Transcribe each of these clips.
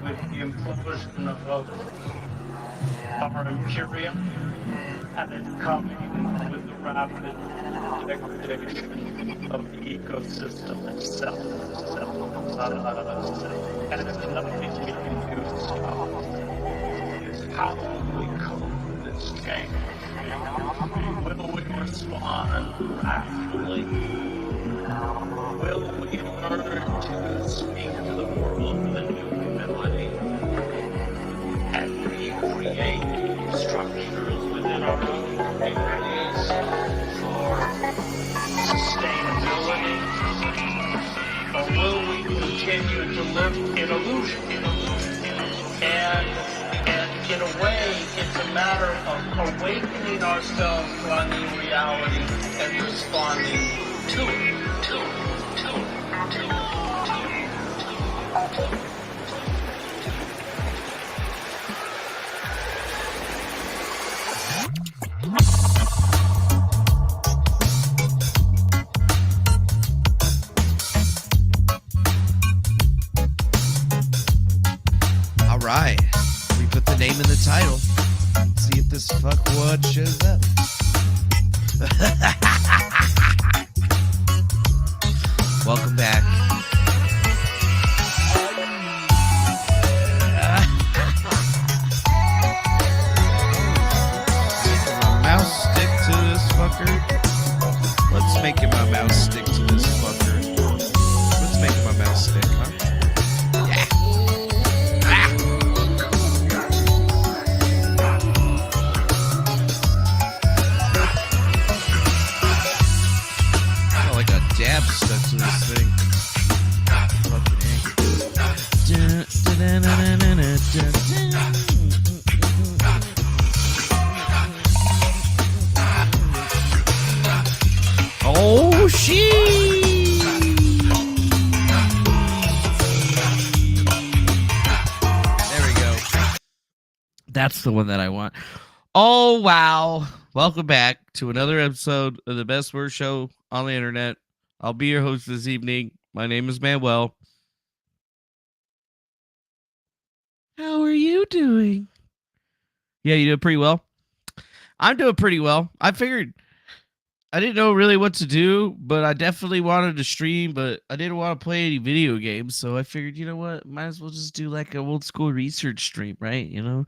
with the implosion of our imperium, and it's coming with the rapid degradation of the ecosystem itself. And there's nothing we can do to stop it. It's how we cope with this change. Will we respond rationally? Will we learn to speak to the world with a new humility and recreate structures within our own communities for sustainability? Or will we continue to live in illusion? And in a way, it's a matter of awakening ourselves to our new reality and responding to it. All right, we put the name in the title. Let's see if this fuckwad shows up. Welcome back. My mouse stick to this fucker. Let's make my mouse stick to this fucker. Let's make my mouse stick, huh? Yeah. Oh, like a dab stuck to this thing. Oh, shit! There we go. That's the one that I want. Oh, wow. Welcome back to another episode of the best worst show on the internet. I'll be your host this evening. My name is Manuel. How are you doing? Yeah, you doing pretty well? I'm doing pretty well. I figured I didn't know really what to do, but I definitely wanted to stream, but I didn't want to play any video games. So I figured, you know what? Might as well just do like an old school research stream, right? You know,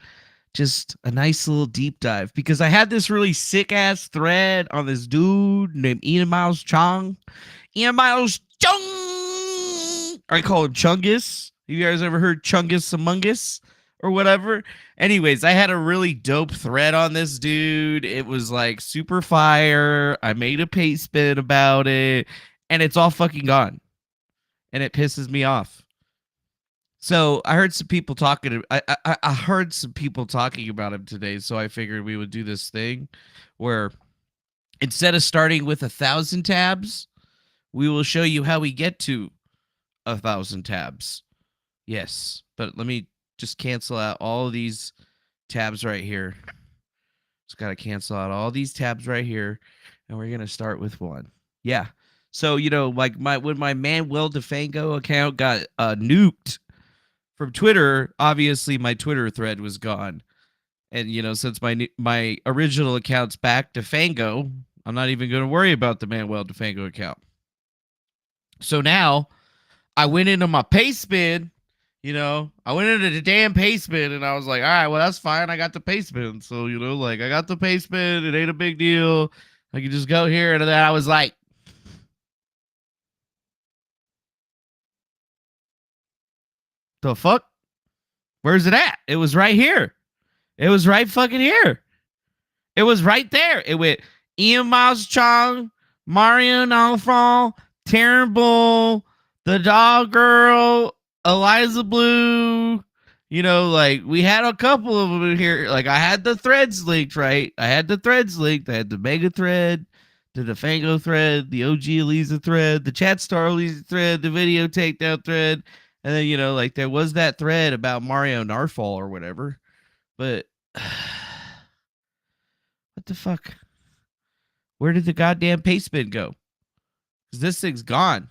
just a nice little deep dive because I had this really sick ass thread on this dude named Ian Miles Cheong. Ian Miles Cheong! I call him Chungus. You guys ever heard Chungus Among Us or whatever? Anyways, I had a really dope thread on this dude. It was like super fire. I made a paste spin about it, and it's all fucking gone. And it pisses me off. So I heard some people talking. I heard some people talking about him today. So I figured we would do this thing where instead of starting with 1,000 tabs, we will show you how we get to 1,000 tabs. Yes, but let me just cancel out all of these tabs right here. Just got to cancel out all these tabs right here, and we're gonna start with one. Yeah. So you know, like when my Manuel DeFango account got nuked from Twitter, obviously my Twitter thread was gone, and you know, since my original account's back to Fango, I'm not even gonna worry about the Manuel DeFango account. So now I went into my paste spin. You know, I went into the damn paste spin and I was like, all right, well, that's fine. I got the paste spin. So, you know, like I got the paste spin. It ain't a big deal. I can just go here. And then I was like, the fuck? Where's it at? It was right here. It was right fucking here. It was right there. It went Ian Miles Chong, Marion Alfon, Taryn Bull, the dog girl, Eliza Blue. You know, like we had a couple of them in here. Like I had the threads linked, right? I had the threads linked. I had the mega thread, the DeFango thread, the OG Eliza thread, the chat star Eliza thread, the video takedown thread. And then, you know, like there was that thread about Mario Narfall or whatever. But what the fuck? Where did the goddamn paste spin go? Because this thing's gone.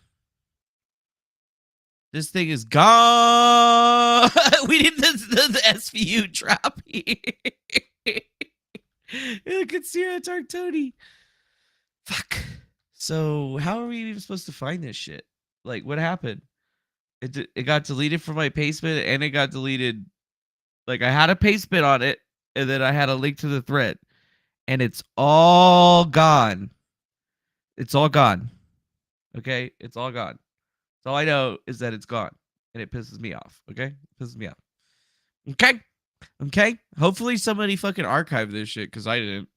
This thing is gone. We did the SVU drop here. Look at Sierra Tartoni. Fuck. So how are we even supposed to find this shit? Like, what happened? It got deleted from my pastebin, and it got deleted. Like, I had a pastebin on it, and then I had a link to the thread, and it's all gone. It's all gone. Okay, it's all gone. So all I know is that it's gone, and it pisses me off. Okay, it pisses me off. Okay. Hopefully somebody fucking archived this shit because I didn't.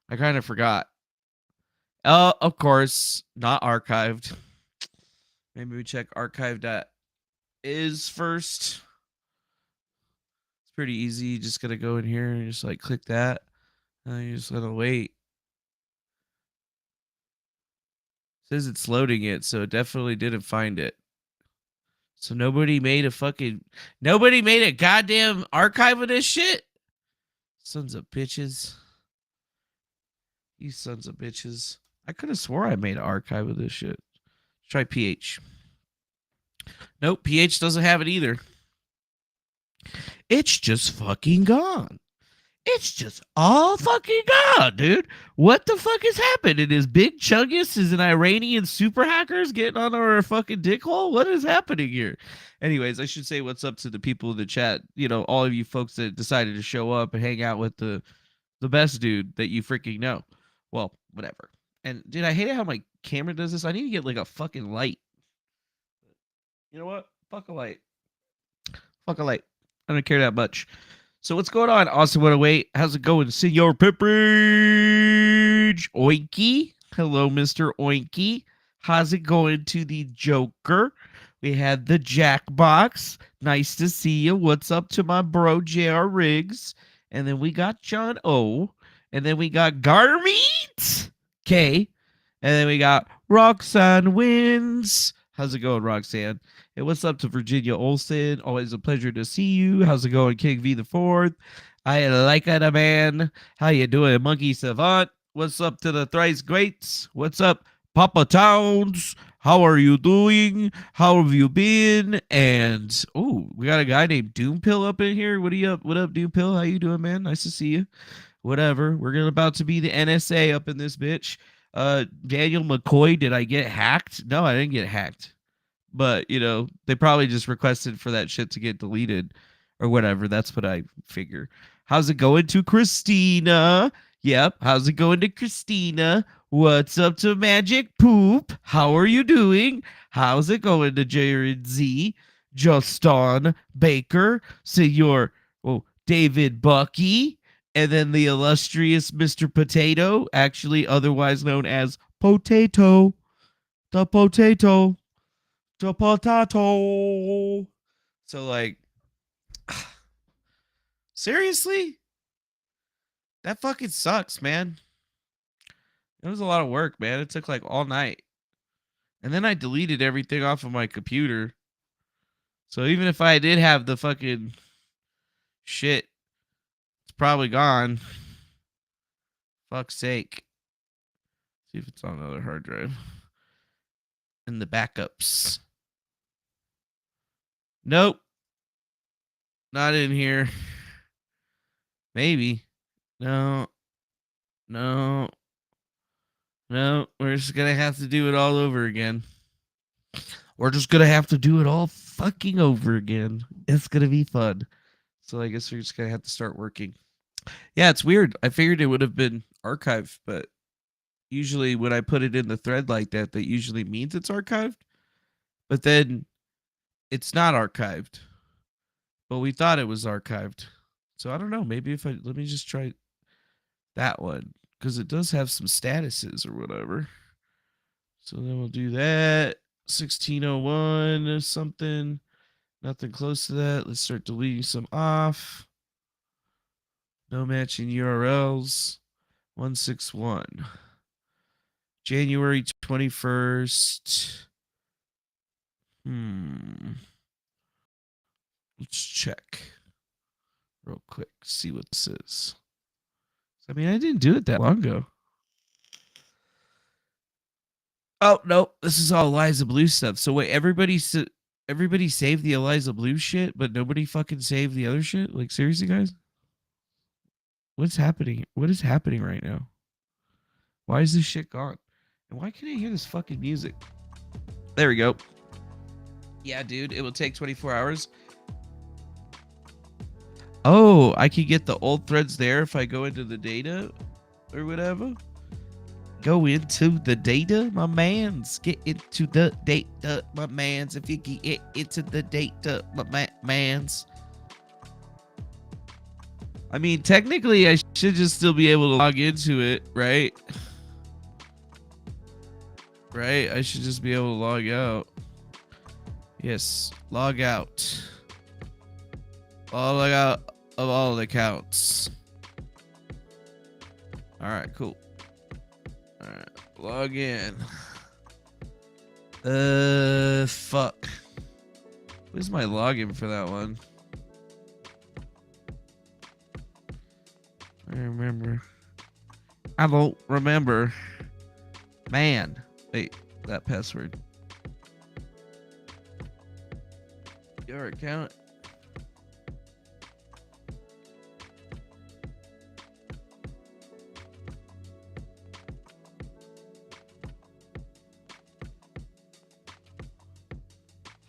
I kind of forgot. Of course, not archived. Maybe we check archive.is first. It's pretty easy. You just gotta go in here and just like click that. And you're just gonna wait. It says it's loading it, so it definitely didn't find it. So nobody made a goddamn archive of this shit? Sons of bitches. You sons of bitches. I could have swore I made an archive of this shit. Try PH. Nope, PH doesn't have it either. It's just fucking gone. It's just all fucking gone, dude. What the fuck has happened? It is Big Chuggus is an Iranian super hackers getting on our fucking dick hole? What is happening here? Anyways, I should say what's up to the people in the chat. You know, all of you folks that decided to show up and hang out with the best dude that you freaking know. Well, whatever. And dude, I hate it how my camera does this. I need to get like a fucking light. You know what? Fuck a light. Fuck a light. I don't care that much. So what's going on? Awesome 108. How's it going, Senor Pipperidge? Oinky. Hello, Mr. Oinky. How's it going to the Joker? We had the Jackbox. Nice to see you. What's up to my bro, J.R. Riggs? And then we got John O. And then we got Garmeet K. And then we got Roxanne Wins. How's it going, Roxanne? Hey, what's up to Virginia Olsen? Always a pleasure to see you. How's it going, King V the Fourth? I like it, man. How you doing, Monkey Savant? What's up to the Thrice Greats? What's up, Papa Towns? How are you doing? How have you been? And oh, we got a guy named Doompill up in here. What are you up? What up, Doompill? How you doing, man? Nice to see you. Whatever. We're about to be the NSA up in this bitch. Daniel McCoy, did I get hacked? No, I didn't get hacked. But, you know, they probably just requested for that shit to get deleted or whatever. That's what I figure. How's it going to Christina? Yep. How's it going to Christina? What's up to Magic Poop? How are you doing? How's it going to Jared Z? Justin Baker? Senor David Bucky? And then the illustrious Mr. Potato, actually otherwise known as Potato. The Potato. The potato. So, like, seriously? That fucking sucks, man. It was a lot of work, man. It took like all night. And then I deleted everything off of my computer. So even if I did have the fucking shit, it's probably gone. Fuck's sake. See if it's on another hard drive. In the backups. Nope. Not in here. Maybe. No. We're just going to have to do it all over again. We're just going to have to do it all fucking over again. It's going to be fun. So I guess we're just going to have to start working. Yeah, it's weird. I figured it would have been archived, but usually when I put it in the thread like that, that usually means it's archived. But then it's not archived. But we thought it was archived. So I don't know. Maybe if let me just try that one. Because it does have some statuses or whatever. So then we'll do that. 1601 or something. Nothing close to that. Let's start deleting some off. No matching URLs. 161. January 21st. Let's check real quick. See what this is. I mean, I didn't do it that long ago. Oh, no. This is all Liza Blue stuff. So wait, everybody everybody saved the Eliza Blue shit, but nobody fucking saved the other shit? Like, seriously, guys? What's happening? What is happening right now? Why is this shit gone? And why can't I hear this fucking music? There we go. Yeah, dude, it will take 24 hours. Oh, I can get the old threads there if I go into the data or whatever. Go into the data, my mans. Get into the data, my mans. If you get into the data, my mans. I mean, technically, I should just still be able to log into it, right? Right? I should just be able to log out. Yes, log out. Log out of all the accounts. All right, cool. All right, log in. Fuck. Where's my login for that one? I remember. I don't remember. Man. Wait, that password. Your account.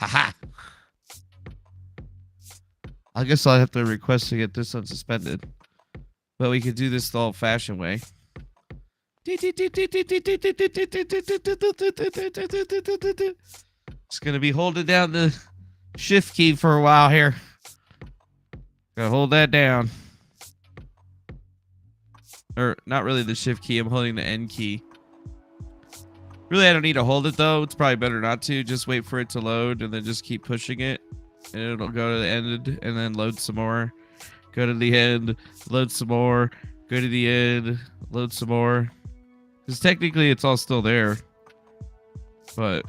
Haha. I guess I'll have to request to get this unsuspended. But we could do this the old-fashioned way. Just gonna be holding down the shift key for a while here. Gotta hold that down. Or not really the shift key, I'm holding the N key. Really, I don't need to hold it though. It's probably better not to. Just wait for it to load and then just keep pushing it. And it'll go to the end and then load some more. Go to the end, load some more. Go to the end, load some more. Because technically it's all still there. But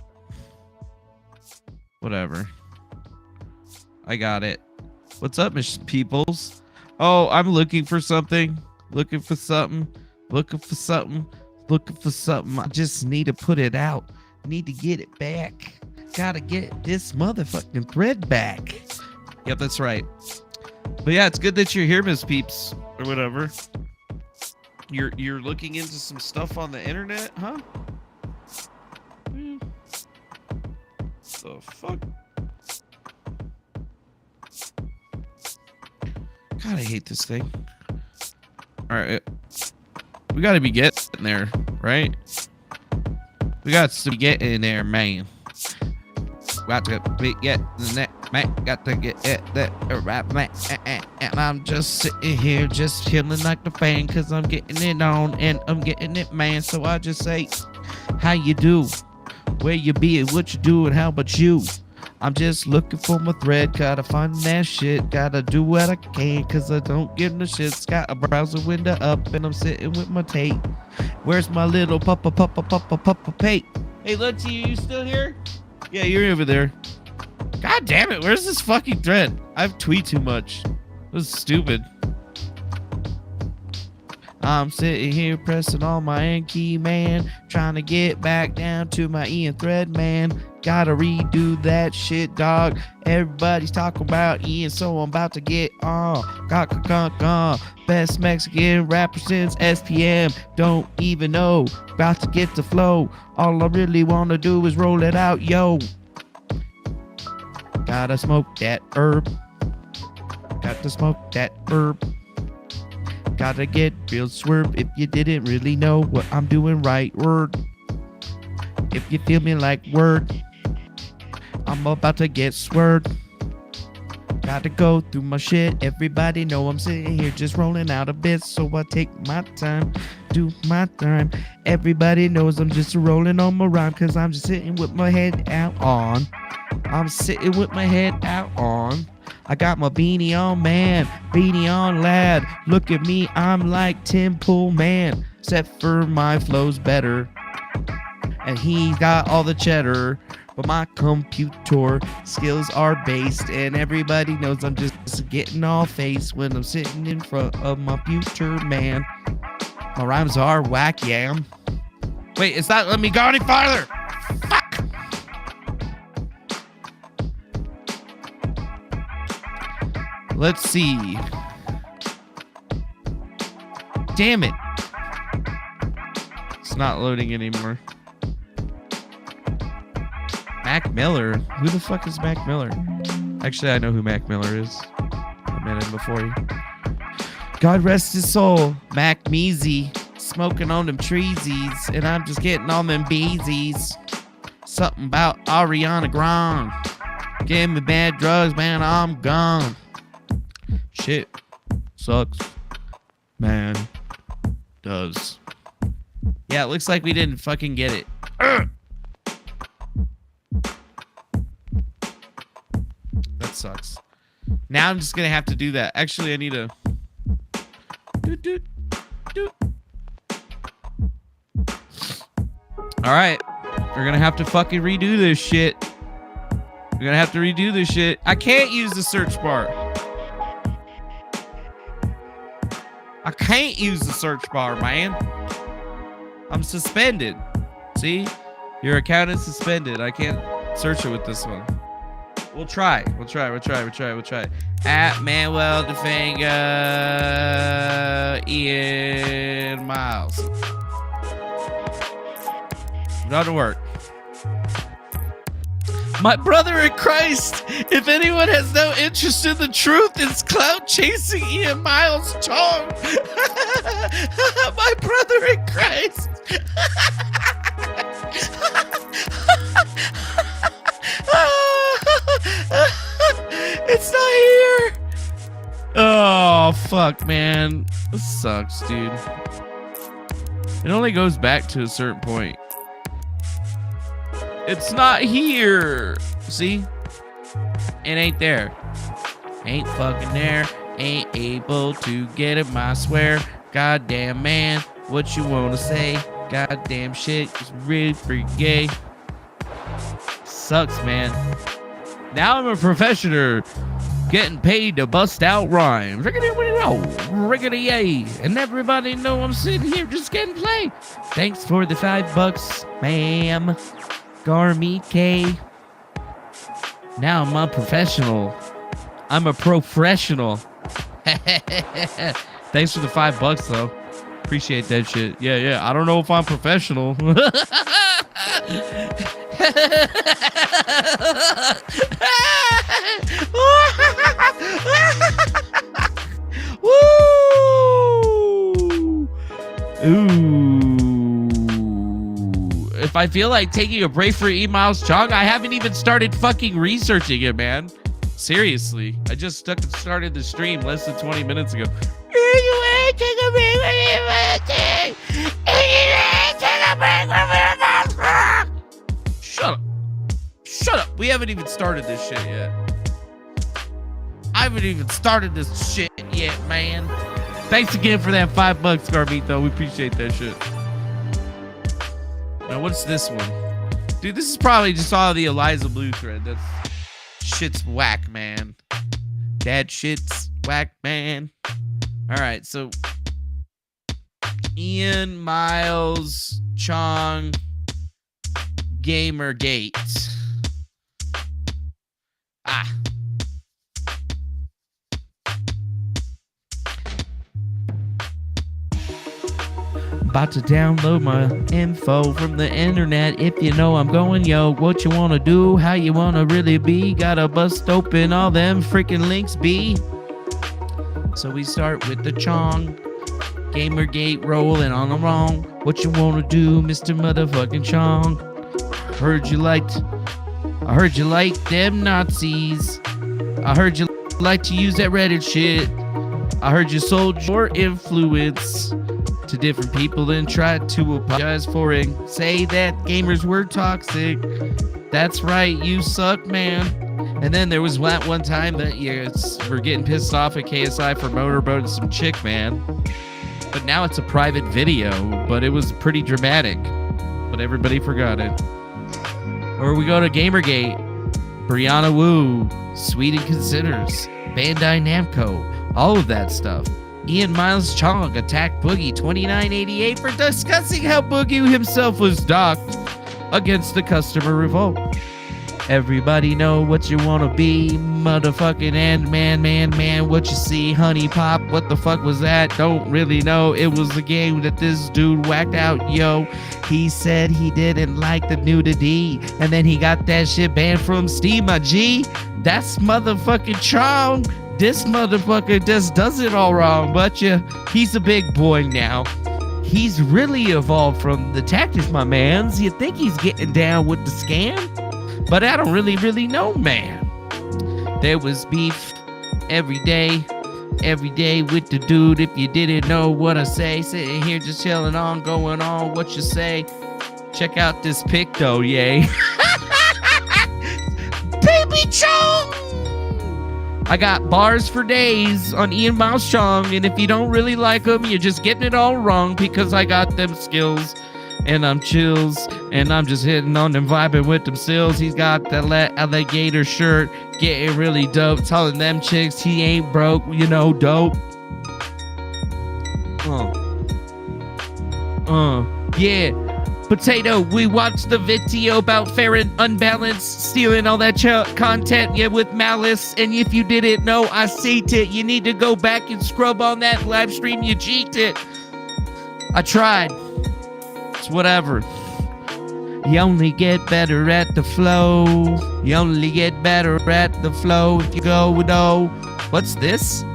whatever. I got it. What's up, Miss Peoples? Oh, I'm looking for something. Looking for something. Looking for something. Looking for something. I just need to put it out. Need to get it back. Gotta get this motherfucking thread back. Yep, that's right. But yeah, it's good that you're here, Miss Peeps. Or whatever. You're looking into some stuff on the internet, huh? The fuck? God, I hate this thing. Alright. We gotta be getting there, right? We got to be getting there, man. Got to be getting there, man. Got to get that right, man. And I'm just sitting here, just chilling like the fan, cause I'm getting it on and I'm getting it, man. So I just say, how you do? Where you be and what you do and how about you? I'm just looking for my thread, gotta find that shit, gotta do what I can, cause I don't give no shits. Got a browser window up and I'm sitting with my tape. Where's my little papa tape? Hey, Lutzy, you still here? Yeah, you're over there. God damn it, where's this fucking thread? I've tweeted too much. This is stupid. I'm sitting here pressing on my N key, man. Trying to get back down to my Ian thread, man. Gotta redo that shit, dog. Everybody's talking about Ian, so I'm about to get on. Best Mexican rapper since SPM. Don't even know. About to get the flow. All I really wanna do is roll it out, yo. Gotta smoke that herb. Got to smoke that herb. Gotta get real swerve if you didn't really know what I'm doing right. Word. If you feel me like word, I'm about to get swerved. Gotta go through my shit. Everybody know I'm sitting here just rolling out a bit. So I take my time, do my time. Everybody knows I'm just rolling on my rhyme, cause I'm just sitting with my head out on. I'm sitting with my head out on. I got my beanie on, man. Beanie on, lad. Look at me, I'm like Tim Pool, man. Except for my flow's better. And he got all the cheddar. But my computer skills are based. And everybody knows I'm just getting all faced when I'm sitting in front of my computer, man. My rhymes are whack, yam. Wait, it's not letting me go any farther. Fuck. Let's see. Damn it. It's not loading anymore. Mac Miller? Who the fuck is Mac Miller? Actually, I know who Mac Miller is. I met him before you. God rest his soul. Mac Measy. Smoking on them treesies. And I'm just getting on them beesies. Something about Ariana Grande. Give me bad drugs, man, I'm gone. Shit. Sucks. Man. Does. Yeah, it looks like we didn't fucking get it. That sucks. Now I'm just gonna have to do that. Actually, I need a... Alright. We're gonna have to fucking redo this shit. We're gonna have to redo this shit. I can't use the search bar. I can't use the search bar, man. I'm suspended. See? Your account is suspended. I can't search it with this one. We'll try. We'll try. At Manuel Defanga Ian Miles. Doesn't work. My brother in Christ, if anyone has no interest in the truth, it's clout chasing Ian Miles Cheong. My brother in Christ. It's not here. Oh, fuck, man. This sucks, dude. It only goes back to a certain point. It's not here. See? It ain't there. Ain't fucking there. Ain't able to get it, I swear. Goddamn, man. What you wanna say? Goddamn shit. It's really freaking gay. Sucks, man. Now I'm a professional. Getting paid to bust out rhymes. Riggedy yay. And everybody know I'm sitting here just getting played. Thanks for the $5, ma'am. Garmy K. Now I'm a professional. I'm a professional. Thanks for the $5 though. Appreciate that shit. Yeah. I don't know if I'm professional. Woo! Ooh. If I feel like taking a break for Ian Miles Cheong, I haven't even started fucking researching it, man. Seriously. I just started the stream less than 20 minutes ago. Shut up. We haven't even started this shit yet. I haven't even started this shit yet, man. Thanks again for that $5, Garbito. We appreciate that shit. Now, what's this one? Dude, this is probably just all the Eliza Blue thread. That's shit's whack, man. That shit's whack, man. All right, so Ian Miles Cheong Gamergate. About to download my info from the internet. If you know I'm going, yo, what you wanna do, how you wanna really be, gotta bust open all them freaking links, B. So we start with the Chong Gamergate rolling on the wrong. What you wanna do, Mr. Motherfucking Chong? I heard you liked them Nazis. I heard you like to use that Reddit shit. I heard you sold your influence to different people and tried to apologize for it. Say that gamers were toxic. That's right, you suck, man. And then there was that one time that you were getting pissed off at KSI for motorboating some chick, man. But now it's a private video, but it was pretty dramatic. But everybody forgot it. Or we go to Gamergate. Brianna Wu, Sweden Considers, Bandai Namco, all of that stuff. Ian Miles Cheong attacked Boogie 2988 for discussing how Boogie himself was docked against the customer revolt. Everybody know what you wanna be, motherfucking man, what you see, honey pop, what the fuck was that? Don't really know. It was a game that this dude whacked out, yo. He said he didn't like the nudity, and then he got that shit banned from Steam, my G. That's motherfucking Chong. This motherfucker just does it all wrong, but he's a big boy now. He's really evolved from the tactics, my mans. You think he's getting down with the scam? But I don't really know, man. There was beef every day with the dude. If you didn't know what I say, sitting here just chilling on, going on what you say. Check out this pic though, yay. Baby Chong! I got bars for days on Ian Miles Cheong, and if you don't really like them, you're just getting it all wrong because I got them skills. And I'm chills, and I'm just hitting on them, vibing with them sills. He's got that alligator shirt, getting really dope, telling them chicks he ain't broke, dope. Yeah. Potato, we watched the video about fair and unbalanced, stealing all that content, with malice. And if you didn't know, I seen it. You need to go back and scrub on that live stream. You cheated. I tried. It's whatever. You only get better at the flow. You only get better at the flow if you go with what's this?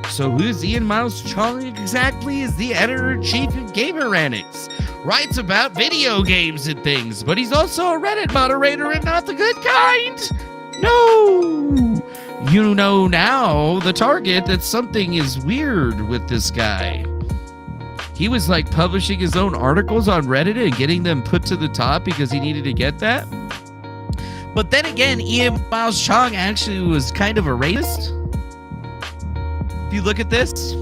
So who's Ian Miles Cheong exactly? Is the editor-in-chief of Gamergate. Writes about video games and things, but he's also a Reddit moderator and not the good kind. No. You know now, the target, that something is weird with this guy. He was like publishing his own articles on Reddit and getting them put to the top because he needed to get that. But then again, Ian Miles Cheong actually was kind of a racist. If you look at this,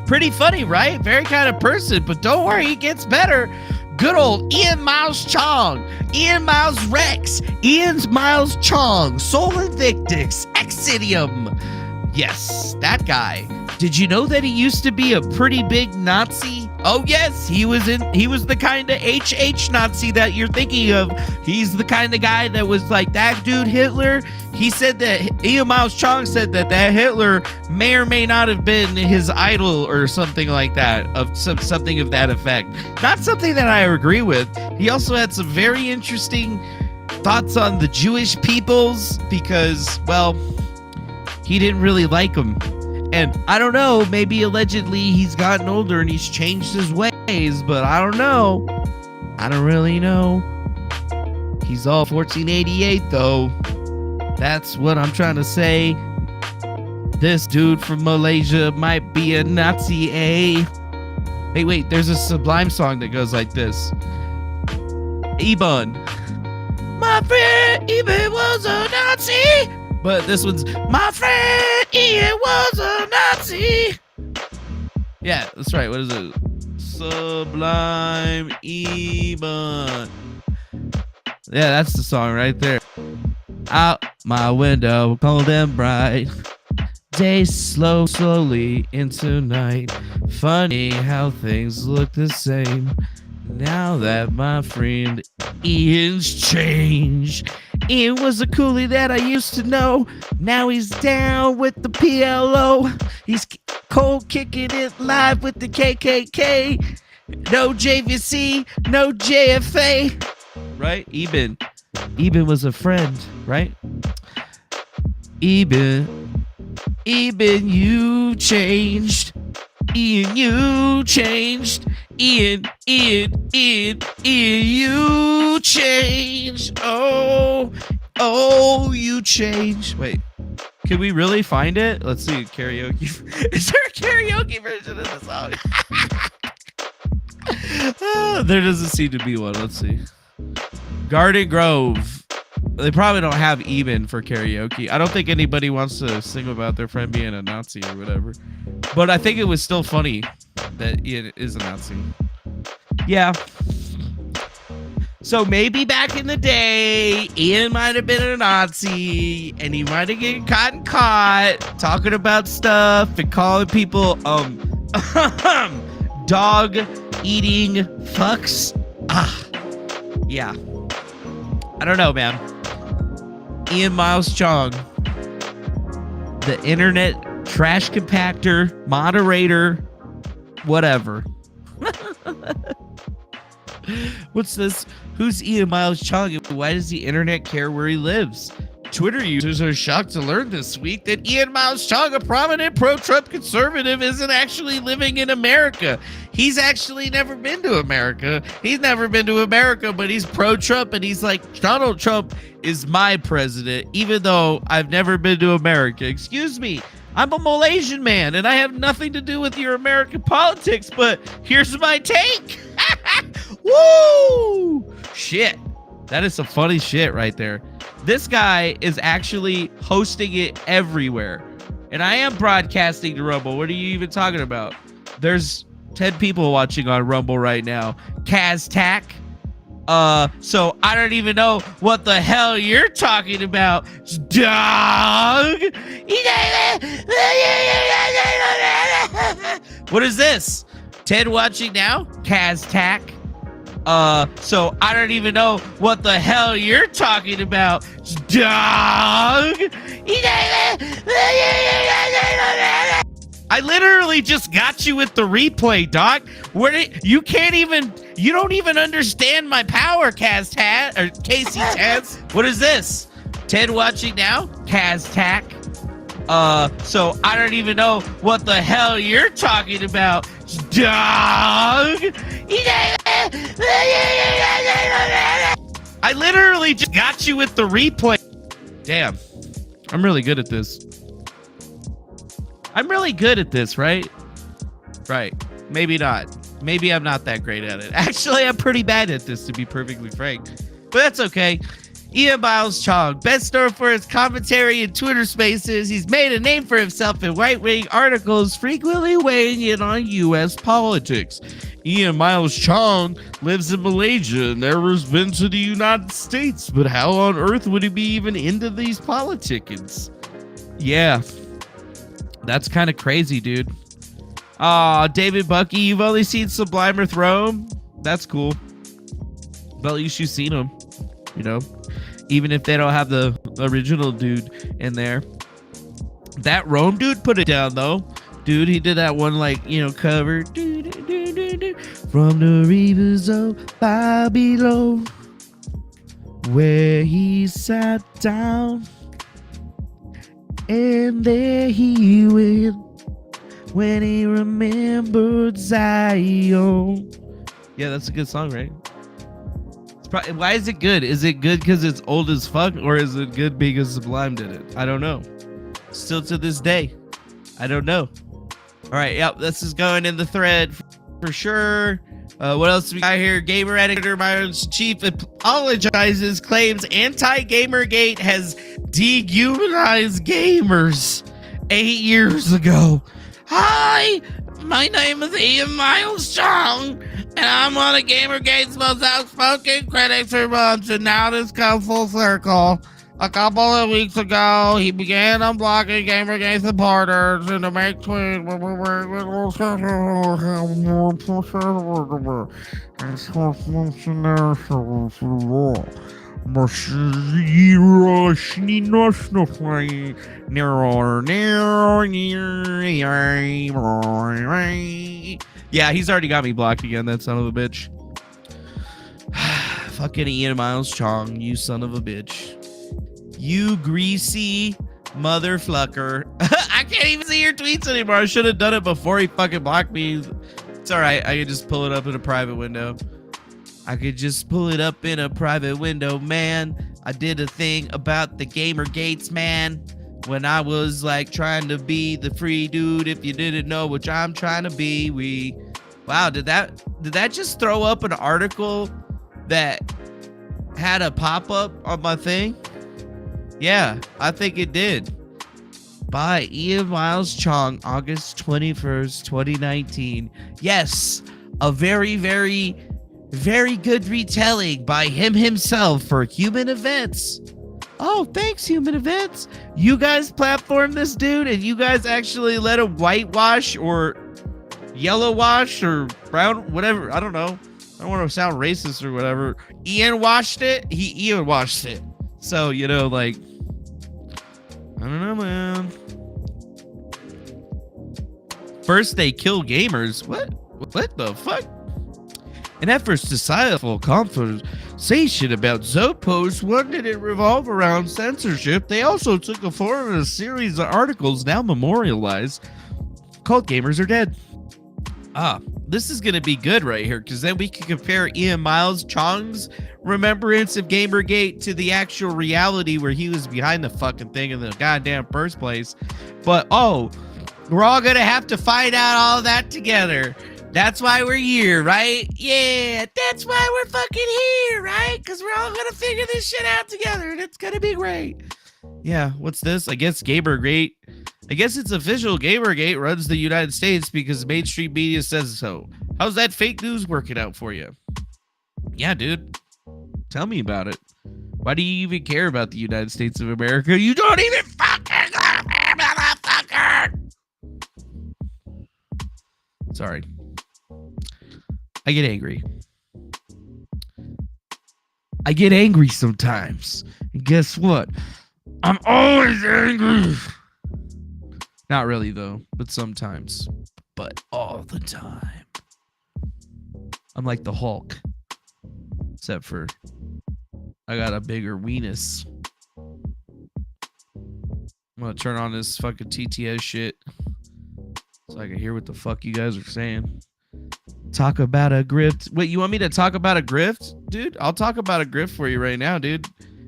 pretty funny, right? Very kind of person, but don't worry, he gets better. Good old Ian Miles Cheong, Ian Miles Rex, Ian Miles Cheong, Sol Invictus, Exidium. Yes, that guy. Did you know that he used to be a pretty big Nazi? Oh yes, he was the kind of HH Nazi that you're thinking of. He's the kind of guy that was like that dude Hitler. He said that Ian Miles Cheong said that Hitler may or may not have been his idol or something like that, of something of that effect. Not something that I agree with. He also had some very interesting thoughts on the Jewish peoples because, well, he didn't really like them. And I don't know, maybe allegedly he's gotten older and he's changed his ways, but I don't know. I don't really know. He's all 1488 though. That's what I'm trying to say. This dude from Malaysia might be a Nazi, eh? Hey, wait, there's a Sublime song that goes like this. Ebon. My friend Eben was a Nazi. But this one's, my friend Ian was a Nazi. Yeah, that's right. What is it? Sublime Ebon. Yeah, that's the song right there. Out my window, cold and bright. Days slowly into night. Funny how things look the same now that my friend Ian's changed. Ian was a coolie that I used to know. Now he's down with the PLO. He's cold kicking it live with the KKK. No JVC, no JFA. Right? Eben was a friend, right? Eben, you changed. Ian, you changed. Ian, you changed. Oh, you changed. Wait, can we really find it? Let's see. Karaoke. Is there a karaoke version of the song? There doesn't seem to be one. Let's see. Garden Grove. They probably don't have Eben for karaoke. I don't think anybody wants to sing about their friend being a Nazi or whatever. But I think it was still funny that Ian is a Nazi. Yeah. So maybe back in the day, Ian might have been a Nazi and he might have gotten caught talking about stuff and calling people dog eating fucks. Yeah. I don't know, man. Ian Miles Cheong, the internet trash compactor, moderator, whatever. What's this? Who's Ian Miles Cheong? Why does the internet care where he lives? Twitter users are shocked to learn this week that Ian Miles Cheong, a prominent pro-Trump conservative, isn't actually living in America. He's actually never been to America. He's never been to America, but he's pro-Trump, and he's like, Donald Trump is my president, even though I've never been to America. Excuse me, I'm a Malaysian man, and I have nothing to do with your American politics, but here's my take. Woo! Shit. That is some funny shit right there. This guy is actually hosting it everywhere. And I am broadcasting to Rumble. What are you even talking about? There's 10 people watching on Rumble right now. Kaztak. So I don't even know what the hell you're talking about, dog. What is this? 10 watching now? Kaztak. So I don't even know what the hell you're talking about, dog. I literally just got you with the replay, dog. You don't even understand my power, Kaztat or Casey Taz. What is this? 10 watching now? Kaztak. So I don't even know what the hell you're talking about, dog. I literally just got you with the replay. Damn. I'm really good at this. I'm really good at this, right? Right. Maybe not. Maybe I'm not that great at it. Actually, I'm pretty bad at this, to be perfectly frank. But that's okay. Ian Miles Cheong, best known for his commentary in Twitter Spaces. He's made a name for himself in right-wing articles, frequently weighing in on U.S. politics. Ian Miles Cheong lives in Malaysia and never has been to the United States, but how on earth would he be even into these politicans? Yeah, that's kind of crazy, dude. David Bucky, you've only seen Sublimer Throne? That's cool. But at least you've seen him, you know? Even if they don't have the original dude in there. That Rome dude put it down, though. Dude, he did that one, like, you know, cover. From the rivers of Babylon, where he sat down, and there he went when he remembered Zion. Yeah, that's a good song, right? Why is it good? Is it good because it's old as fuck, or is it good because Sublime did it? I don't know. Still to this day, I don't know. All right, yep, this is going in the thread for sure. What else do we got here? Gamer editor Miles Chief apologizes, claims anti-Gamergate has dehumanized gamers 8 years ago. Hi, my name is Ian Miles Cheong, and I'm one of Gamergate's most outspoken critics for months, and now this comes full circle. A couple of weeks ago, he began unblocking Gamergate supporters and to make tweets Yeah, he's already got me blocked again, that son of a bitch. Fucking Ian Miles Cheong, you son of a bitch. You greasy motherfucker. I can't even see your tweets anymore. I should have done it before he fucking blocked me. It's alright, I could just pull it up in a private window. Man. I did a thing about the Gamergates, man. When I was like trying to be the free dude, if you didn't know, which I'm trying to be. Wow, did that just throw up an article that had a pop-up on my thing? Yeah, I think it did. By Ian Miles Cheong, August 21st, 2019. Yes, a very, very, very good retelling by him himself for Human Events. Oh, thanks, Human Events. You guys platformed this dude, and you guys actually let him whitewash or yellow wash or brown, whatever. I don't know. I don't want to sound racist or whatever. Ian washed it. Ian washed it. So, you know, like, I don't know, man. First they kill gamers. What the fuck? An efforts to stifle conversation about Zopos, one didn't revolve around censorship. They also took a form of a series of articles now memorialized called Gamers Are Dead. This is going to be good right here, because then we can compare Ian Miles Cheong's remembrance of Gamergate to the actual reality where he was behind the fucking thing in the goddamn first place. But, we're all going to have to find out all that together. That's why we're here, right? Yeah, that's why we're fucking here, right? Because we're all going to figure this shit out together, and it's going to be great. Yeah, what's this? I guess Gamergate. I guess it's official. Gamergate runs the United States because mainstream media says so. How's that fake news working out for you? Yeah, dude. Tell me about it. Why do you even care about the United States of America? You don't even fucking love me, motherfucker! Sorry. I get angry. I get angry sometimes. And guess what? I'm always angry. Not really, though, but sometimes. But all the time. I'm like the Hulk. Except for I got a bigger weenus. I'm gonna turn on this fucking TTS shit so I can hear what the fuck you guys are saying. Talk about a grift. Wait, you want me to talk about a grift? Dude, I'll talk about a grift for you right now, dude.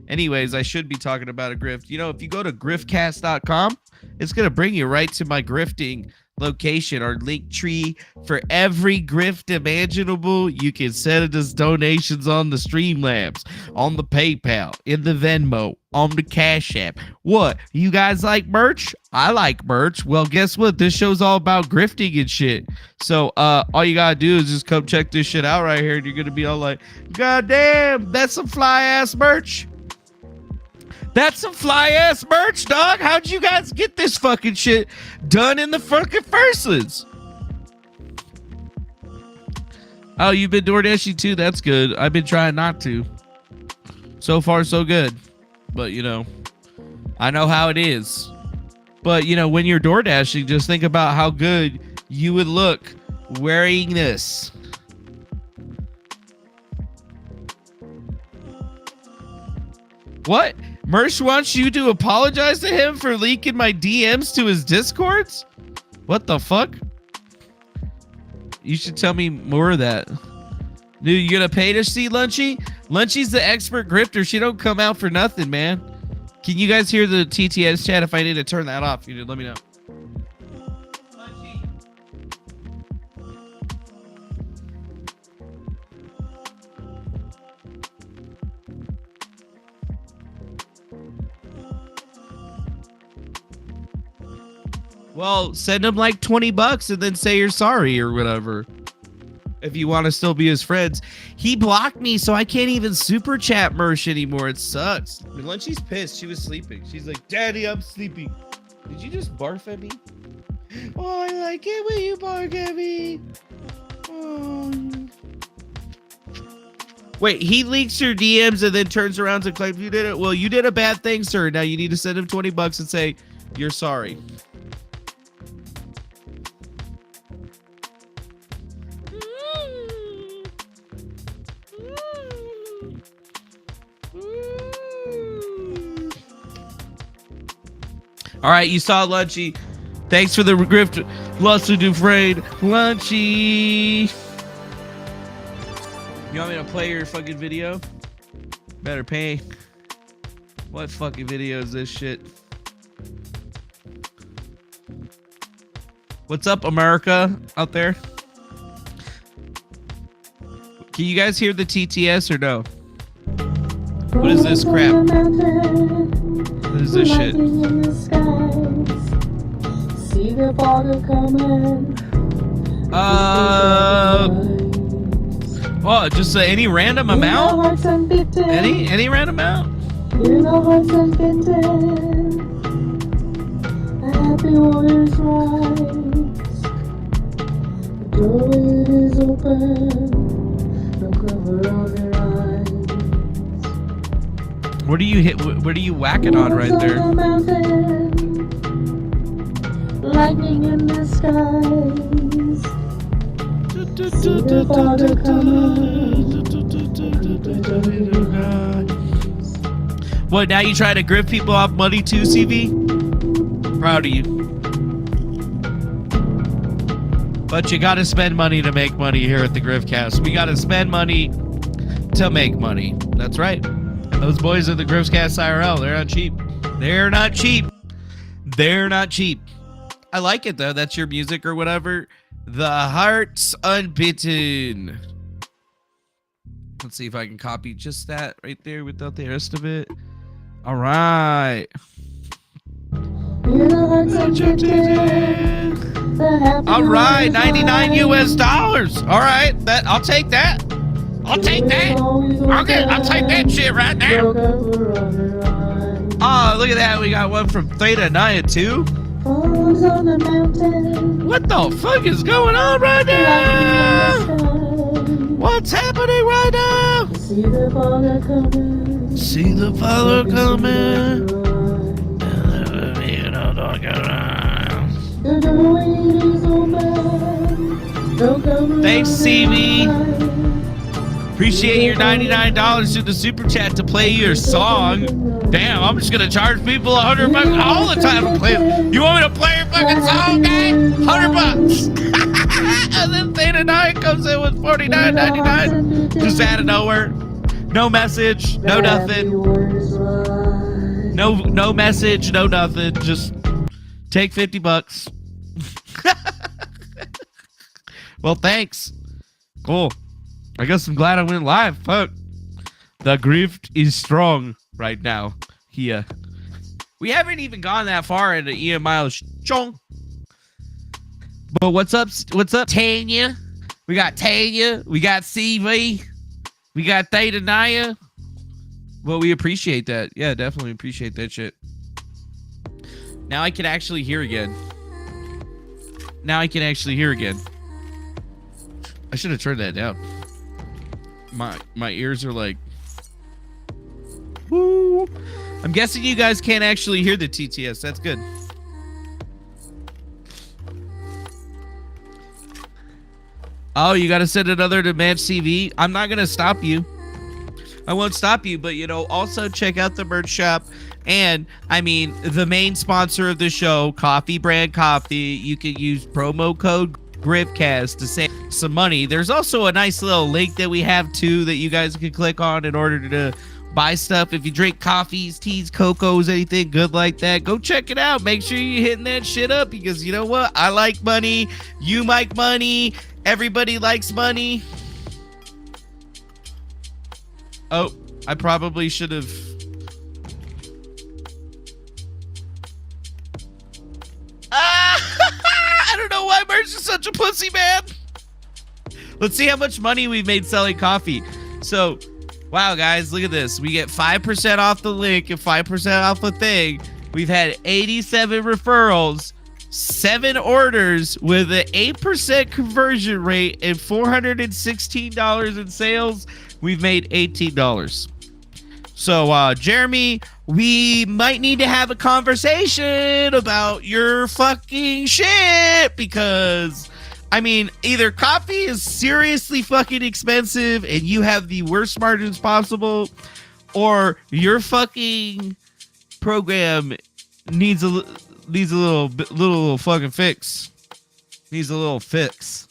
Anyways, I should be talking about a grift. You know, if you go to griftcast.com, it's going to bring you right to my grifting location or link tree for every grift imaginable. You can send it as donations on the Streamlabs, on the PayPal, in the Venmo, on the Cash App. What? You guys like merch? I like merch. Well, guess what? This show's all about grifting and shit. So, all you gotta do is just come check this shit out right here, and you're gonna be all like, God damn, that's some fly ass merch. That's some fly ass merch, dog. How'd you guys get this fucking shit done in the fucking first place? Oh, you've been door dashing too? That's good. I've been trying not to. So far, so good. But, you know, I know how it is. But, you know, when you're door dashing, just think about how good you would look wearing this. What? Mersh wants you to apologize to him for leaking my DMs to his Discords? What the fuck? You should tell me more of that. Dude, you gonna pay to see Lunchy? Lunchy's the expert grifter. She don't come out for nothing, man. Can you guys hear the TTS chat? If I need to turn that off, you let me know. Well, send him like $20 and then say you're sorry or whatever. If you want to still be his friends. He blocked me, so I can't even super chat Mersh anymore. It sucks. Lunchy's pissed. She was sleeping. She's like, Daddy, I'm sleeping. Did you just barf at me? Oh, I like it when you bark at me. Oh. Wait, he leaks your DMs and then turns around to claim you did it? Well, you did a bad thing, sir. Now you need to send him $20 and say, you're sorry. All right, you saw Lunchy. Thanks for the grift, Luster Dufresne. Lunchy. You want me to play your fucking video? Better pay. What fucking video is this shit? What's up, America out there? Can you guys hear the TTS or no? What is this crap? What is this shit? Oh, just any random amount? Any random amount? Happy waters rise. The doorway is open. The cover of your eyes. What are you whacking on right there? lightning in the skies. See the father coming. What, now you try to grip people off money too, CV? Proud of you. But you gotta spend money to make money here at the Griftcast. We gotta spend money to make money. That's right. And those boys at the Griftcast IRL, they're not cheap. They're not cheap. They're not cheap. I like it though. That's your music or whatever. The Heart's Unbitten. Let's see if I can copy just that right there without the rest of it. All right. All right, $99 US. All right, I'll take that. I'll take that. I'll take that shit right now. Oh, look at that. We got one from Theta Naya too. What the fuck is going on right now? What's happening right now? See the father coming. Thanks, CV. Appreciate your $99 to the super chat to play your song. Damn, I'm just gonna charge people $100 all the time to play. You want me to play your fucking song, guy? $100. And then Theta 9 comes in with $49.99. Just out of nowhere. No message, no nothing. No message, no nothing. Just take $50. Well, thanks. Cool. I guess I'm glad I went live. Fuck. The grift is strong right now. Here. We haven't even gone that far into Ian Miles Cheong. But what's up? What's up, Tanya? We got Tanya. We got CV. We got Theta Naya. Well, we appreciate that. Yeah, definitely appreciate that shit. Now I can actually hear again. I should have turned that down. My ears are like, woo. I'm guessing you guys can't actually hear the TTS. That's good. Oh, you got to send another to Match CV. I'm not going to stop you. I won't stop you, but, you know, also check out the merch shop. And, I mean, the main sponsor of the show, Coffee Brand Coffee. You can use promo code Griftcast to save some money. There's also a nice little link that we have, too, that you guys can click on in order to buy stuff. If you drink coffees, teas, cocos, anything good like that, go check it out. Make sure you're hitting that shit up because, you know what? I like money. You like money. Everybody likes money. Oh, I probably should have. I don't know why Merch is such a pussy, man. Let's see how much money we've made selling coffee. So, wow, guys, look at this. We get 5% off the link and 5% off the thing. We've had 87 referrals, 7 orders with an 8% conversion rate and $416 in sales. We've made $18. So, Jeremy, we might need to have a conversation about your fucking shit because, I mean, either coffee is seriously fucking expensive and you have the worst margins possible, or your fucking program needs a little fucking fix. Needs a little fix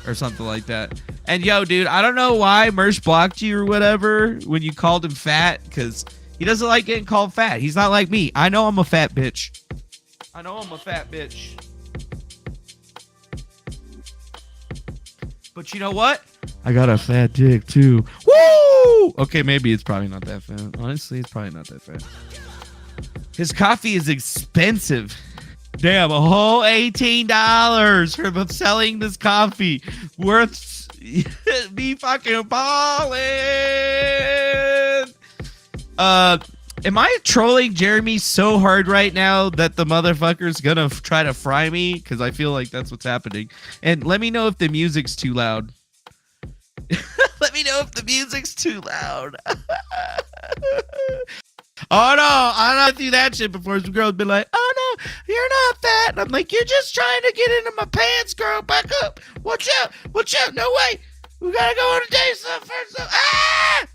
or something like that. And yo, dude, I don't know why Merch blocked you or whatever when you called him fat, because he doesn't like getting called fat. He's not like me. I know I'm a fat bitch. But you know what? I got a fat dick too. Woo! Okay, maybe it's probably not that fat. Honestly, it's probably not that fat. His coffee is expensive. Damn, a whole $18 for selling this coffee. Worth me fucking balling. Am I trolling Jeremy so hard right now that the motherfucker's gonna try to fry me? Because I feel like that's what's happening. And let me know if the music's too loud. Let me know if the music's too loud. Oh no, I not through that shit before. Some girls been like, "Oh no, you're not fat." And I'm like, "You're just trying to get into my pants, girl. Back up. Watch out. Watch out. No way. We gotta go on a date stuff first. Ah!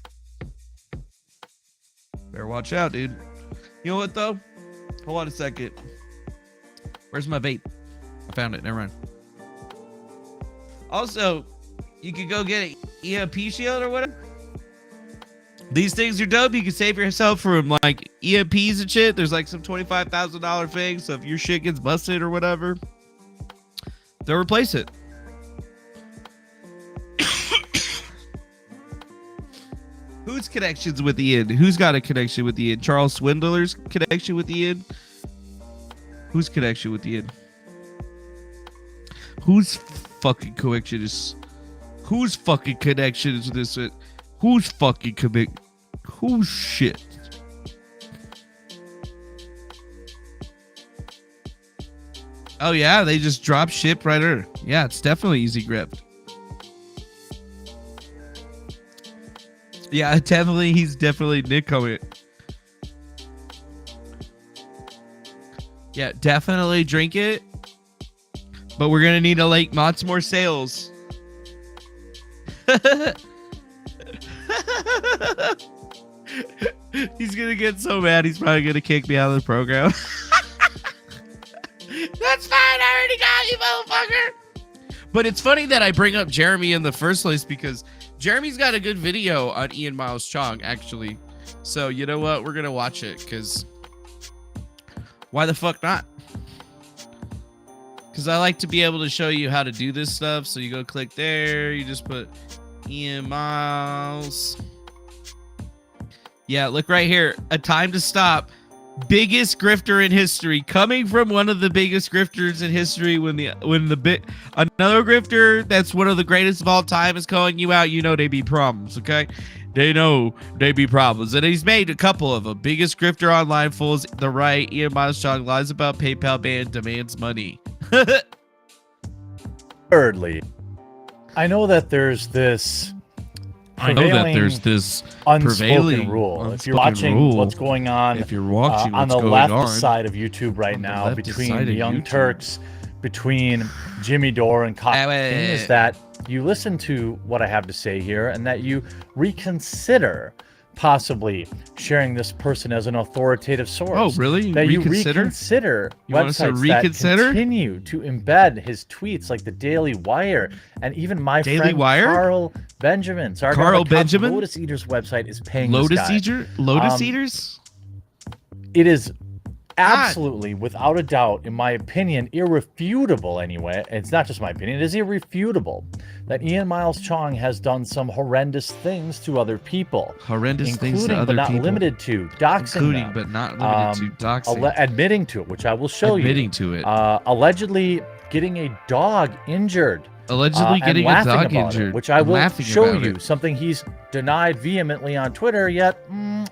Better watch out, dude. You know what though? Hold on a second. Where's my vape? I found it. Never mind. Also, you could go get an EMP shield or whatever. These things are dope. You can save yourself from like EMPs and shit. There's like some $25,000 thing. So if your shit gets busted or whatever, they'll replace it. Whose connections with Ian? Who's got a connection with Ian? Charles Swindler's connection with Ian? Whose connection with Ian? Whose fucking connection is? Whose fucking connection is this? Who's fucking commit? Who's shit? Oh yeah, they just drop ship right there. Yeah, it's definitely easy grift. Yeah, definitely. He's definitely Nick coming. Yeah, definitely drink it. But we're gonna need to like lots more sales. He's gonna get so mad. He's probably gonna kick me out of the program. That's fine. I already got you, motherfucker. But it's funny that I bring up Jeremy in the first place because Jeremy's got a good video on Ian Miles Cheong, actually. So you know what? We're gonna watch it because why the fuck not? Because I like to be able to show you how to do this stuff. So you go click there. You just put Ian Miles. Yeah, look right here. A time to stop. Biggest grifter in history, coming from one of the biggest grifters in history. When another grifter that's one of the greatest of all time is calling you out, you know they be problems. Okay, they know they be problems, and he's made a couple of them. Biggest grifter online, fools the right. Ian Miles Cheong lies about PayPal ban, demands money. Thirdly, I know that there's this unspoken rule. If you're watching what's going on, on the left side of YouTube right now, between the Young Turks, between Jimmy Dore and Cotton, is that you listen to what I have to say here and that you reconsider possibly sharing this person as an authoritative source. Oh, really? That you reconsider websites that continue to embed his tweets, like the Daily Wire, and even my friend Carl Benjamin. Sorry, Carl Benjamin? Lotus Eaters website is paying Lotus this guy. Lotus Eaters? It is absolutely, without a doubt, in my opinion, irrefutable anyway. It's not just my opinion, it is irrefutable that Ian Miles Cheong has done some horrendous things to other people. Horrendous things to other but not people. Limited to doxing them. But not limited to doxing. Admitting to it, which I will show Admitting to it. Allegedly getting a dog injured. Allegedly getting a dog injured. Which I will show you. Something he's denied vehemently on Twitter, yet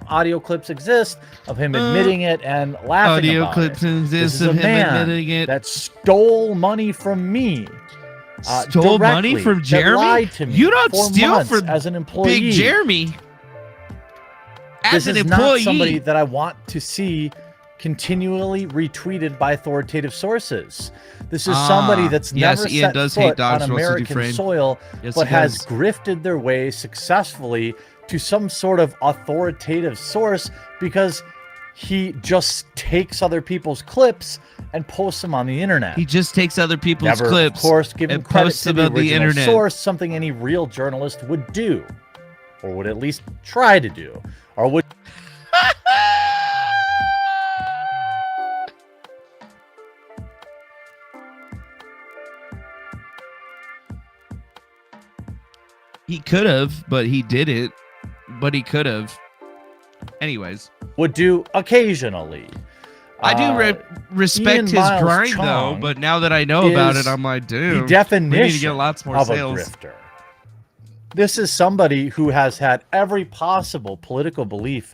audio clips exist of him admitting it and laughing about it. This is a man that stole money from me. Stole money from Jeremy? Lied to me you don't steal from as an employee. Big Jeremy. As this is not somebody that I want to see continually retweeted by authoritative sources. This is somebody that's never set foot on American soil, but has grifted their way successfully to some sort of authoritative source because he just takes other people's clips and posts them on the internet. He just takes other people's clips, of course, giving and credit posts to them the on the internet. Source, something any real journalist would do, or would at least try to do, or would. He could have, but he didn't. But he could have. Anyways. Would do occasionally. I do respect his grind, though, but now that I know about it, I'm like, dude, the definition we need to get lots more sales. A grifter. This is somebody who has had every possible political belief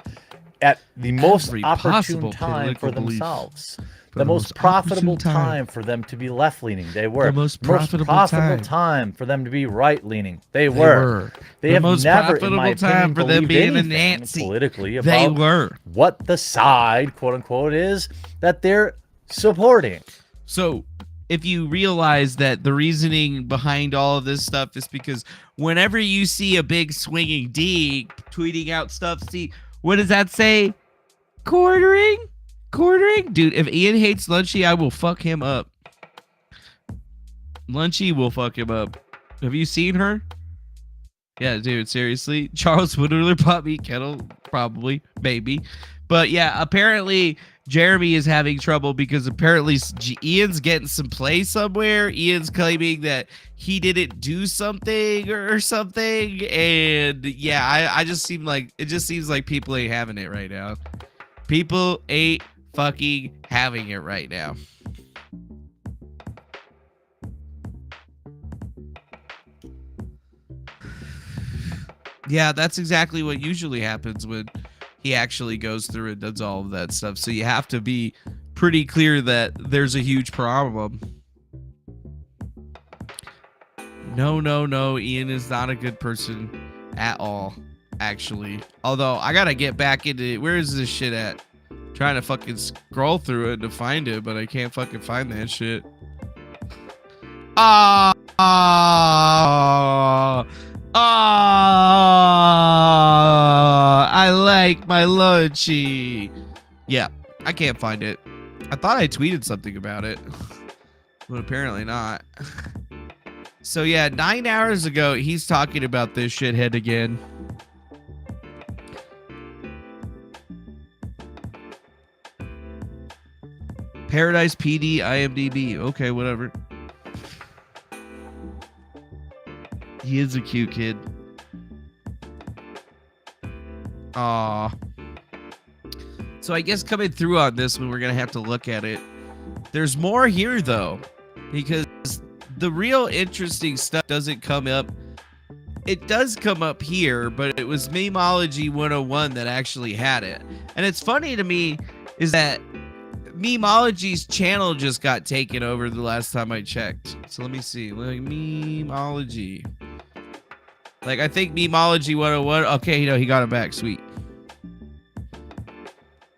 at the most opportune time for themselves. The most profitable time for them to be left-leaning. They were. The most profitable time for them to be right-leaning. They were. They have never, in my opinion, for them being a believed Nazi anything politically they about were what the side, quote unquote, is that they're supporting. So if you realize that the reasoning behind all of this stuff is because whenever you see a big swinging D tweeting out stuff, see, what does that say? Quartering? Dude, if Ian hates Lunchy, I will fuck him up. Lunchy will fuck him up. Have you seen her? Yeah, dude, seriously. Charles Woodler Poppy Kettle, probably, maybe. But yeah, apparently Jeremy is having trouble because apparently Ian's getting some play somewhere. Ian's claiming that he didn't do something or something. And yeah, it just seems like people ain't having it right now. People ain't fucking having it right now. Yeah, that's exactly what usually happens when he actually goes through and does all of that stuff. So you have to be pretty clear that there's a huge problem. No, Ian is not a good person at all, actually. Although, I gotta get back into, where is this shit at? Trying to fucking scroll through it to find it, but I can't fucking find that shit. I like my Lunchy. Yeah, I can't find it. I thought I tweeted something about it, but apparently not. So yeah, 9 hours ago, he's talking about this shithead again. Paradise PD IMDb. Okay, whatever. He is a cute kid. Aw. So I guess coming through on this one, we're going to have to look at it. There's more here, though, because the real interesting stuff doesn't come up. It does come up here, but it was Memeology 101 that actually had it. And it's funny to me is that Memeology's channel just got taken over the last time I checked. So let me see. Like, Memeology. Like, I think Memeology 101. Okay, he got it back. Sweet.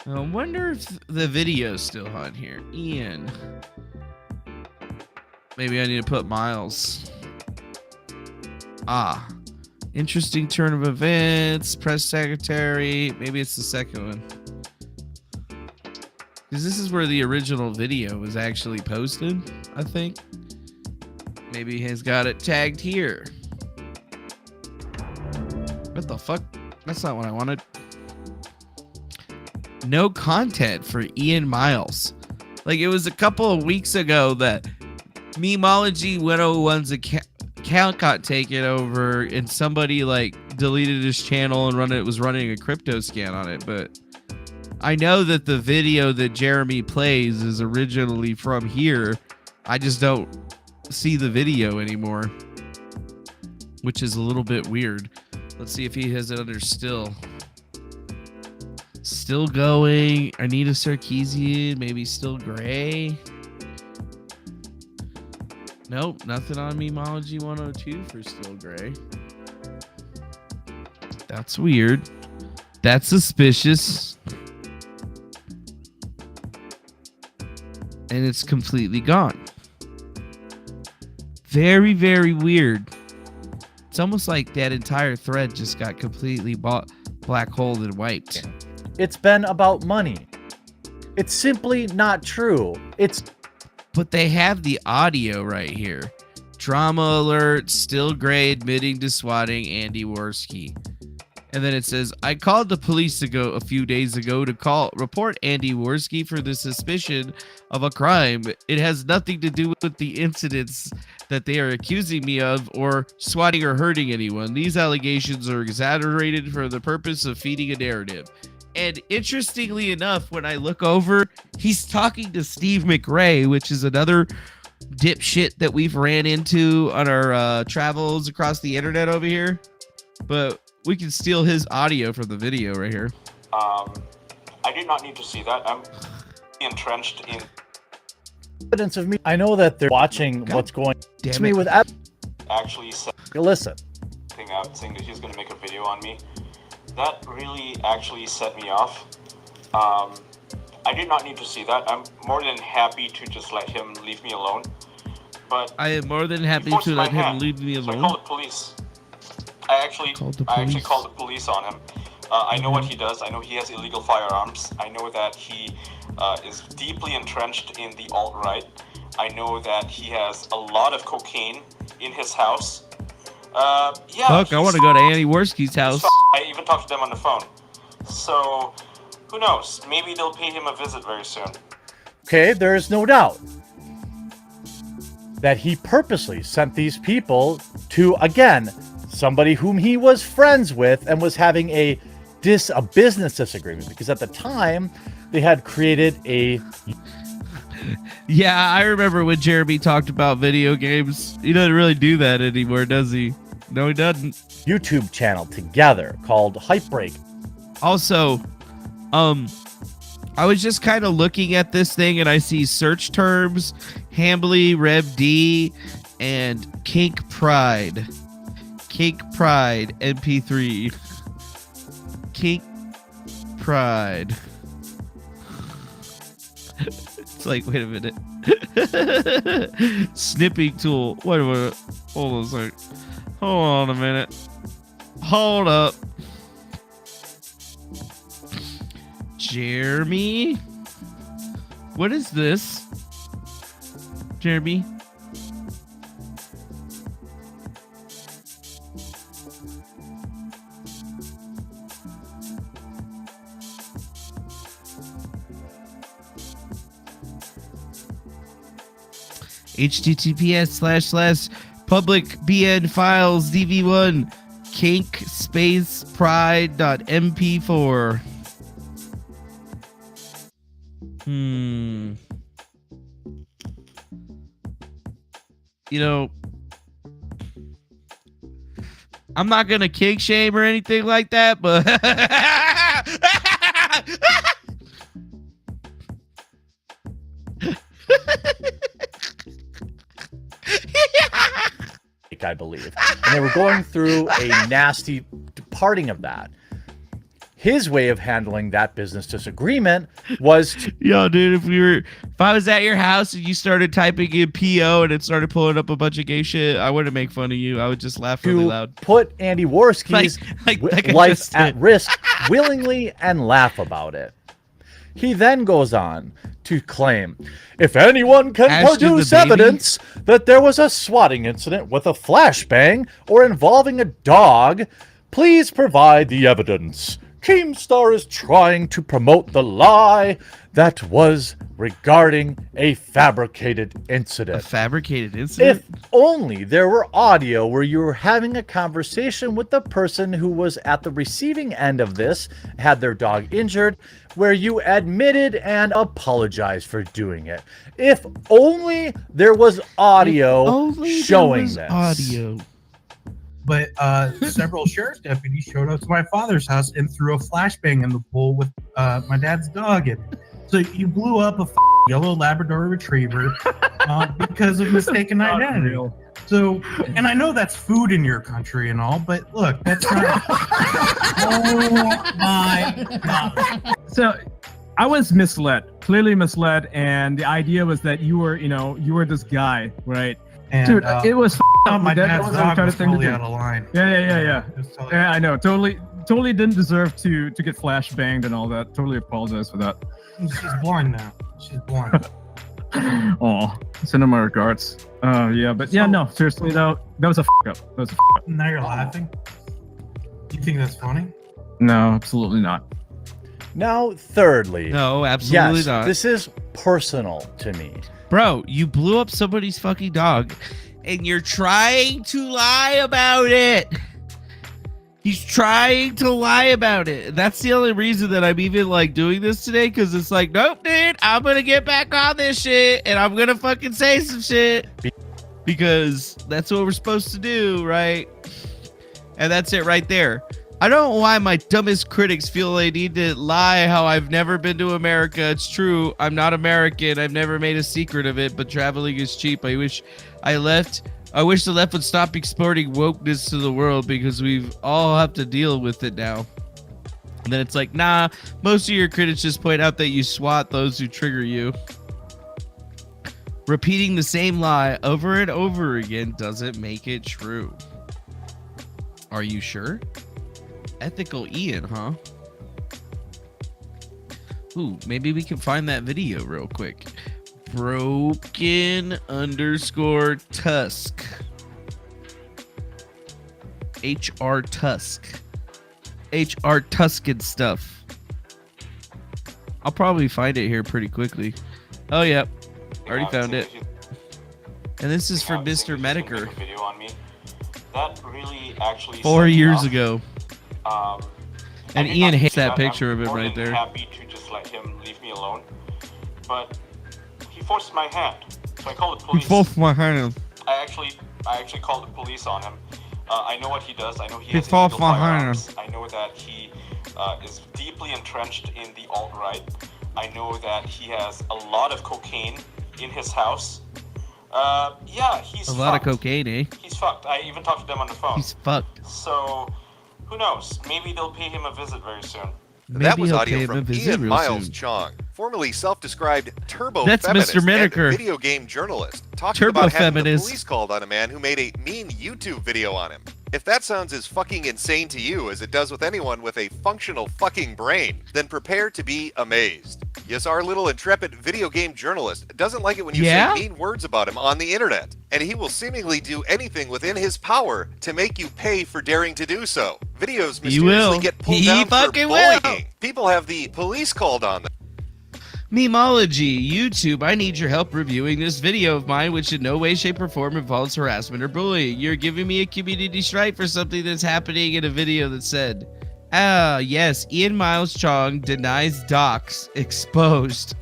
I wonder if the video's still on here. Ian. Maybe I need to put Miles. Interesting turn of events. Press secretary. Maybe it's the second one. Because this is where the original video was actually posted, I think. Maybe he's got it tagged here. What the fuck? That's not what I wanted. No content for Ian Miles. Like, it was a couple of weeks ago that Memeology 101's account got taken over and somebody, like, deleted his channel and was running a crypto scan on it, but I know that the video that Jeremy plays is originally from here. I just don't see the video anymore, which is a little bit weird. Let's see if he has it under still. Still going. Anita Sarkeesian, maybe still gray. Nope, nothing on Memeology 102 for still gray. That's weird. That's suspicious. And it's completely gone. Very, very weird. It's almost like that entire thread just got completely black holed and wiped. It's been about money. It's simply not true. But they have the audio right here. Drama alert, still gray admitting to swatting Andy Worski. And then it says, I called the police a few days ago to report Andy Worski for the suspicion of a crime. It has nothing to do with the incidents that they are accusing me of or swatting or hurting anyone. These allegations are exaggerated for the purpose of feeding a narrative. And interestingly enough, when I look over, he's talking to Steve McRae, which is another dipshit that we've ran into on our travels across the internet over here. But we can steal his audio from the video right here. I did not need to see that. I'm entrenched in evidence of me. I know that they're watching what's going on to me with actually said listen. Thing out saying that he's going to make a video on me. That really actually set me off. I did not need to see that. I'm more than happy to just let him leave me alone. But I am more than happy to let him leave me alone. So I called the police. I actually called the police on him. I know what he does. I know he has illegal firearms. I know that he is deeply entrenched in the alt-right. I know that he has a lot of cocaine in his house. Yeah. Fuck, I want to go to Annie Worski's house. I even talked to them on the phone. So, who knows? Maybe they'll pay him a visit very soon. Okay, there is no doubt that he purposely sent these people to, again, somebody whom he was friends with and was having a business disagreement, because at the time they had created a Yeah, I remember when Jeremy talked about video games. He doesn't really do that anymore, does he? No, he doesn't. YouTube channel together called Hypebreak. Also, I was just kind of looking at this thing and I see search terms, Hambly, Rev D, and Kink Pride. Kink Pride, MP3. Kink Pride. It's like, wait a minute. Snipping tool. Wait a minute. Hold on a sec. Hold on a minute. Hold up. Jeremy? What is this? Jeremy? https://public bn files dv1 kink space pride.mp4. You know, I'm not gonna kink shame or anything like that, but I believe. And they were going through a nasty parting of that. His way of handling that business disagreement was to, yo, dude, if I was at your house and you started typing in PO and it started pulling up a bunch of gay shit, I wouldn't make fun of you. I would just laugh really loud. Put Andy Worski's life at risk willingly and laugh about it. He then goes on to claim, if anyone can produce evidence that there was a swatting incident with a flashbang or involving a dog, please provide the evidence. Keemstar is trying to promote the lie that was regarding a fabricated incident. A fabricated incident? If only there were audio where you were having a conversation with the person who was at the receiving end of this, had their dog injured, where you admitted and apologized for doing it. If only there was audio showing this. Audio. But several sheriff's deputies showed up to my father's house and threw a flashbang in the pool with my dad's dog in it. So you blew up a yellow Labrador Retriever because of mistaken identity. So, and I know that's food in your country and all, but look, that's not. Oh my God. So I was misled, clearly misled, and the idea was that you were this guy, right? And, dude, it was my dad's dog was totally out of line. Yeah, I know. Totally didn't deserve to get flashbanged and all that. Totally apologize for that. She's blind now. She's blind. Oh, send her my regards. Yeah, but yeah, no, seriously though, that was a up. That was a up. Now you're laughing. You think that's funny? No, absolutely not. Now, thirdly, no, absolutely yes, not. This is personal to me. Bro, you blew up somebody's fucking dog and you're trying to lie about it. He's trying to lie about it. That's the only reason that I'm even like doing this today, because it's like, nope, dude, I'm gonna get back on this shit and I'm gonna fucking say some shit because that's what we're supposed to do, right? And that's it right there. I don't know why my dumbest critics feel they need to lie how I've never been to America. It's true. I'm not American. I've never made a secret of it, but traveling is cheap. I wish the left would stop exporting wokeness to the world because we've all have to deal with it now. And then it's like, nah, most of your critics just point out that you swat those who trigger you. Repeating the same lie over and over again doesn't make it true. Are you sure? Ethical Ian, huh? Ooh, maybe we can find that video real quick. Broken_Tusk. HR Tusk. HR Tuscan stuff. I'll probably find it here pretty quickly. Oh, yep. Already found it. And this is from Mr. Mediker. Video on me. That really actually 4 years ago. And I Ian hates that I'm picture of him more right than there. Happy to just let him leave me alone, but he forced my hand, so I called the police. He forced my hand. I actually called the police on him. I know what he does. I know he has forced illegal my hand. firearms. I know that he is deeply entrenched in the alt-right. I know that he has a lot of cocaine in his house. Yeah, he's A fucked. lot of cocaine, eh? He's fucked. I even talked to them on the phone. He's fucked. So, who knows? Maybe they'll pay him a visit very soon. Maybe that was he'll pay audio him a from visit Ian real Miles soon. Cheong, formerly self-described turbo That's feminist Mr. Mediker. and video game journalist, talking Turbo about having the feminist. police called on a man who made a mean YouTube video on him. If that sounds as fucking insane to you as it does with anyone with a functional fucking brain, then prepare to be amazed. Yes, our little intrepid video game journalist doesn't like it when you Yeah? say mean words about him on the internet, and he will seemingly do anything within his power to make you pay for daring to do so. Videos He will. mysteriously get pulled He down for fucking will. bullying. People have the police called on them. Memology, YouTube, I need your help reviewing this video of mine, which in no way, shape, or form involves harassment or bullying. You're giving me a community strike for something that's happening in a video that said, yes, Ian Miles Cheong denies docs exposed.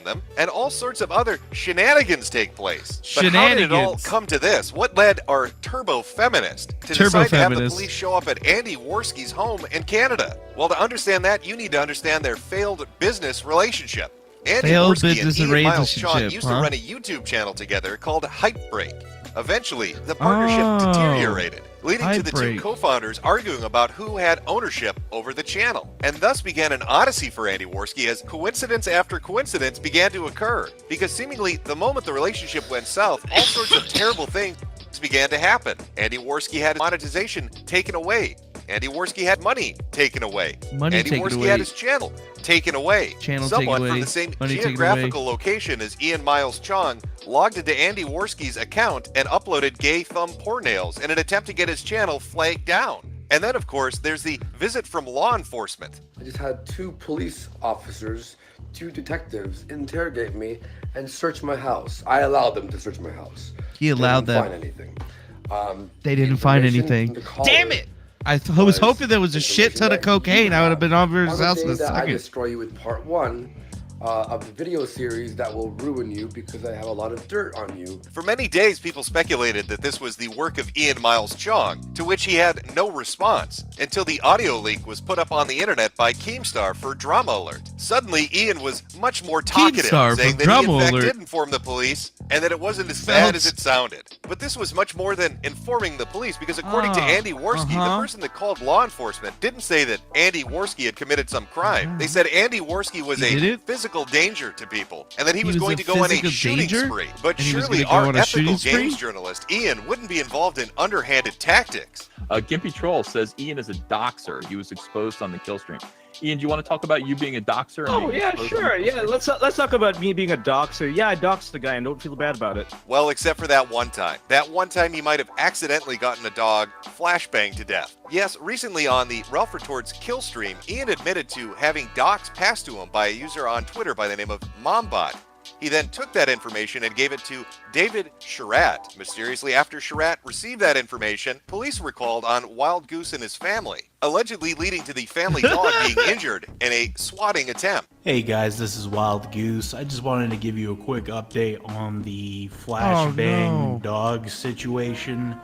Them, and all sorts of other shenanigans take place. But how did it all Shenanigans. come to this? What led our turbo feminist to Turbo decide to have the feminist. police show up at Andy Worski's home in Canada? Well, to understand that, you need to understand their failed business relationship. Andy Failed Worski business and and Ian Miles Cheong relationship, used to huh? run a YouTube channel together called Hype Break. Eventually, the partnership deteriorated, leading to the two Hype Break. co-founders arguing about who had ownership over the channel. And thus began an odyssey for Andy Worski as coincidence after coincidence began to occur. Because seemingly, the moment the relationship went south, all sorts of terrible things began to happen. Andy Worski had monetization taken away. Andy Worski had money taken away. Money Andy taken Worski away. had his channel taken away. Channel Someone taken from away. the same Money taken geographical location as Ian Miles Cheong logged into Andy Worski's account and uploaded gay thumb porn nails in an attempt to get his channel flagged down. And then, of course, there's the visit from law enforcement. I just had 2 police officers, 2 detectives interrogate me and search my house. I allowed them to search my house. He allowed They them. didn't find anything. They didn't find information anything. from the caller Damn it! I was hoping there was a shit ton of cocaine. I would have been over his On house the in a day that I second. destroy you with part 1 of the video series that will ruin you because I have a lot of dirt on you. For many days, people speculated that this was the work of Ian Miles Cheong, to which he had no response, until the audio leak was put up on the internet by Keemstar for Drama Alert. Suddenly, Ian was much more talkative, Keemstar for saying that Drama he in fact Alert. did inform the police, and that it wasn't as bad as it sounded. But this was much more than informing the police, because according to Andy Worski, the person that called law enforcement didn't say that Andy Worski had committed some crime. They said Andy Worski was He did a it? physical danger to people, and that he He was was going a to go on a physical shooting danger? spree. But And he was surely gonna go our on a ethical shooting spree? games journalist, Ian, wouldn't be involved in underhanded tactics. Gimpy Troll says Ian is a doxer. He was exposed on the kill stream. Ian, do you want to talk about you being a doxer? and Oh being yeah, exposed on sure. the Yeah, kill stream? let's talk about me being a doxer. Yeah, I doxed the guy and don't feel bad about it. Well, except for that one time. That one time he might have accidentally gotten a dog flashbanged to death. Yes, recently on the Ralph Retorts kill stream, Ian admitted to having docs passed to him by a user on Twitter by the name of Mombot. He then took that information and gave it to David Sherratt. Mysteriously, after Sherratt received that information, police were called on Wild Goose and his family, allegedly leading to the family dog being injured in a swatting attempt. Hey guys, this is Wild Goose. I just wanted to give you a quick update on the flashbang dog situation.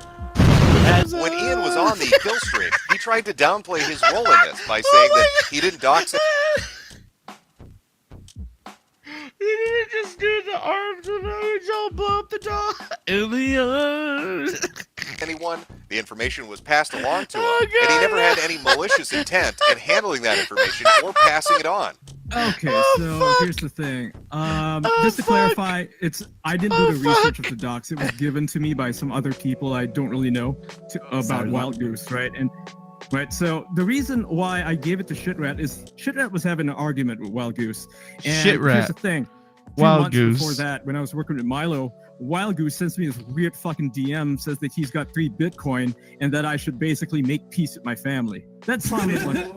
When Ian was on the kill stream, he tried to downplay his role in this by saying that he didn't dox He didn't just do the arms and legs, all blow up the jaw in the anyone. The information was passed along to him, and he never had any malicious intent in handling that information or passing it on. Okay, so here's the thing. Just to clarify, I didn't do the research of the docs. It was given to me by some other people I don't really know about Wild Goose, right? So the reason why I gave it to Shitrat is Shitrat was having an argument with Wild Goose. And here's the thing. Wild Goose. Before that, when I was working with Milo, Wild Goose sends me this weird fucking DM, says that he's got 3 Bitcoin and that I should basically make peace with my family. That sounded like...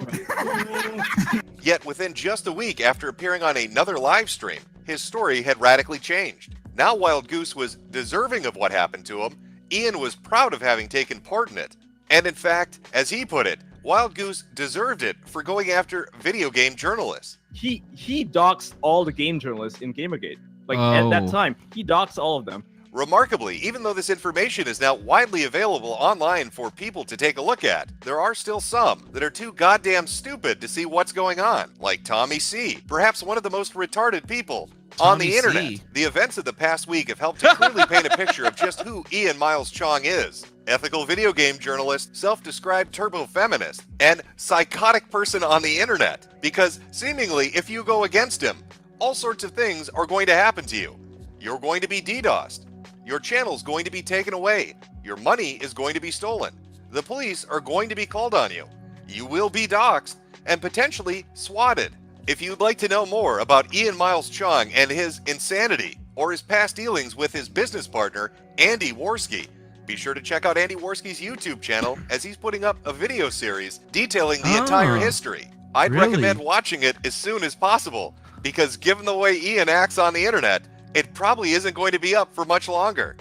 Yet within just a week after appearing on another live stream, his story had radically changed. Now Wild Goose was deserving of what happened to him. Ian was proud of having taken part in it. And in fact, as he put it, Wild Goose deserved it for going after video game journalists. He doxed all the game journalists in Gamergate. At that time, he doxed all of them. Remarkably, even though this information is now widely available online for people to take a look at, there are still some that are too goddamn stupid to see what's going on, like Tommy C., perhaps one of the most retarded people on the internet. The events of the past week have helped to clearly paint a picture of just who Ian Miles Cheong is. Ethical video game journalist, self-described turbo-feminist, and psychotic person on the internet. Because seemingly, if you go against him, all sorts of things are going to happen to you. You're going to be DDoSed. Your channel's going to be taken away. Your money is going to be stolen. The police are going to be called on you. You will be doxxed and potentially swatted. If you'd like to know more about Ian Miles Cheong and his insanity, or his past dealings with his business partner, Andy Worski, be sure to check out Andy Worski's YouTube channel as he's putting up a video series detailing the entire history. I'd recommend watching it as soon as possible, because given the way Ian acts on the internet, it probably isn't going to be up for much longer.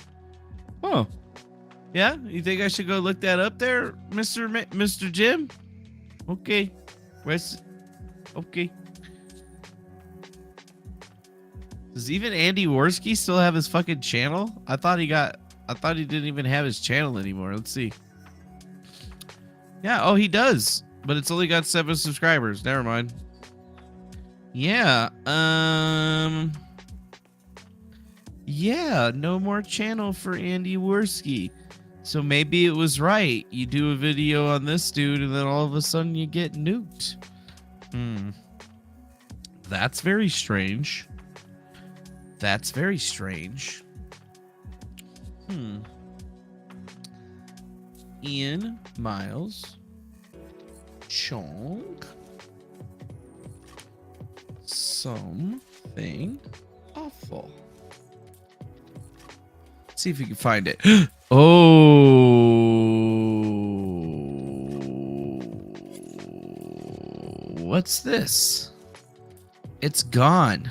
Oh. Yeah? You think I should go look that up there, Mr. Jim? Okay. Okay. Does even Andy Worski still have his fucking channel? I thought he didn't even have his channel anymore. Let's see. Yeah, oh, he does. But it's only got 7 subscribers. Never mind. Yeah, yeah, no more channel for Andy Worski. So maybe it was right. You do a video on this dude and then all of a sudden you get nuked. That's very strange. That's very strange. Ian Miles Cheong. Something awful. Let's see if we can find it. What's this? It's gone.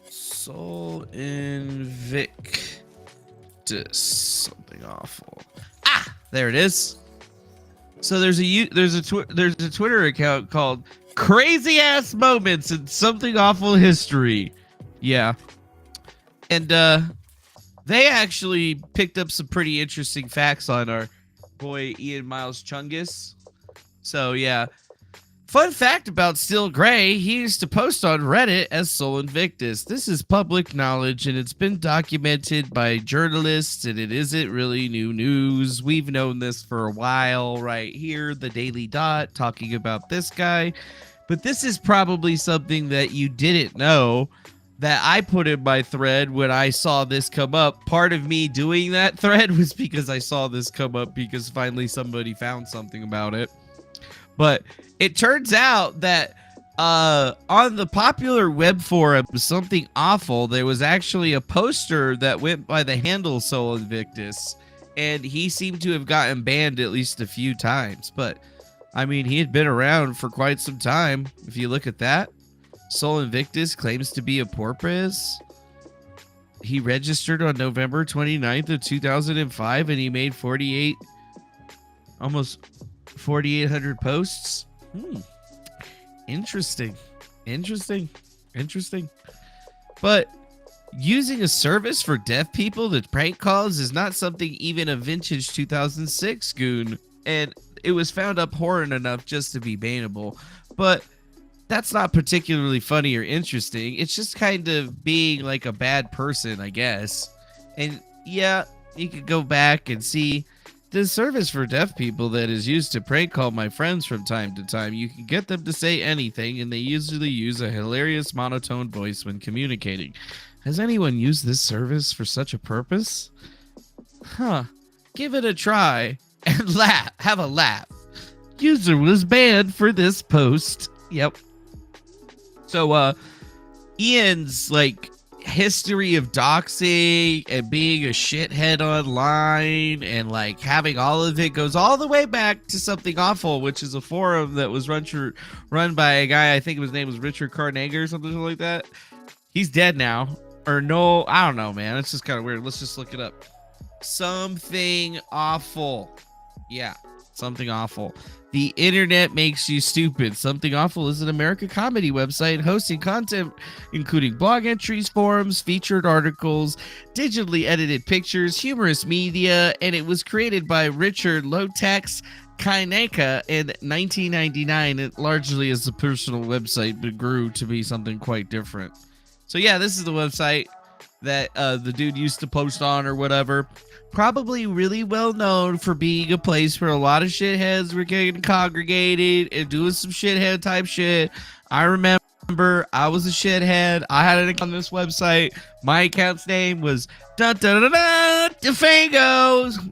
Soul Invictus. Something awful. Ah, there it is. So there's a Twitter account called Crazy Ass Moments in Something Awful History. Yeah. And they actually picked up some pretty interesting facts on our boy Ian Miles Chungus. So yeah. Fun fact about Still Gray, he used to post on Reddit as Soul Invictus. This is public knowledge and it's been documented by journalists and it isn't really new news. We've known this for a while right here, the Daily Dot, talking about this guy. But this is probably something that you didn't know that I put in my thread when I saw this come up. Part of me doing that thread was because I saw this come up because finally somebody found something about it. But it turns out that on the popular web forum, Something Awful, there was actually a poster that went by the handle Soul Invictus, and he seemed to have gotten banned at least a few times. But, I mean, he had been around for quite some time. If you look at that, Soul Invictus claims to be a porpoise. He registered on November 29th of 2005, and he made almost 4,800 posts. Interesting. But using a service for deaf people to prank calls is not something even a vintage 2006 goon, and it was found abhorrent enough just to be bannable. But that's not particularly funny or interesting. It's just kind of being like a bad person, I guess. And yeah, you could go back and see the service for deaf people that is used to prank call my friends from time to time. You can get them to say anything, and they usually use a hilarious monotone voice when communicating. Has anyone used this service for such a purpose? Huh. Give it a try and laugh. Have a laugh. User was banned for this post. Yep. So, Ian's, like, history of doxing and being a shithead online and, like, having all of it goes all the way back to Something Awful, which is a forum that was run by a guy, I think his name was Richard Carnager or something like that. He's dead now. Or no, I don't know, man. It's just kind of weird. Let's just look it up. Something Awful. Yeah, Something Awful. The internet makes you stupid. Something Awful is an American comedy website hosting content including blog entries, forums, featured articles, digitally edited pictures, humorous media, and it was created by Richard Lotex Kaineka in 1999. It largely is a personal website, but grew to be something quite different. So yeah, this is the website that the dude used to post on or whatever. Probably really well known for being a place where a lot of shitheads were getting congregated and doing some shithead type shit. I remember I was a shithead. I had an account on this website. My account's name was Defangos.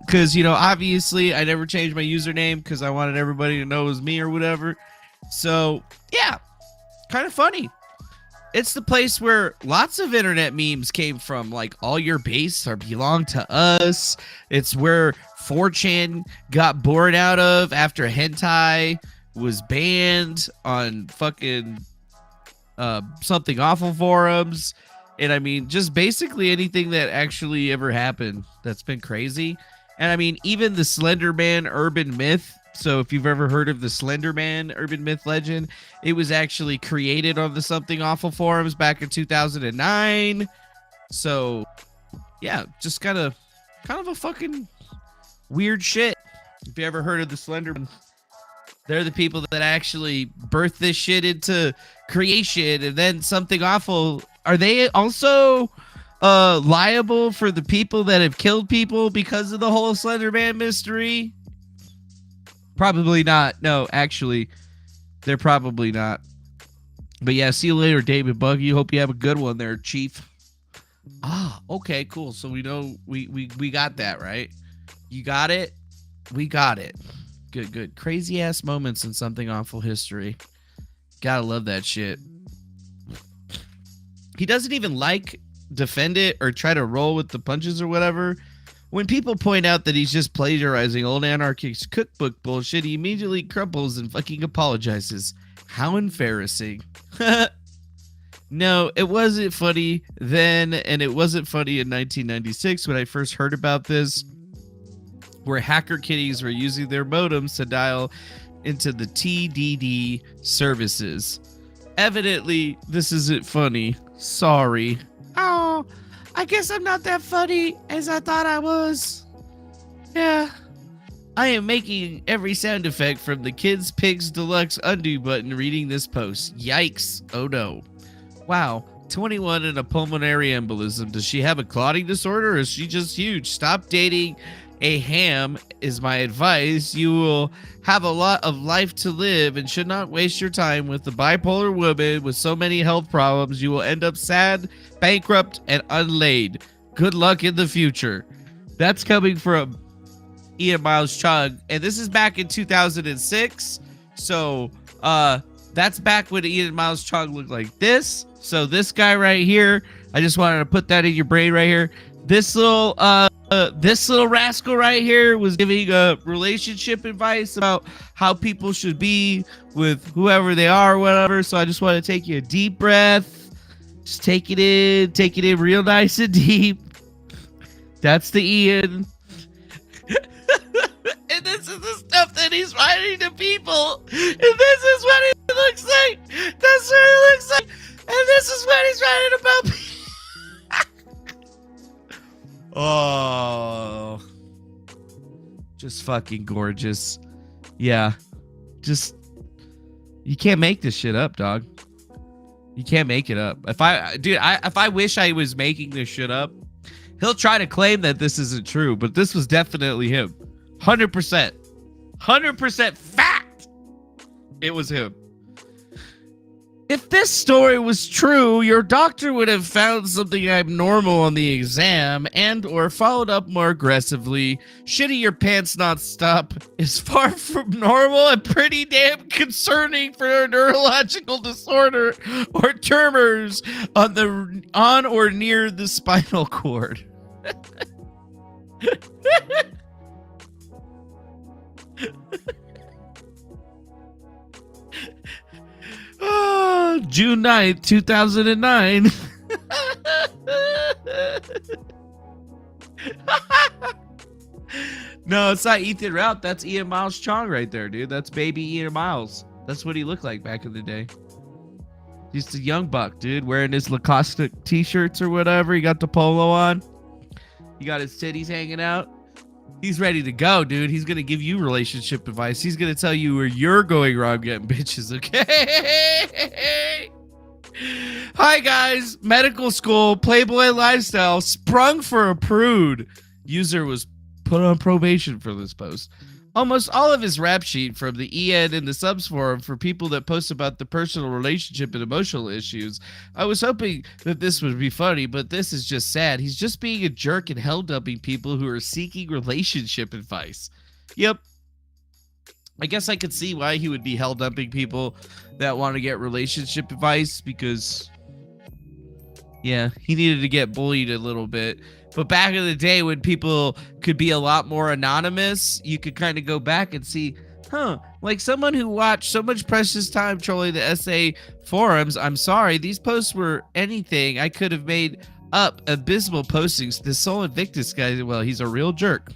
Because, you know, obviously I never changed my username because I wanted everybody to know it was me or whatever. So, yeah, kind of funny. It's the place where lots of internet memes came from, like all your base are belong to us. It's where 4chan got bored out of after hentai was banned on fucking Something Awful forums. And I mean, just basically anything that actually ever happened that's been crazy. And I mean, even the Slender Man urban myth. So if you've ever heard of the Slender Man urban myth legend, it was actually created on the Something Awful forums back in 2009. So yeah, just kind of a fucking weird shit. If you ever heard of the Slender Man, they're the people that actually birthed this shit into creation. And then Something Awful, are they also liable for the people that have killed people because of the whole Slender Man mystery? Probably not. No, actually, they're probably not. But yeah, see you later, David Buggy. Hope you have a good one there, Chief. Ah, okay, cool. So we know we got that, right? You got it? We got it. Good. Crazy ass moments in Something Awful history. Gotta love that shit. He doesn't even defend it or try to roll with the punches or whatever. When people point out that he's just plagiarizing old anarchist cookbook bullshit, he immediately crumples and fucking apologizes. How embarrassing. No, it wasn't funny then, and it wasn't funny in 1996 when I first heard about this, where hacker kitties were using their modems to dial into the TDD services. Evidently, this isn't funny. Sorry. Oh, I guess I'm not that funny as I thought I was. Yeah. I am making every sound effect from the Kids Pigs Deluxe undo button reading this post. Yikes. Oh no. Wow. 21 and a pulmonary embolism. Does she have a clotting disorder or is she just huge? Stop dating a ham is my advice. You will have a lot of life to live and should not waste your time with the bipolar woman with so many health problems. You will end up sad, bankrupt, and unlaid. Good luck in the future. That's coming from Ian Miles Cheong, and this is back in 2006. So that's back when Ian Miles Cheong looked like this. So this guy right here, I just wanted to put that in your brain right here. This little rascal right here was giving relationship advice about how people should be with whoever they are or whatever. So I just want to take you a deep breath. Just take it in real nice and deep. That's the Ian. And this is the stuff that he's writing to people. And this is what he looks like. That's what he looks like. And this is what he's writing about people. Oh, just fucking gorgeous. Yeah, just you can't make this shit up, dog. You can't make it up. If I wish I was making this shit up, he'll try to claim that this isn't true, but this was definitely him. 100%. 100% fact. It was him. If this story was true, your doctor would have found something abnormal on the exam and or followed up more aggressively. Shitting your pants nonstop is far from normal and pretty damn concerning for a neurological disorder or tremors on or near the spinal cord. June 9th, 2009. No, it's not Ethan Raup. That's Ian Miles Cheong right there, dude. That's baby Ian Miles. That's what he looked like back in the day. He's a young buck, dude, wearing his Lacoste t-shirts or whatever. He got the polo on. He got his titties hanging out. He's ready to go, dude. He's going to give you relationship advice. He's going to tell you where you're going wrong getting bitches, okay? Hi, guys. Medical school, Playboy lifestyle, sprung for a prude. User was put on probation for this post. Almost all of his rap sheet from the EN and the subs forum for people that post about the personal relationship and emotional issues. I was hoping that this would be funny, but this is just sad. He's just being a jerk and hell-dumping people who are seeking relationship advice. Yep. I guess I could see why he would be hell-dumping people that want to get relationship advice because, yeah, he needed to get bullied a little bit. But back in the day when people could be a lot more anonymous, you could kind of go back and see, like someone who watched so much precious time trolling the SA forums, I'm sorry, these posts were anything. I could have made up abysmal postings. This Soul Invictus guy, well, he's a real jerk.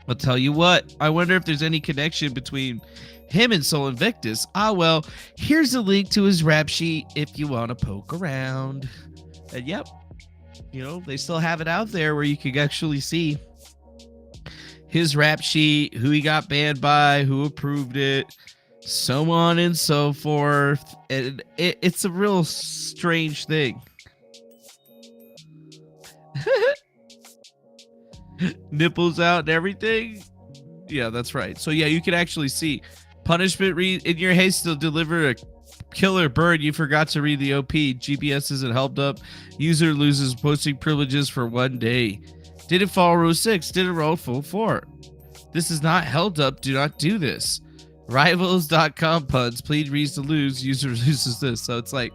I'll tell you what, I wonder if there's any connection between him and Soul Invictus. Ah, well, here's a link to his rap sheet if you want to poke around. And yep. You know, they still have it out there where you can actually see his rap sheet, who he got banned by, who approved it, so on and so forth. And it's a real strange thing. Nipples out and everything. Yeah, that's right. So yeah, you can actually see punishment in your haste to deliver a killer bird. You forgot to read the OP. GPS isn't helped up. User loses posting privileges for 1 day. Didn't follow rule 6. Didn't roll full 4. This is not held up. Do not do this. Rivals.com puns. Plead reason to lose. User loses this. So it's like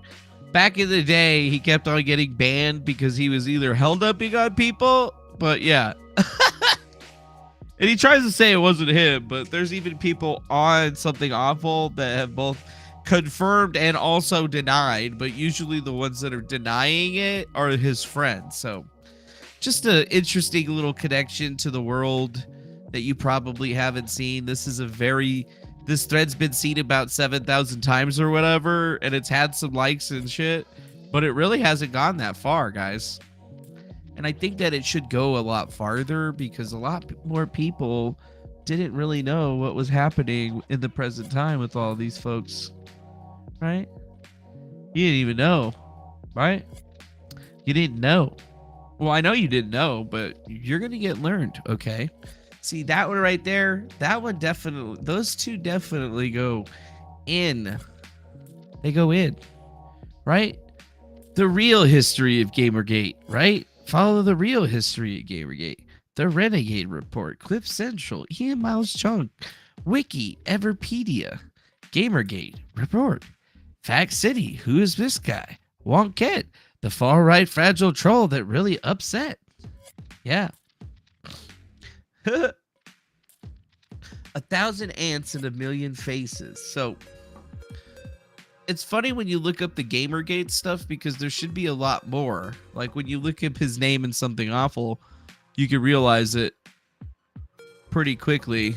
back in the day, he kept on getting banned because he was either held upping on people. But yeah. And he tries to say it wasn't him, but there's even people on Something Awful that have both confirmed and also denied, but usually the ones that are denying it are his friends. So just an interesting little connection to the world that you probably haven't seen. This thread's been seen about 7,000 times or whatever, and it's had some likes and shit, but it really hasn't gone that far, guys. And I think that it should go a lot farther because a lot more people didn't really know what was happening in the present time with all these folks. Right? You didn't even know, right? You didn't know. Well, I know you didn't know, but you're going to get learned, okay? See, that one right there, that one definitely, those two definitely go in. They go in, right? The real history of Gamergate, right? Follow the real history of Gamergate. The Renegade Report, Cliff Central, Ian Miles Cheong, Wiki, Everpedia, Gamergate Report, Fact City, who is this guy? Wonket, the far-right fragile troll that really upset. Yeah. 1,000 ants and 1,000,000 faces. So it's funny when you look up the Gamergate stuff because there should be a lot more. Like when you look up his name in Something Awful, you can realize it pretty quickly.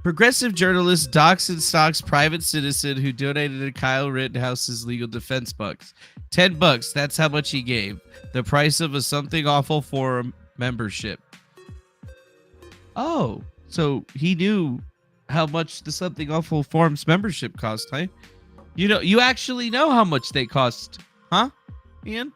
Progressive journalist docks and stalks private citizen who donated to Kyle Rittenhouse's legal defense bucks. $10. That's how much he gave. The price of a Something Awful Forum membership. Oh, so he knew how much the Something Awful Forum's membership cost, huh? You actually know how much they cost, huh, Ian?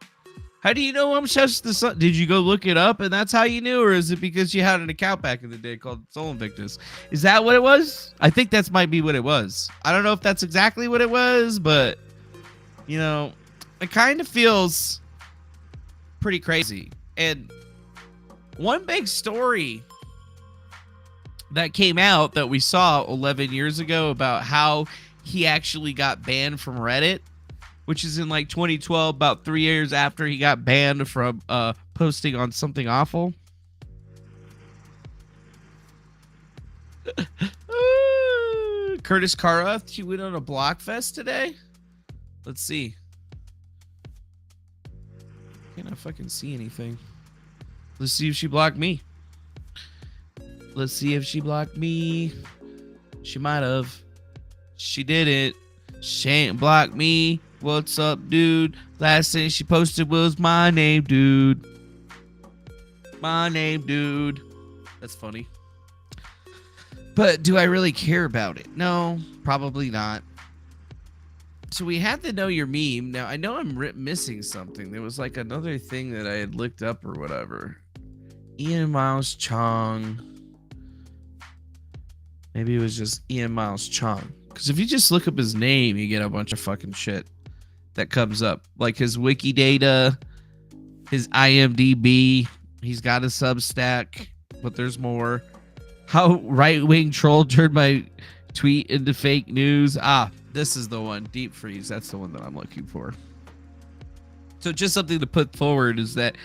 How do you know how much the did you go look it up and that's how you knew, or is it because you had an account back in the day called Soul Invictus? Is that what it was? I think that might be what it was. I don't know if that's exactly what it was, but it kind of feels pretty crazy. And one big story that came out that we saw 11 years ago about how he actually got banned from Reddit, which is in like 2012, about 3 years after he got banned from posting on Something Awful. Curtis Caruth, she went on a Blockfest today. Let's see. Can't I fucking see anything? Let's see if she blocked me. Let's see if she blocked me. She might have. She didn't. She ain't blocked me. What's up, dude? Last thing she posted was my name, dude. My name, dude. That's funny. But do I really care about it? No, probably not. So we had the Know Your Meme. Now, I know I'm missing something. There was like another thing that I had looked up or whatever. Ian Miles Cheong. Maybe it was just Ian Miles Cheong. Because if you just look up his name, you get a bunch of fucking shit that comes up. Like his Wikidata, his IMDb. He's got a Substack, but there's more. How right-wing troll turned my tweet into fake news. This is the one. Deep Freeze. That's the one that I'm looking for. So just something to put forward is that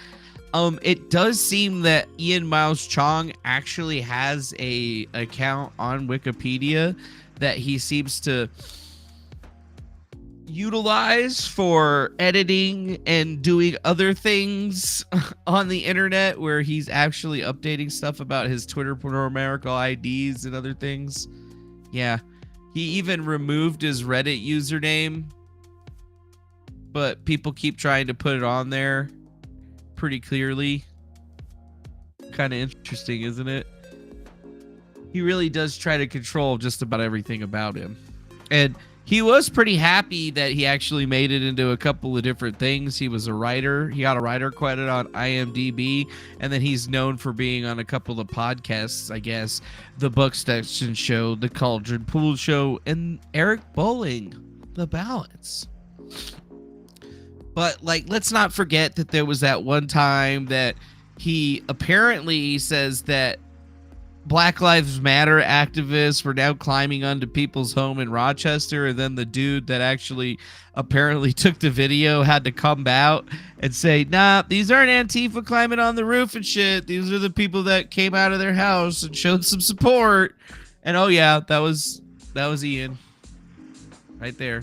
it does seem that Ian Miles Cheong actually has a account on Wikipedia that he seems to utilize for editing and doing other things on the internet, where he's actually updating stuff about his Twitter numerical IDs and other things. Yeah. He even removed his Reddit username, but people keep trying to put it on there pretty clearly. Kind of interesting, isn't it? He really does try to control just about everything about him. And he was pretty happy that he actually made it into a couple of different things. He was a writer. He got a writer credit on IMDb. And then he's known for being on a couple of podcasts, I guess. The Book Station Show, The Cauldron Pool Show, and Eric Bowling, The Balance. But, let's not forget that there was that one time that he apparently says that Black Lives Matter activists were now climbing onto people's home in Rochester, and then the dude that actually apparently took the video had to come out and say, nah, these aren't Antifa climbing on the roof and shit. These are the people that came out of their house and showed some support. And oh yeah, that was Ian right there.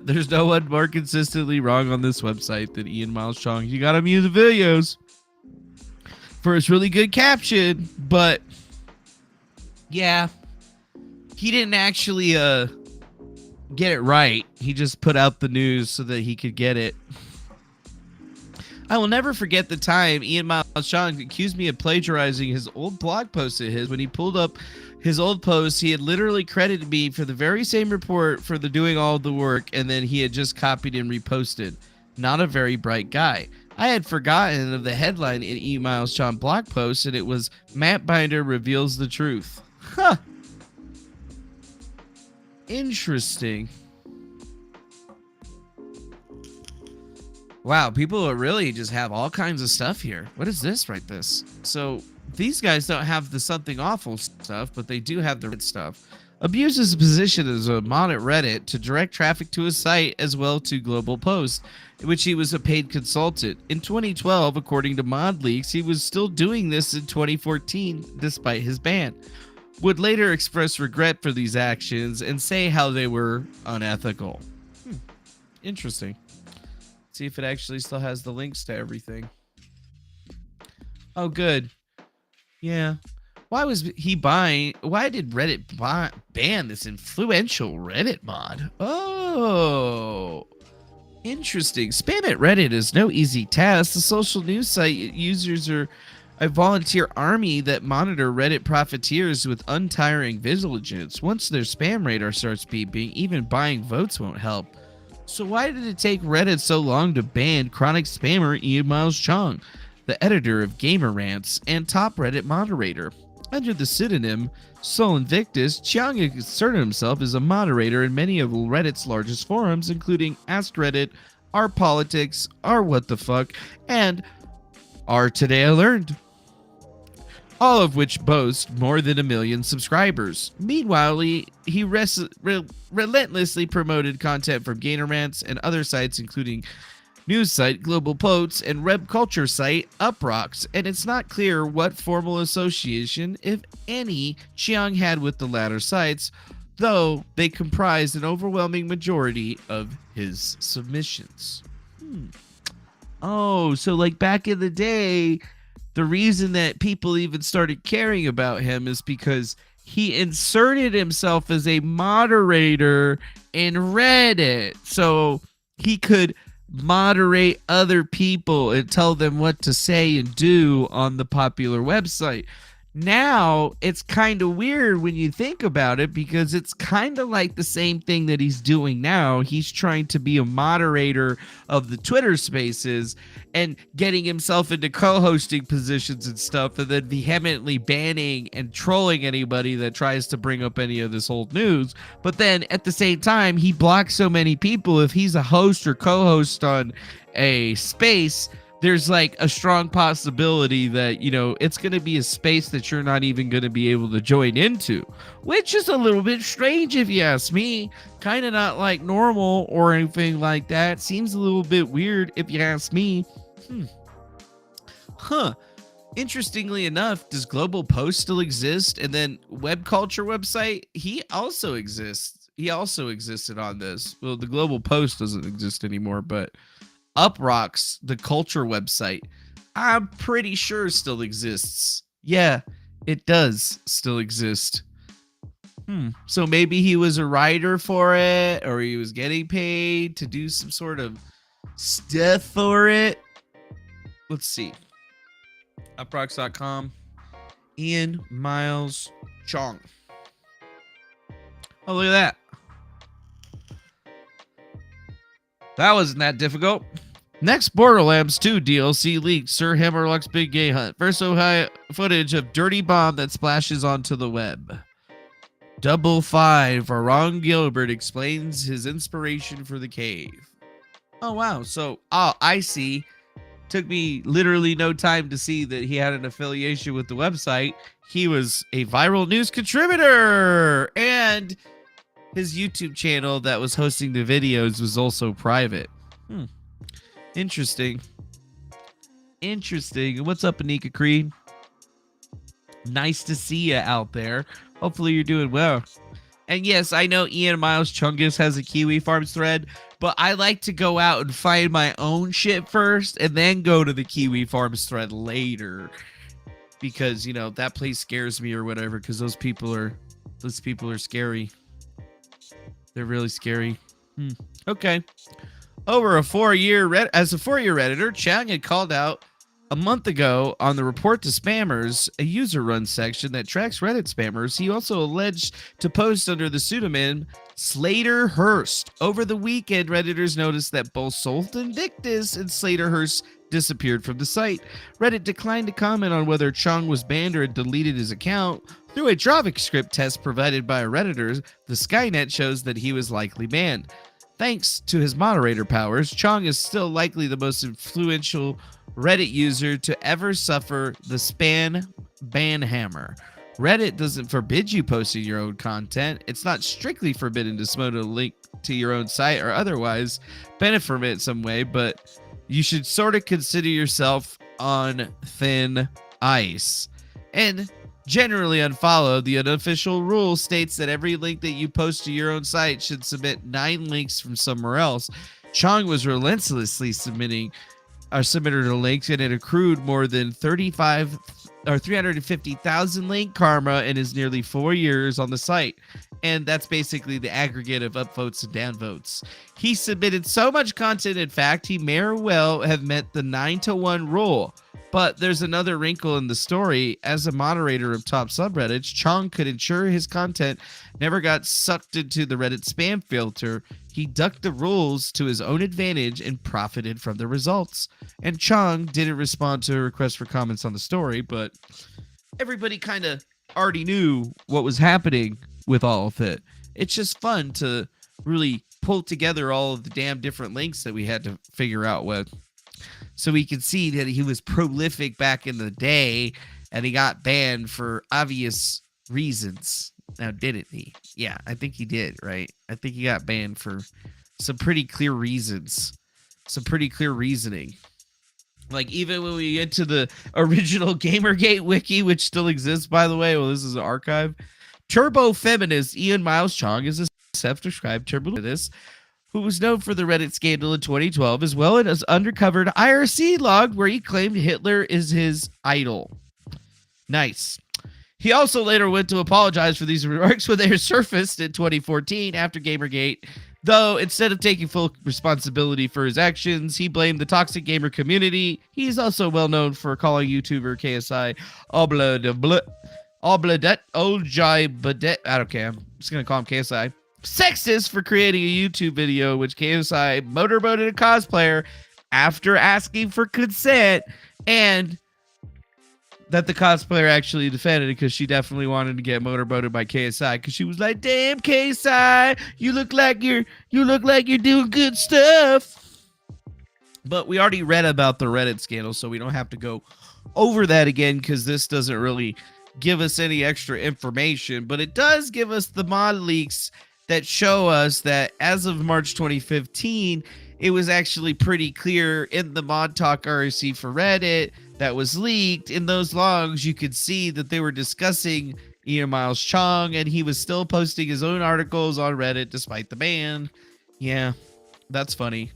There's no one more consistently wrong on this website than Ian Miles Cheong. You gotta mute the videos for his really good caption, but yeah, he didn't actually get it right. He just put out the news so that he could get it. I will never forget the time Ian Miles Cheong accused me of plagiarizing his old blog post of his. When he pulled up his old post, he had literally credited me for the very same report for the doing all the work, and then he had just copied and reposted. Not a very bright guy. I had forgotten of the headline in Ian Miles Cheong blog post, and it was Matt Binder reveals the truth. Huh. Interesting. Wow, people really just have all kinds of stuff here. What is this right this? So these guys don't have the Something Awful stuff, but they do have the Reddit stuff. Abuses his position as a mod at Reddit to direct traffic to his site as well to Global Post, in which he was a paid consultant. In 2012, according to Mod Leaks, he was still doing this in 2014 despite his ban. Would later express regret for these actions and say how they were unethical. Interesting. See if it actually still has the links to everything. Oh, good. Yeah. Why did Reddit ban this influential Reddit mod? Oh, interesting. Spam at Reddit is no easy task. The social news site users are a volunteer army that monitor Reddit profiteers with untiring vigilance. Once their spam radar starts beeping, even buying votes won't help. So why did it take Reddit so long to ban chronic spammer Ian Miles Cheong, the editor of Gamer Rants and top Reddit moderator? Under the pseudonym Sol Invictus, Cheong asserted himself as a moderator in many of Reddit's largest forums, including Ask Reddit, Our Politics, Our What the Fuck, and Our Today I Learned, all of which boast more than 1 million subscribers. Meanwhile, he relentlessly promoted content from Gamer Rants and other sites, including news site Global Posts and web culture site Uprocks, and it's not clear what formal association, if any, Cheong had with the latter sites, though they comprised an overwhelming majority of his submissions. Oh, so like back in the day, the reason that people even started caring about him is because he inserted himself as a moderator in Reddit, so he could moderate other people and tell them what to say and do on the popular website. Now, it's kind of weird when you think about it, because it's kind of like the same thing that he's doing now. He's trying to be a moderator of the Twitter spaces and getting himself into co-hosting positions and stuff, and then vehemently banning and trolling anybody that tries to bring up any of this old news. But then at the same time, he blocks so many people. If he's a host or co-host on a space, there's like a strong possibility that, you know, it's going to be a space that you're not even going to be able to join into, which is a little bit strange if you ask me. Kind of not like normal or anything like that. Seems a little bit weird if you ask me. Interestingly enough, does Global Post still exist? And then Web Culture website, he also exists. He also existed on this. Well, the Global Post doesn't exist anymore, but Uprocks, the culture website, I'm pretty sure still exists. Yeah, it does still exist. So maybe he was a writer for it, or he was getting paid to do some sort of stuff for it. Let's see. Uprocks.com. Ian Miles Cheong. Oh, look at that. That wasn't that difficult. Next Borderlands 2 DLC leaked. Sir Hammerlock's Big Gay Hunt. First Ohio footage of dirty bomb that splashes onto the web. Double 5. Ron Gilbert explains his inspiration for the cave. Oh, wow. So, I see. Took me literally no time to see that he had an affiliation with the website. He was a viral news contributor, and his YouTube channel that was hosting the videos was also private. Interesting. What's up, Anika Creed? Nice to see you out there. Hopefully you're doing well. And yes, I know Ian Miles Chungus has a Kiwi Farms thread, but I like to go out and find my own shit first and then go to the Kiwi Farms thread later. Because, you know, that place scares me or whatever, because those people are scary. They're really scary. Okay. As a 4-year Redditor, Chang had called out a month ago on the Report to Spammers, a user-run section that tracks Reddit spammers. He also alleged to post under the pseudonym Slater Hurst. Over the weekend, Redditors noticed that both Sol Invictus and Slater Hurst disappeared from the site. Reddit declined to comment on whether Chong was banned or had deleted his account. Through a JavaScript test provided by a Redditor, the Skynet shows that he was likely banned. Thanks to his moderator powers, Chong is still likely the most influential Reddit user to ever suffer the spam ban hammer. Reddit doesn't forbid you posting your own content. It's not strictly forbidden to promote a link to your own site or otherwise benefit from it in some way, but you should sort of consider yourself on thin ice. And generally unfollowed, the unofficial rule states that every link that you post to your own site should submit 9 links from somewhere else. Chong was relentlessly submitted the links, and it accrued more than 35 or 350,000 link karma in his nearly 4 years on the site. And that's basically the aggregate of upvotes and downvotes. He submitted so much content, in fact, he may well have met the 9-to-1 rule. But there's another wrinkle in the story. As a moderator of top subreddits, Chong could ensure his content never got sucked into the Reddit spam filter. He ducked the rules to his own advantage and profited from the results. And Chong didn't respond to a request for comments on the story, but everybody kind of already knew what was happening with all of it. It's just fun to really pull together all of the damn different links that we had to figure out with. So we can see that he was prolific back in the day, and he got banned for obvious reasons. Now, didn't he? Yeah, I think he did, right? I think he got banned for some pretty clear reasons. Some pretty clear reasoning. Like, even when we get to the original Gamergate wiki, which still exists, by the way, well, this is an archive. Turbo feminist Ian Miles Cheong is a self-described turbo feminist who was known for the Reddit scandal in 2012, as well as uncovered IRC log where he claimed Hitler is his idol. Nice. He also later went to apologize for these remarks when they were surfaced in 2014 after Gamergate, though instead of taking full responsibility for his actions, he blamed the toxic gamer community. He's also well known for calling YouTuber KSI Obladet Oljai Badet. I don't care. I'm just going to call him KSI. Sexist for creating a YouTube video which KSI motorboated a cosplayer after asking for consent, and that the cosplayer actually defended it because she definitely wanted to get motorboated by KSI because she was like, "Damn, KSI, you look like you're doing good stuff." But we already read about the Reddit scandal, so we don't have to go over that again because this doesn't really give us any extra information, but it does give us the mod leaks that show us that as of March 2015, it was actually pretty clear in the Mod Talk RSC for Reddit that was leaked. In those logs, you could see that they were discussing Ian Miles Cheong, and he was still posting his own articles on Reddit despite the ban. Yeah, that's funny.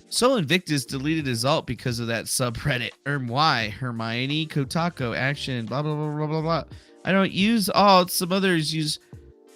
Soul Invictus deleted his alt because of that subreddit. Why? Hermione, Kotako, Action, blah, blah, blah, blah, blah, blah. I don't use alts. Some others use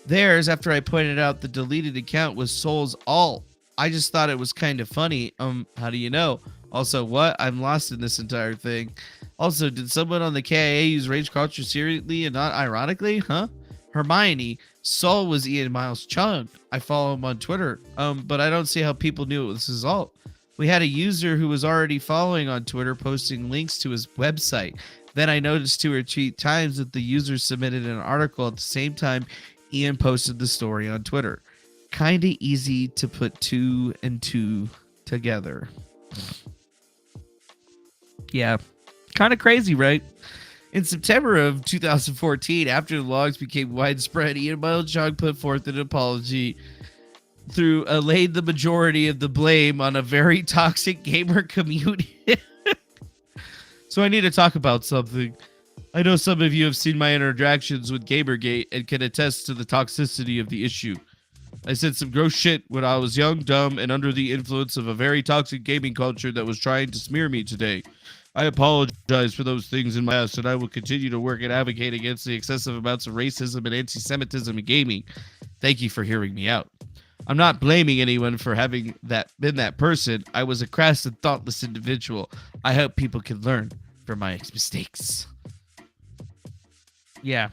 theirs after I pointed out the deleted account was Soul's alt. I just thought it was kind of funny. How do you know? Also, what? I'm lost in this entire thing. Also, did someone on the KIA use rage culture seriously and not ironically? Huh? Hermione, Soul was Ian Miles Cheong. I follow him on Twitter. But I don't see how people knew it was his alt. We had a user who was already following on Twitter posting links to his website. Then I noticed 2 or 3 times that the user submitted an article at the same time Ian posted the story on Twitter. Kinda easy to put 2 and 2 together. Yeah, kind of crazy, right? In September of 2014, after the logs became widespread, Ian Miles Cheong put forth an apology through laid the majority of the blame on a very toxic gamer community. So I need to talk about something. I know some of you have seen my interactions with Gamergate and can attest to the toxicity of the issue. I said some gross shit when I was young, dumb, and under the influence of a very toxic gaming culture that was trying to smear me today. I apologize for those things in my past, and I will continue to work and advocate against the excessive amounts of racism and anti-Semitism in gaming. Thank you for hearing me out. I'm not blaming anyone for having been that person. I was a crass and thoughtless individual. I hope people can learn from my mistakes. Yeah.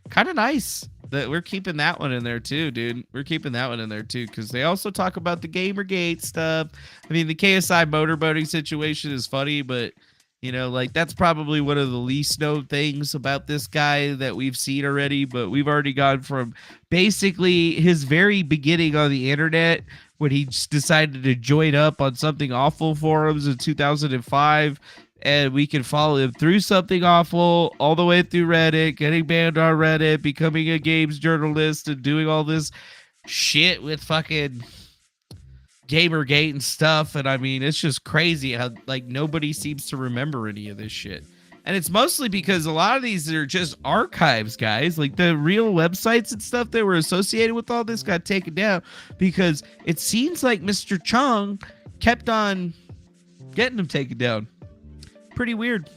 Kind of nice that we're keeping that one in there too, dude. We're keeping that one in there too, because they also talk about the Gamergate stuff. I mean, the KSI motorboating situation is funny, but you know, like that's probably one of the least known things about this guy that we've seen already. But we've already gone from basically his very beginning on the internet when he just decided to join up on Something Awful forums in 2005. And we can follow him through Something Awful, all the way through Reddit, getting banned on Reddit, becoming a games journalist, and doing all this shit with fucking Gamergate and stuff. And I mean, it's just crazy how like nobody seems to remember any of this shit. And it's mostly because a lot of these are just archives, guys. Like the real websites and stuff that were associated with all this got taken down because it seems like Mr. Chong kept on getting them taken down. Pretty weird.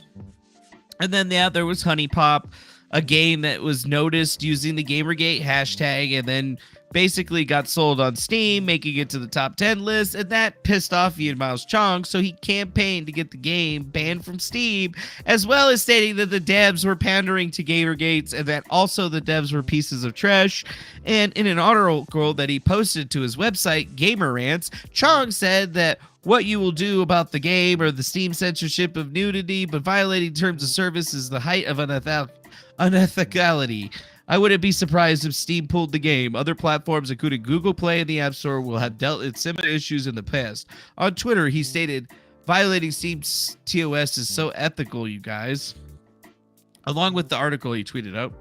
And then, yeah, there was Honey Pop, a game that was noticed using the Gamergate hashtag and then basically got sold on Steam, making it to the top 10 list, and that pissed off Ian Miles Cheong, so he campaigned to get the game banned from Steam, as well as stating that the devs were pandering to Gamergates and that also the devs were pieces of trash. And in an article that he posted to his website, Gamer Rants, Chong said that what you will do about the game or the Steam censorship of nudity, but violating terms of service is the height of unethicality. I wouldn't be surprised if Steam pulled the game. Other platforms, including Google Play and the App Store, will have dealt with similar issues in the past. On Twitter, he stated, violating Steam's TOS is so ethical, you guys. Along with the article he tweeted out.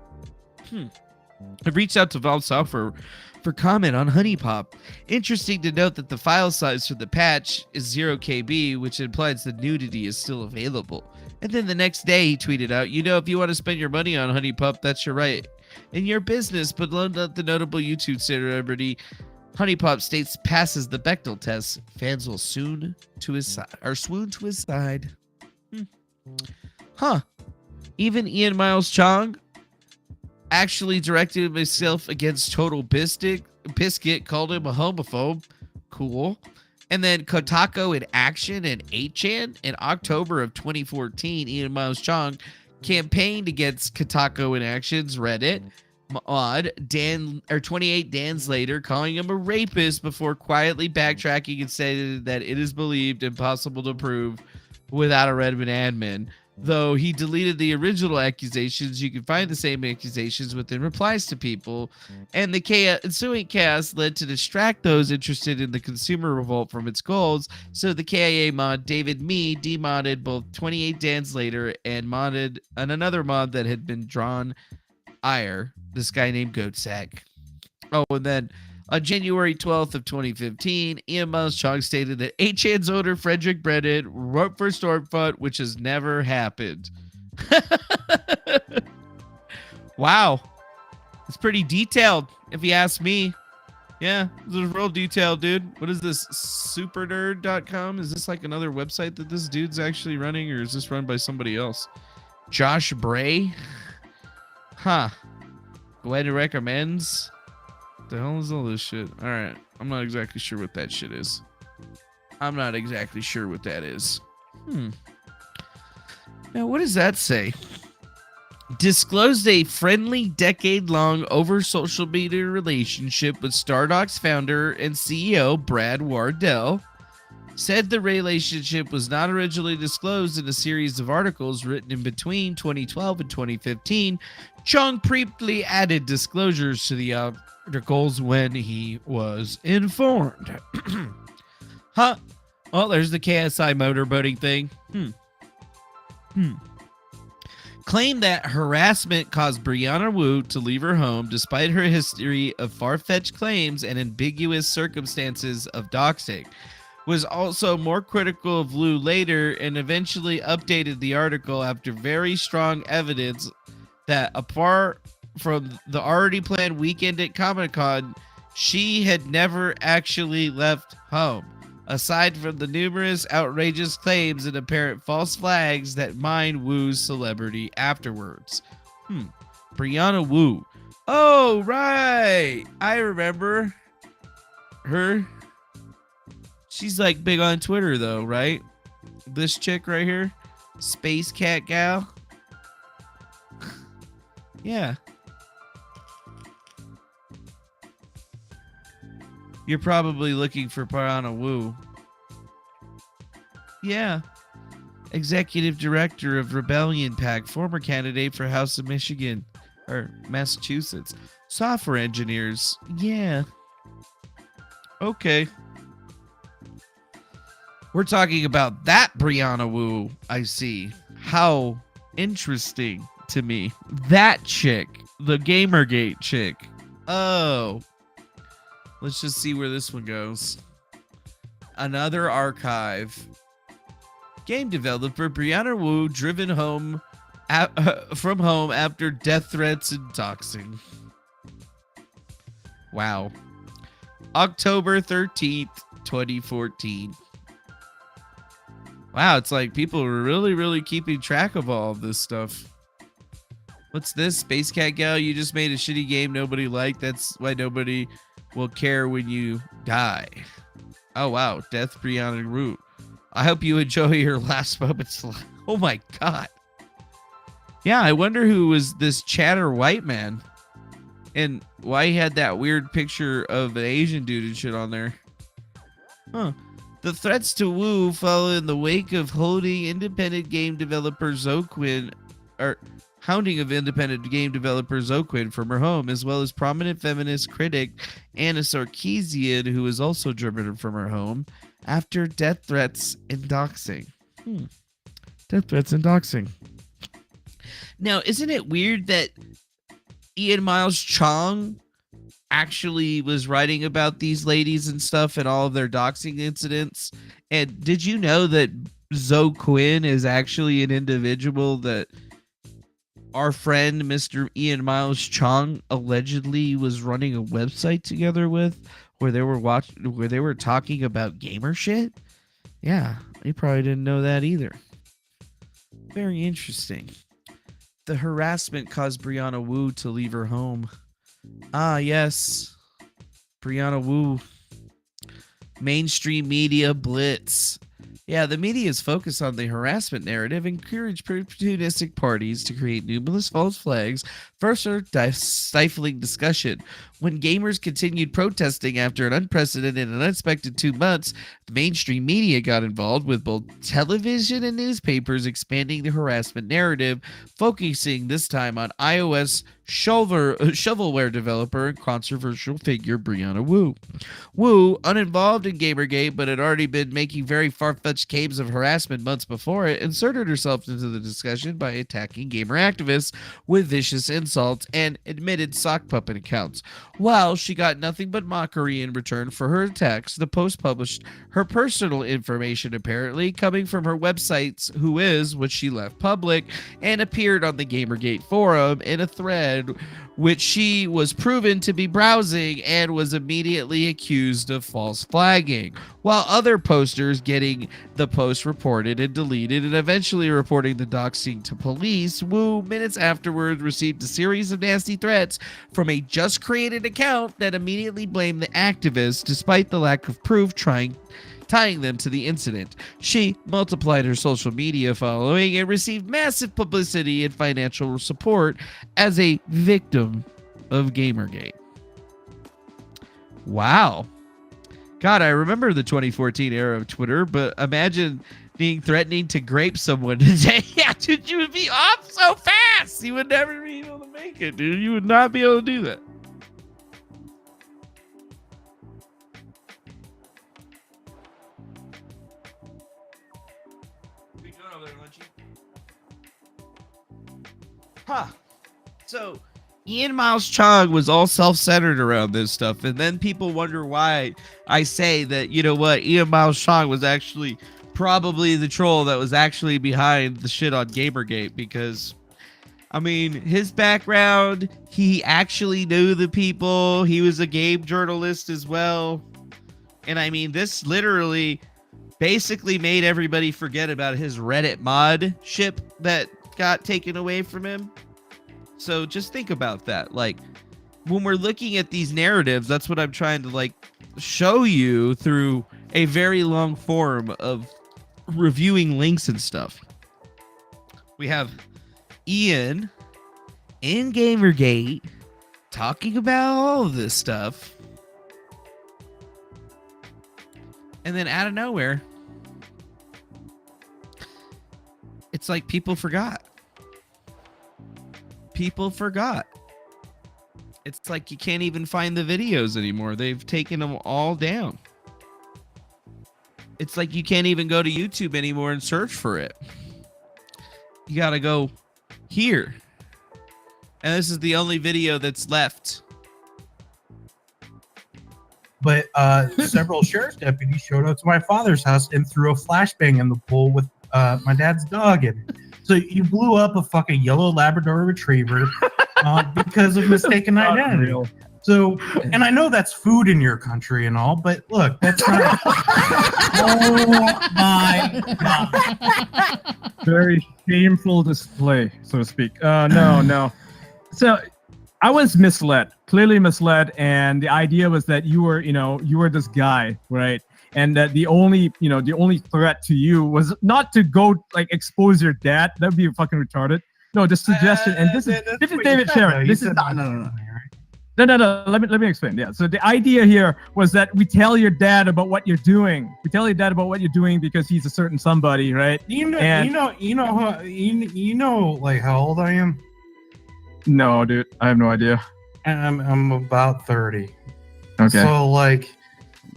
I reached out to Valve Software for comment on Honey Pop. Interesting to note that the file size for the patch is 0 KB, which implies the nudity is still available. And then the next day he tweeted out, if you want to spend your money on Honey Pop, that's your right. In your business, but not the notable YouTube celebrity Honey Pop states passes the Bechdel test. Fans will swoon to his side. Even Ian Miles Cheong actually directed himself against Total Biscuit, called him a homophobe. Cool. And then Kotaku in Action and 8chan in October of 2014, Ian Miles Cheong campaigned against Kotaku in Action's Reddit mod 28 Dans later, calling him a rapist before quietly backtracking and saying that it is believed impossible to prove without a Reddit admin. Though he deleted the original accusations, you can find the same accusations within replies to people, and the ensuing chaos led to distract those interested in the consumer revolt from its goals, so the KIA mod David Me demodded both 28 Dans later and another mod that had been drawn this guy named Goatsack. Oh, and then on January 12th of 2015, Ian Miles Cheong stated that 8chan's owner Frederick Brennan wrote for Stormfront, which has never happened. Wow. It's pretty detailed, if you ask me. Yeah, this is real detailed, dude. What is this? Supernerd.com? Is this like another website that this dude's actually running, or is this run by somebody else? Josh Bray? Gwen recommends. The hell is all this shit? All right, I'm not exactly sure what that shit is. I'm not exactly sure what that is. Now, what does that say? Disclosed a friendly decade-long over social media relationship with Stardock's founder and CEO Brad Wardell. Said the relationship was not originally disclosed in a series of articles written in between 2012 and 2015. Chong promptly added disclosures to the articles when he was informed. Well, there's the KSI motorboating thing. Claimed that harassment caused Brianna Wu to leave her home despite her history of far-fetched claims and ambiguous circumstances of doxing. Was also more critical of Wu later and eventually updated the article after very strong evidence that apart from the already planned weekend at Comic-Con, she had never actually left home, aside from the numerous outrageous claims and apparent false flags that mined Wu's celebrity afterwards. Brianna Wu. Oh, right. I remember her. She's like big on Twitter though, right? This chick right here. Space Cat Gal. Yeah. You're probably looking for Brianna Wu. Yeah. Executive Director of Rebellion PAC, former candidate for House of Michigan or Massachusetts. Software engineers. Yeah. Okay. We're talking about that Brianna Wu, I see. How interesting to me. That chick. The Gamergate chick. Oh. Let's just see where this one goes. Another archive. Game developer Brianna Wu driven home from home after death threats and doxing. Wow. October 13th, 2014. Wow, it's like people are really, really keeping track of all of this stuff. What's this? Space Cat Gal, you just made a shitty game nobody liked. That's why nobody will care when you die. Oh, wow. Death Brianna Root. I hope you enjoy your last moments. Oh, my God. Yeah, I wonder who was this Chatter white man and why he had that weird picture of an Asian dude and shit on there. Huh. The threats to Wu follow in the wake of holding independent game developer Zoquin, or hounding of independent game developer Zoquin from her home, as well as prominent feminist critic Anna Sarkeesian, who is also driven from her home, after death threats and doxing. Death threats and doxing. Now, isn't it weird that Ian Miles Cheong actually was writing about these ladies and stuff and all of their doxing incidents? And did you know that Zoe Quinn is actually an individual that our friend Mr. Ian Miles Cheong allegedly was running a website together with, where they were talking about gamer shit? Yeah, you probably didn't know that either. Very interesting. The harassment caused Brianna Wu to leave her home. Ah, yes. Brianna Wu. Mainstream media blitz. Yeah, the media's focus on the harassment narrative encouraged opportunistic parties to create numerous false flags, further stifling discussion. When gamers continued protesting after an unprecedented and unexpected 2 months, the mainstream media got involved with both television and newspapers, expanding the harassment narrative, focusing this time on iOS shovelware developer and controversial figure Brianna Wu. Wu, uninvolved in Gamergate but had already been making very far-fetched claims of harassment months before it, inserted herself into the discussion by attacking gamer activists with vicious insults and admitted sock puppet accounts. While she got nothing but mockery in return for her attacks, the post published her personal information, apparently coming from her website's Who Is, which she left public, and appeared on the Gamergate forum in a thread which she was proven to be browsing and was immediately accused of false flagging, while other posters getting the post reported and deleted and eventually reporting the doxing to police. Wu, minutes afterwards, received a series of nasty threats from a just created account that immediately blamed the activists despite the lack of proof tying them to the incident. She multiplied her social media following and received massive publicity and financial support as a victim of Gamergate. Wow. God, I remember the 2014 era of Twitter, but imagine being threatening to grape someone today. Yeah, dude, you would be off so fast. You would never be able to make it, dude. You would not be able to do that. Huh. So Ian Miles Cheong was all self-centered around this stuff, and then people wonder why I say that, you know what, Ian Miles Cheong was actually probably the troll that was actually behind the shit on Gamergate, because I mean, his background, he actually knew the people, he was a game journalist as well, and I mean, this literally basically made everybody forget about his Reddit mod ship that got taken away from him. So just think about that. Like, when we're looking at these narratives, that's what I'm trying to like show you through a very long form of reviewing links and stuff. We have Ian in Gamergate talking about all of this stuff, and then out of nowhere, it's like people forgot. People forgot. It's like you can't even find the videos anymore. They've taken them all down. It's like you can't even go to YouTube anymore and search for it. You gotta go here. And this is the only video that's left. But several sheriff's deputies showed up to my father's house and threw a flashbang in the pool with my dad's dog in it. So you blew up a fucking yellow Labrador retriever because of mistaken identity. So, and I know that's food in your country and all, but look, that's not. Oh my God. Very shameful display, so to speak. No. So I was misled, clearly misled, and the idea was that you were this guy, right? And that the only threat to you was not to go like expose your dad. That'd be fucking retarded. No, the suggestion, and this is David Sharon. This is no. Let me explain. Yeah. So the idea here was that we tell your dad about what you're doing. We tell your dad about what you're doing because he's a certain somebody, right? You know, like how old I am? No, dude, I have no idea. I'm about 30. Okay. So like,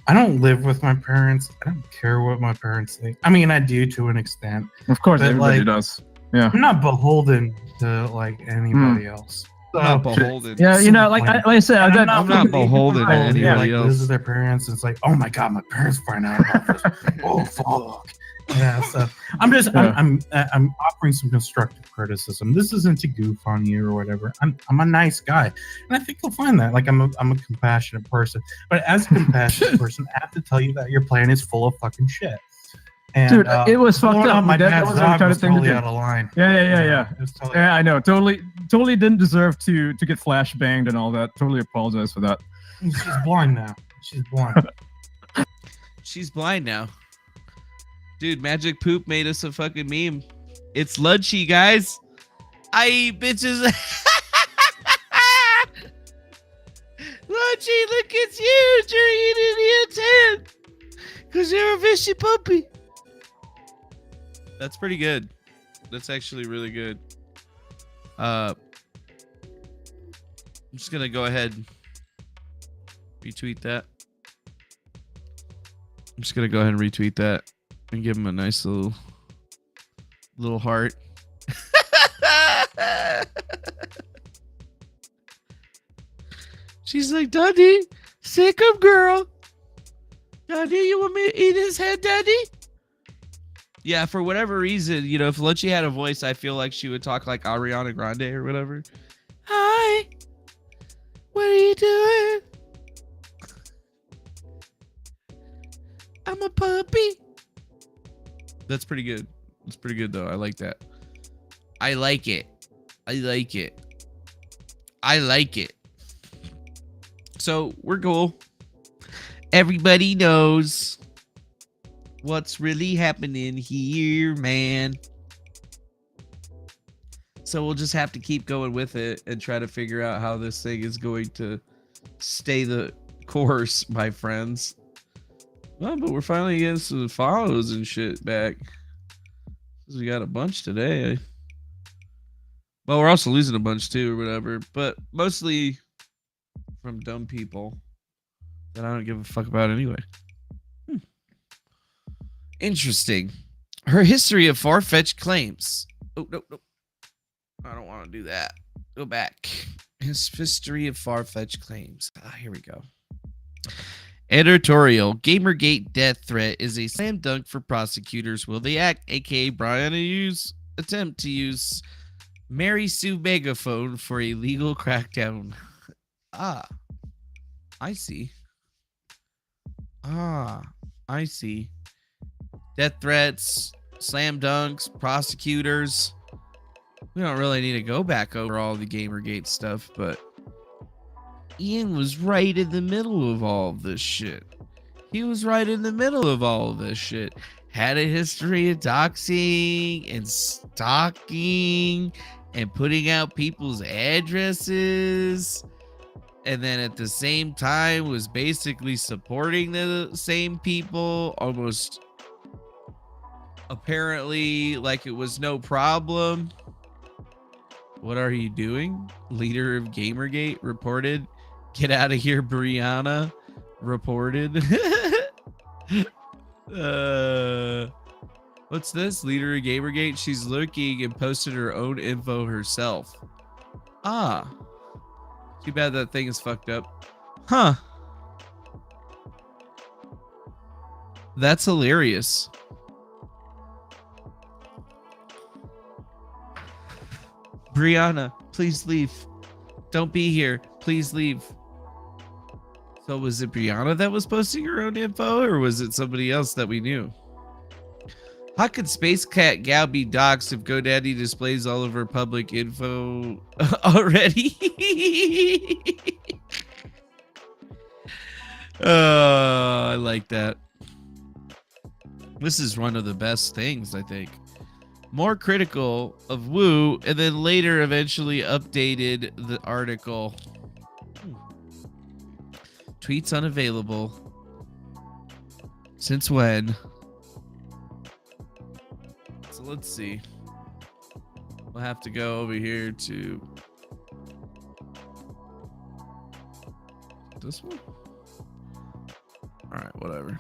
I don't live with my parents. I don't care what my parents think. I mean, I do to an extent. Of course, everybody does. Yeah. I'm not beholden to like anybody else. So, not beholden. Yeah, like I said, I'm not beholden to anybody else. Visit their parents, and it's like, oh my God, my parents find out about this. Oh fuck. Yeah, so I'm offering some constructive criticism. This isn't to goof on you or whatever. I'm a nice guy, and I think you'll find that. Like I'm a compassionate person, but as a compassionate person, I have to tell you that your plan is full of fucking shit. And, dude, it was fucked up. My dad's dog was totally out of line. Yeah. Yeah, I know. Totally didn't deserve to get flash banged and all that. Totally apologize for that. She's blind now. She's blind. She's blind now. Dude, Magic Poop made us a fucking meme. It's lunchy, guys. I eat bitches. Lunchy, look, it's huge. You're eating the 10. Because you're a fishy puppy. That's pretty good. That's actually really good. I'm just going to go ahead and retweet that. I'm just going to go ahead and retweet that. And give him a nice little heart. She's like, Daddy, sick of girl. Daddy, you want me to eat his head, Daddy? Yeah, for whatever reason, if Lunchy had a voice, I feel like she would talk like Ariana Grande or whatever. Hi. What are you doing? I'm a puppy. That's pretty good. It's pretty good, though. I like that. I like it. So, we're cool. Everybody knows what's really happening here, man. So, we'll just have to keep going with it and try to figure out how this thing is going to stay the course, my friends. Well, but we're finally getting some follows and shit back. We got a bunch today. Well, we're also losing a bunch too, or whatever. But mostly from dumb people that I don't give a fuck about anyway. Interesting. Her history of far-fetched claims. Oh, no. I don't want to do that. Go back. His history of far-fetched claims. Here we go. Editorial. Gamergate death threat is a slam dunk for prosecutors. Will they act? AKA Brian attempt to use Mary Sue megaphone for a legal crackdown. I see. I see. Death threats, slam dunks, prosecutors. We don't really need to go back over all the Gamergate stuff, but Ian was right in the middle of all of this shit. Had a history of doxing and stalking and putting out people's addresses. And then at the same time was basically supporting the same people, almost apparently like it was no problem. What are you doing? Leader of Gamergate reported. Get out of here, Brianna. Reported. What's this? Leader of Gamergate. She's looking and posted her own info herself. Too bad that thing is fucked up. Huh. That's hilarious. Brianna, please leave. Don't be here. Please leave. So was it Brianna that was posting her own info, or was it somebody else that we knew? How could Space Cat Gal be doxxed if GoDaddy displays all of her public info already? I like that. This is one of the best things, I think. More critical of Woo, and then later eventually updated the article. Tweets unavailable. Since when? So let's see. We'll have to go over here to this one. All right, whatever.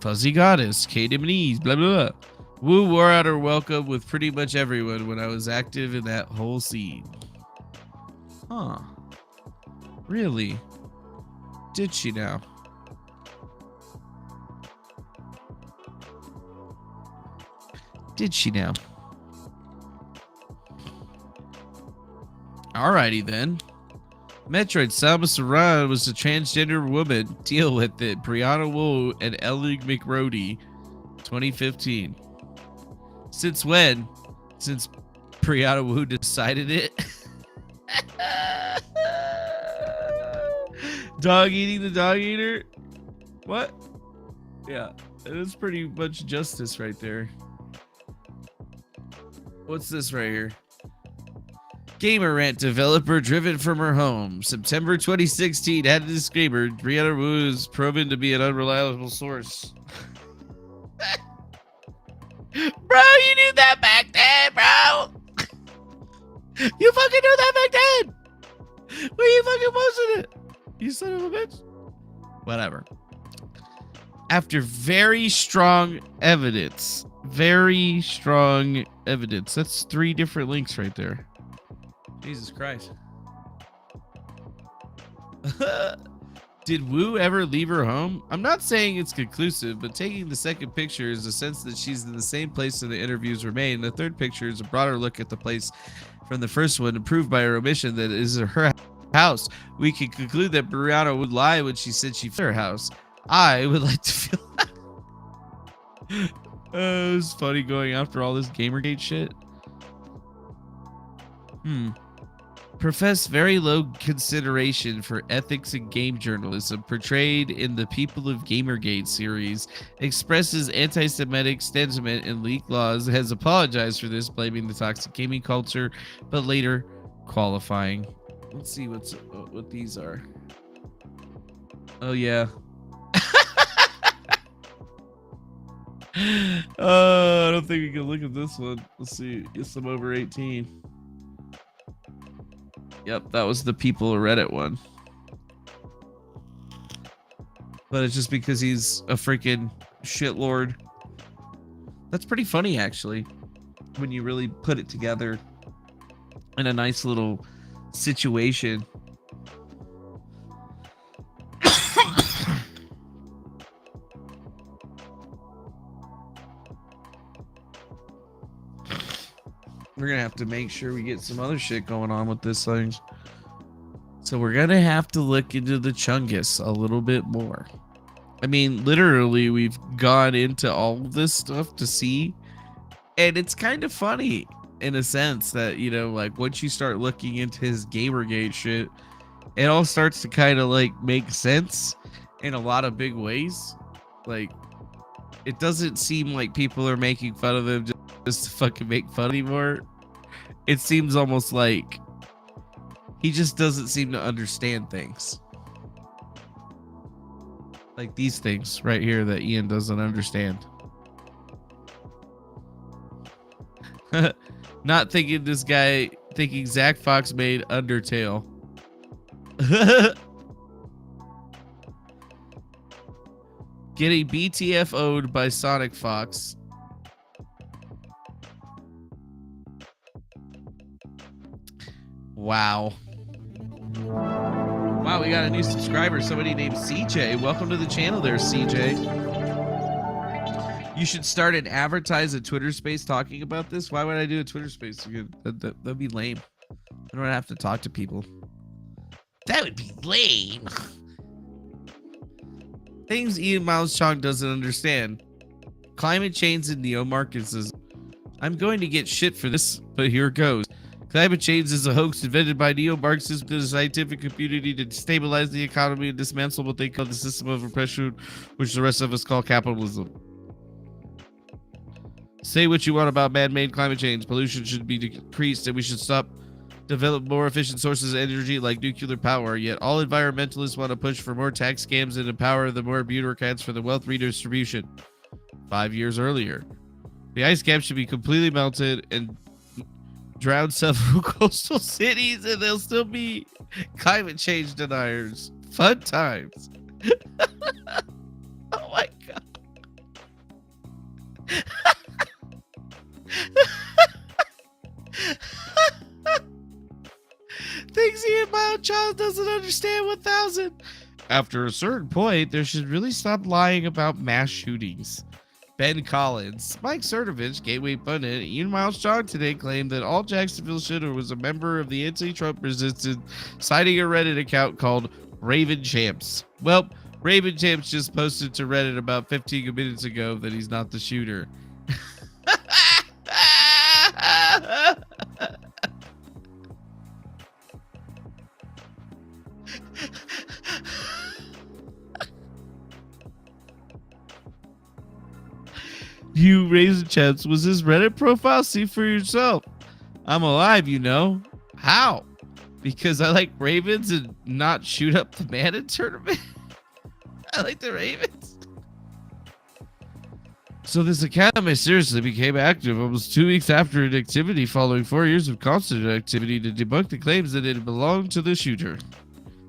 Fuzzy Goddess, Kate Ease, blah, blah, blah. Woo wore out her welcome with pretty much everyone when I was active in that whole scene. Huh. Really? Did she now? Did she now? Alrighty then. Metroid Samus Aran was a transgender woman. Deal with it. Brianna Wu and Ellie McRody, 2015. Since when? Since Brianna Wu decided it? Dog eating the dog eater? What? Yeah, it is pretty much justice right there. What's this right here? Gamer Rant developer driven from her home. September 2016 had a disclaimer. Brianna Wu is proven to be an unreliable source. Bro, you knew that back then, bro. You fucking knew that back then. Where you fucking posted it? You son of a bitch. Whatever. After very strong evidence. Very strong evidence. That's 3 different links right there. Jesus Christ. Did Wu ever leave her home? I'm not saying it's conclusive, but taking the second picture is a sense that she's in the same place that the interviews were made. And the third picture is a broader look at the place from the first one, proved by her omission that it is her house. We can conclude that Brianna would lie when she said she fled her house. I would like to feel it was funny going after all this Gamergate shit. Profess very low consideration for ethics and game journalism portrayed in the People of Gamergate series, expresses anti-Semitic sentiment and leak laws, has apologized for this, blaming the toxic gaming culture, but later qualifying. Let's see what these are. Oh yeah. I don't think we can look at this one. Let's see. Yes, I'm over 18. Yep, that was the People of Reddit one. But it's just because he's a freaking shitlord. That's pretty funny, actually, when you really put it together in a nice little situation. We're gonna have to make sure we get some other shit going on with this thing. So we're gonna have to look into the Chungus a little bit more. I mean, literally, we've gone into all of this stuff to see, and it's kind of funny in a sense that, you know, like once you start looking into his Gamergate shit, it all starts to kind of like make sense in a lot of big ways. Like, it doesn't seem like people are making fun of him just to fucking make fun anymore. It seems almost like he just doesn't seem to understand things. Like these things right here that Ian doesn't understand. Not thinking this guy, thinking Zach Fox made Undertale. Getting BTFO'd by Sonic Fox. Wow. Wow, we got a new subscriber. Somebody named CJ. Welcome to the channel there, CJ. You should start and advertise a Twitter space talking about this. Why would I do a Twitter space? That'd be lame. I don't have to talk to people. That would be lame. Things Ian Miles Cheong doesn't understand. Climate change and neo-Marxism. I'm going to get shit for this, but here it goes. Climate change is a hoax invented by neo-Marxists to the scientific community to destabilize the economy and dismantle what they call the system of oppression, which the rest of us call capitalism. Say what you want about man-made climate change. Pollution should be decreased and we should stop develop more efficient sources of energy like nuclear power. Yet all environmentalists want to push for more tax scams and empower the more bureaucrats for the wealth redistribution. 5 years earlier, the ice cap should be completely melted and drown several coastal cities, and they'll still be climate change deniers. Fun times. Oh my god. Things Ian Miles Cheong doesn't understand 1000. After a certain point, there should really stop lying about mass shootings. Ben Collins, Mike Cernovich, Gateway Pundit, Ian Miles Cheong today claimed that all Jacksonville shooter was a member of the anti-Trump resistance, citing a Reddit account called Raven Champs. Well, Raven Champs just posted to Reddit about 15 minutes ago that he's not the shooter. You Raisin Champs, was his Reddit profile? See for yourself. I'm alive, you know. How? Because I like Ravens and not shoot up the Madden tournament? I like the Ravens. So this academy seriously became active almost 2 weeks after an activity following 4 years of constant activity to debunk the claims that it belonged to the shooter.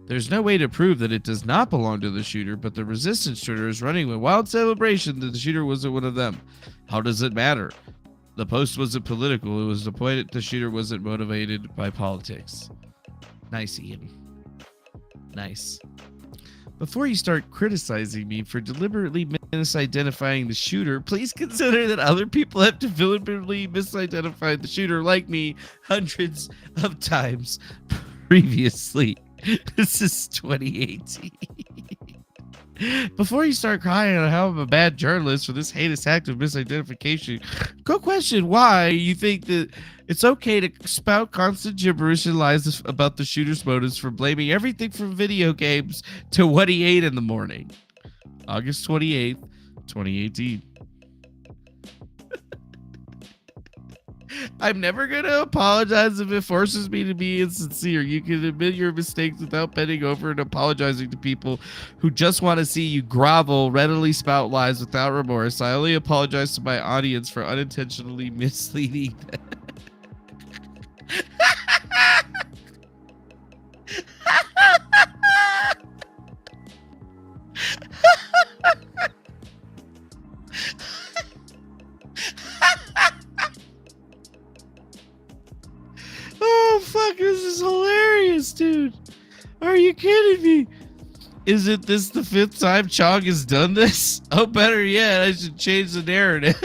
There's no way to prove that it does not belong to the shooter, but the resistance shooter is running with wild celebration that the shooter wasn't one of them. How does it matter? The post wasn't political. It was the point that the shooter wasn't motivated by politics. Nice, Ian. Nice. Before you start criticizing me for deliberately misidentifying the shooter, please consider that other people have deliberately misidentified the shooter like me hundreds of times previously. This is 2018. Before you start crying on how I'm a bad journalist for this heinous act of misidentification, go question why you think that it's okay to spout constant gibberish and lies about the shooter's motives for blaming everything from video games to what he ate in the morning. August 28th, 2018. I'm never going to apologize if it forces me to be insincere. You can admit your mistakes without bending over and apologizing to people who just want to see you grovel, readily spout lies without remorse. I only apologize to my audience for unintentionally misleading them. Oh, fuck, this is hilarious, dude. Are you kidding me? Isn't this the 5th time Chong has done this? Oh, better yet, I should change the narrative.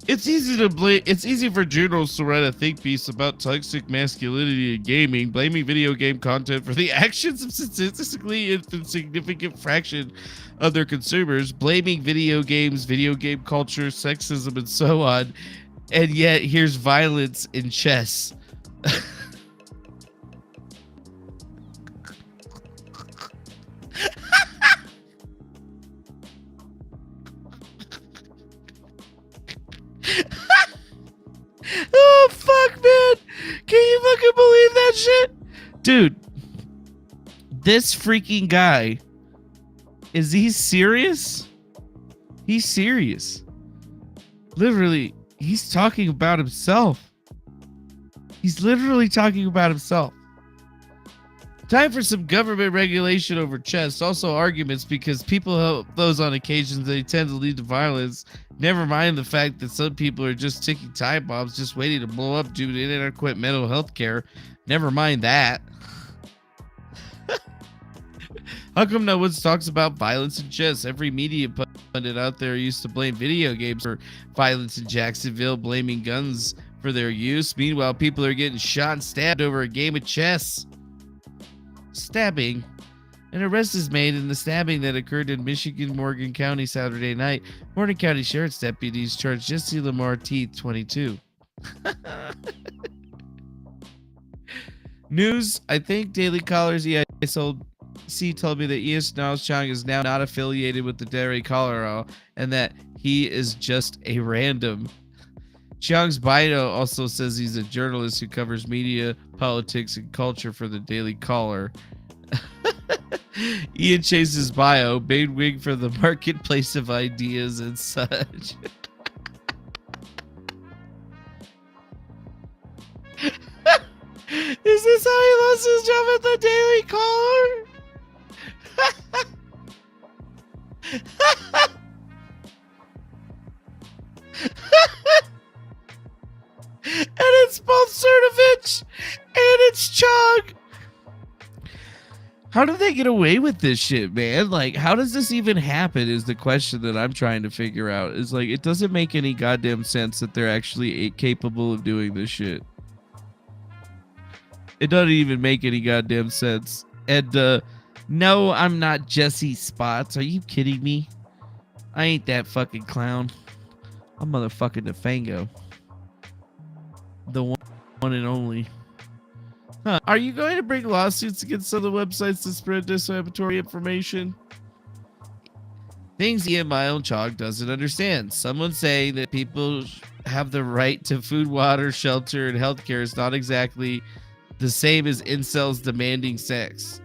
It's easy for journalists to write a think piece about toxic masculinity in gaming, blaming video game content for the actions of statistically insignificant fraction of their consumers, blaming video games, video game culture, sexism, and so on. And yet, here's violence in chess. Oh, fuck, man. Can you fucking believe that shit? Dude, this freaking guy, is he serious? He's serious. Literally. He's talking about himself. He's literally talking about himself. Time for some government regulation over chess. Also arguments because people help those on occasions they tend to lead to violence. Never mind the fact that some people are just ticking time bombs just waiting to blow up due to inadequate mental health care. Never mind that. How come no one talks about violence in chess? Every media pundit out there used to blame video games for violence in Jacksonville, blaming guns for their use. Meanwhile, people are getting shot and stabbed over a game of chess. Stabbing. An arrest is made in the stabbing that occurred in Michigan, Morgan County Saturday night. Morgan County Sheriff's deputies charged Jesse Lamar Teeth, 22. News. I think Daily Caller's EIC told me that Ian Miles Cheong is now not affiliated with the Daily Caller and that he is just a random. Cheong's bio also says he's a journalist who covers media, politics, and culture for the Daily Caller. Ian chases bio, big wig for the marketplace of ideas and such. Is this how he lost his job at the Daily Caller? And it's both Cernovich and it's Chong. How did they get away with this shit, man? Like, how does this even happen is the question that I'm trying to figure out. Is like, it doesn't make any goddamn sense that they're actually capable of doing this shit. It doesn't even make any goddamn sense. And no, I'm not Jesse Spots. Are you kidding me? I ain't that fucking clown. I'm motherfucking the Fango. The one and only. Huh. Are you going to bring lawsuits against other websites to spread defamatory information? Things Ian Miles Cheong doesn't understand. Someone saying that people have the right to food, water, shelter, and healthcare is not exactly the same as incels demanding sex.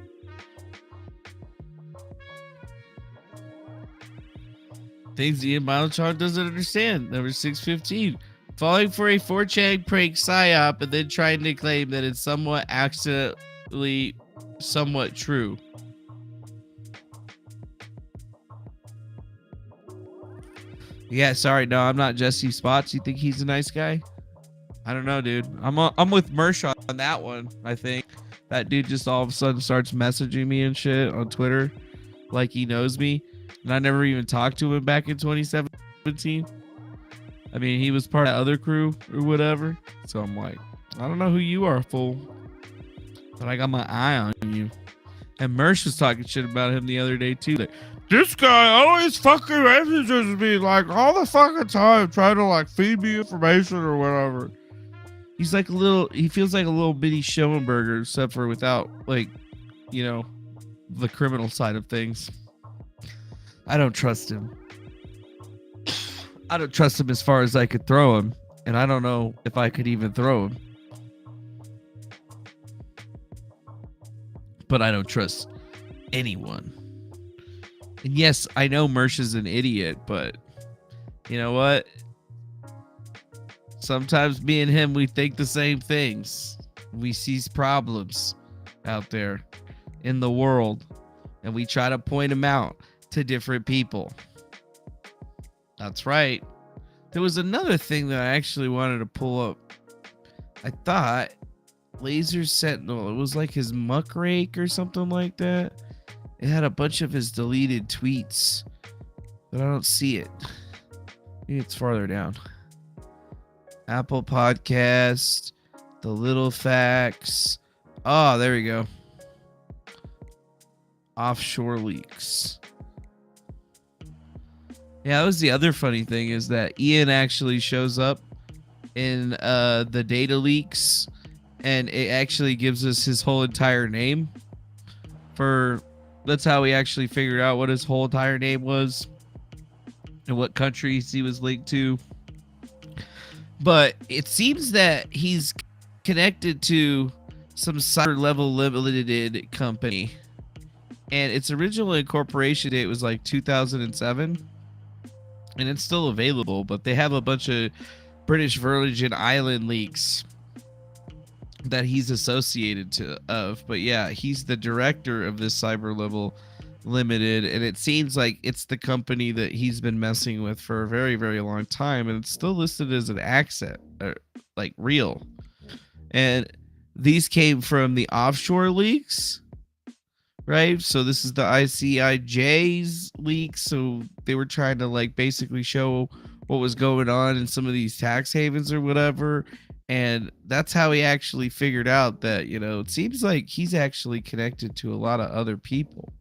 Things Ian Miles Cheong doesn't understand. Number 615. Falling for a 4chan prank psyop and then trying to claim that it's somewhat accidentally somewhat true. Yeah, sorry, no, I'm not Jesse Spots. You think he's a nice guy? I don't know, dude. I'm with Mersh on that one. I think that dude just all of a sudden starts messaging me and shit on Twitter like he knows me, and I never even talked to him back in 2017. I mean, he was part of that other crew or whatever. So I'm like, I don't know who you are, fool, but I got my eye on you. And Mersh was talking shit about him the other day too. Like, this guy always fucking messages me like all the fucking time, trying to like feed me information or whatever. He's like he feels like a little bitty Schoenberger, except for without, like, you know, the criminal side of things. I don't trust him. I don't trust him as far as I could throw him, and I don't know if I could even throw him. But I don't trust anyone. And yes, I know Mersh is an idiot, but you know what? Sometimes me and him, we think the same things. We see problems out there in the world, and we try to point them out to different people. That's right. There was another thing that I actually wanted to pull up. I thought Laser Sentinel, it was like his muckrake or something like that. It had a bunch of his deleted tweets, but I don't see it. Maybe it's farther down. Apple Podcast, The Little Facts. Oh, there we go. Offshore leaks. Yeah, that was the other funny thing, is that Ian actually shows up in the data leaks, and it actually gives us his whole entire name. That's how we actually figured out what his whole entire name was and what countries he was linked to. But it seems that he's connected to some cyber level limited company, and its original incorporation date was like 2007. And it's still available, but they have a bunch of British Virgin Island leaks that he's associated of. But yeah, he's the director of this Cyber Level Limited, and it seems like it's the company that he's been messing with for a very, very long time, and it's still listed as an asset, like real. And these came from the Offshore leaks, right? So this is the ICIJ's leak. So they were trying to like basically show what was going on in some of these tax havens or whatever. And that's how he actually figured out that, you know, it seems like he's actually connected to a lot of other people,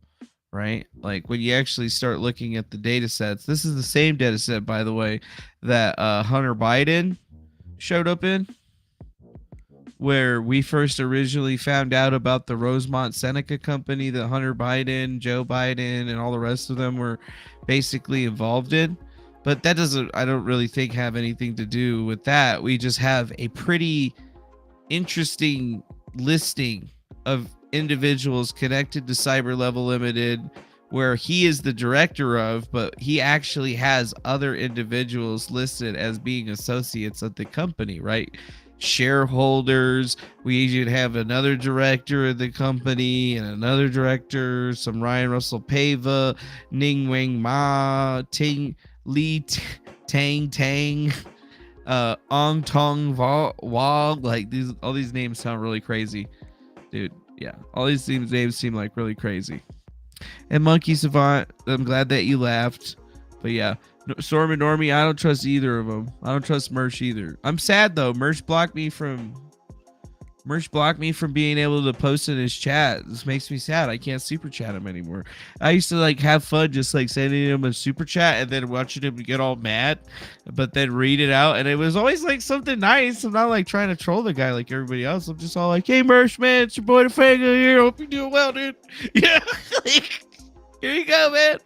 right? Like when you actually start looking at the data sets, this is the same data set, by the way, that Hunter Biden showed up in, where we first originally found out about the Rosemont Seneca company that Hunter Biden, Joe Biden, and all the rest of them were basically involved in. But that doesn't, I don't really think, have anything to do with that. We just have a pretty interesting listing of individuals connected to Cyber Level Limited, where he is the director of, but he actually has other individuals listed as being associates of the company, right? Shareholders. We even have another director of the company and another director, some Ryan Russell Pava, Ning Wang Ma, Ting Li Tang, Ong Tong Wog. Like these, all these names sound really crazy, dude. Yeah, all these names seem like really crazy. And Monkey Savant, I'm glad that you laughed, but yeah, Storm and Normie, I don't trust either of them. I don't trust Merch either. I'm sad though. Merch blocked me from being able to post in his chat. This makes me sad. I can't super chat him anymore. I used to like have fun just like sending him a super chat and then watching him get all mad, but then read it out, and it was always like something nice. I'm not like trying to troll the guy like everybody else. I'm just all like, hey Merch, man, it's your boy the Fango here. Hope you're doing well, dude. Yeah. Like, here you go, man.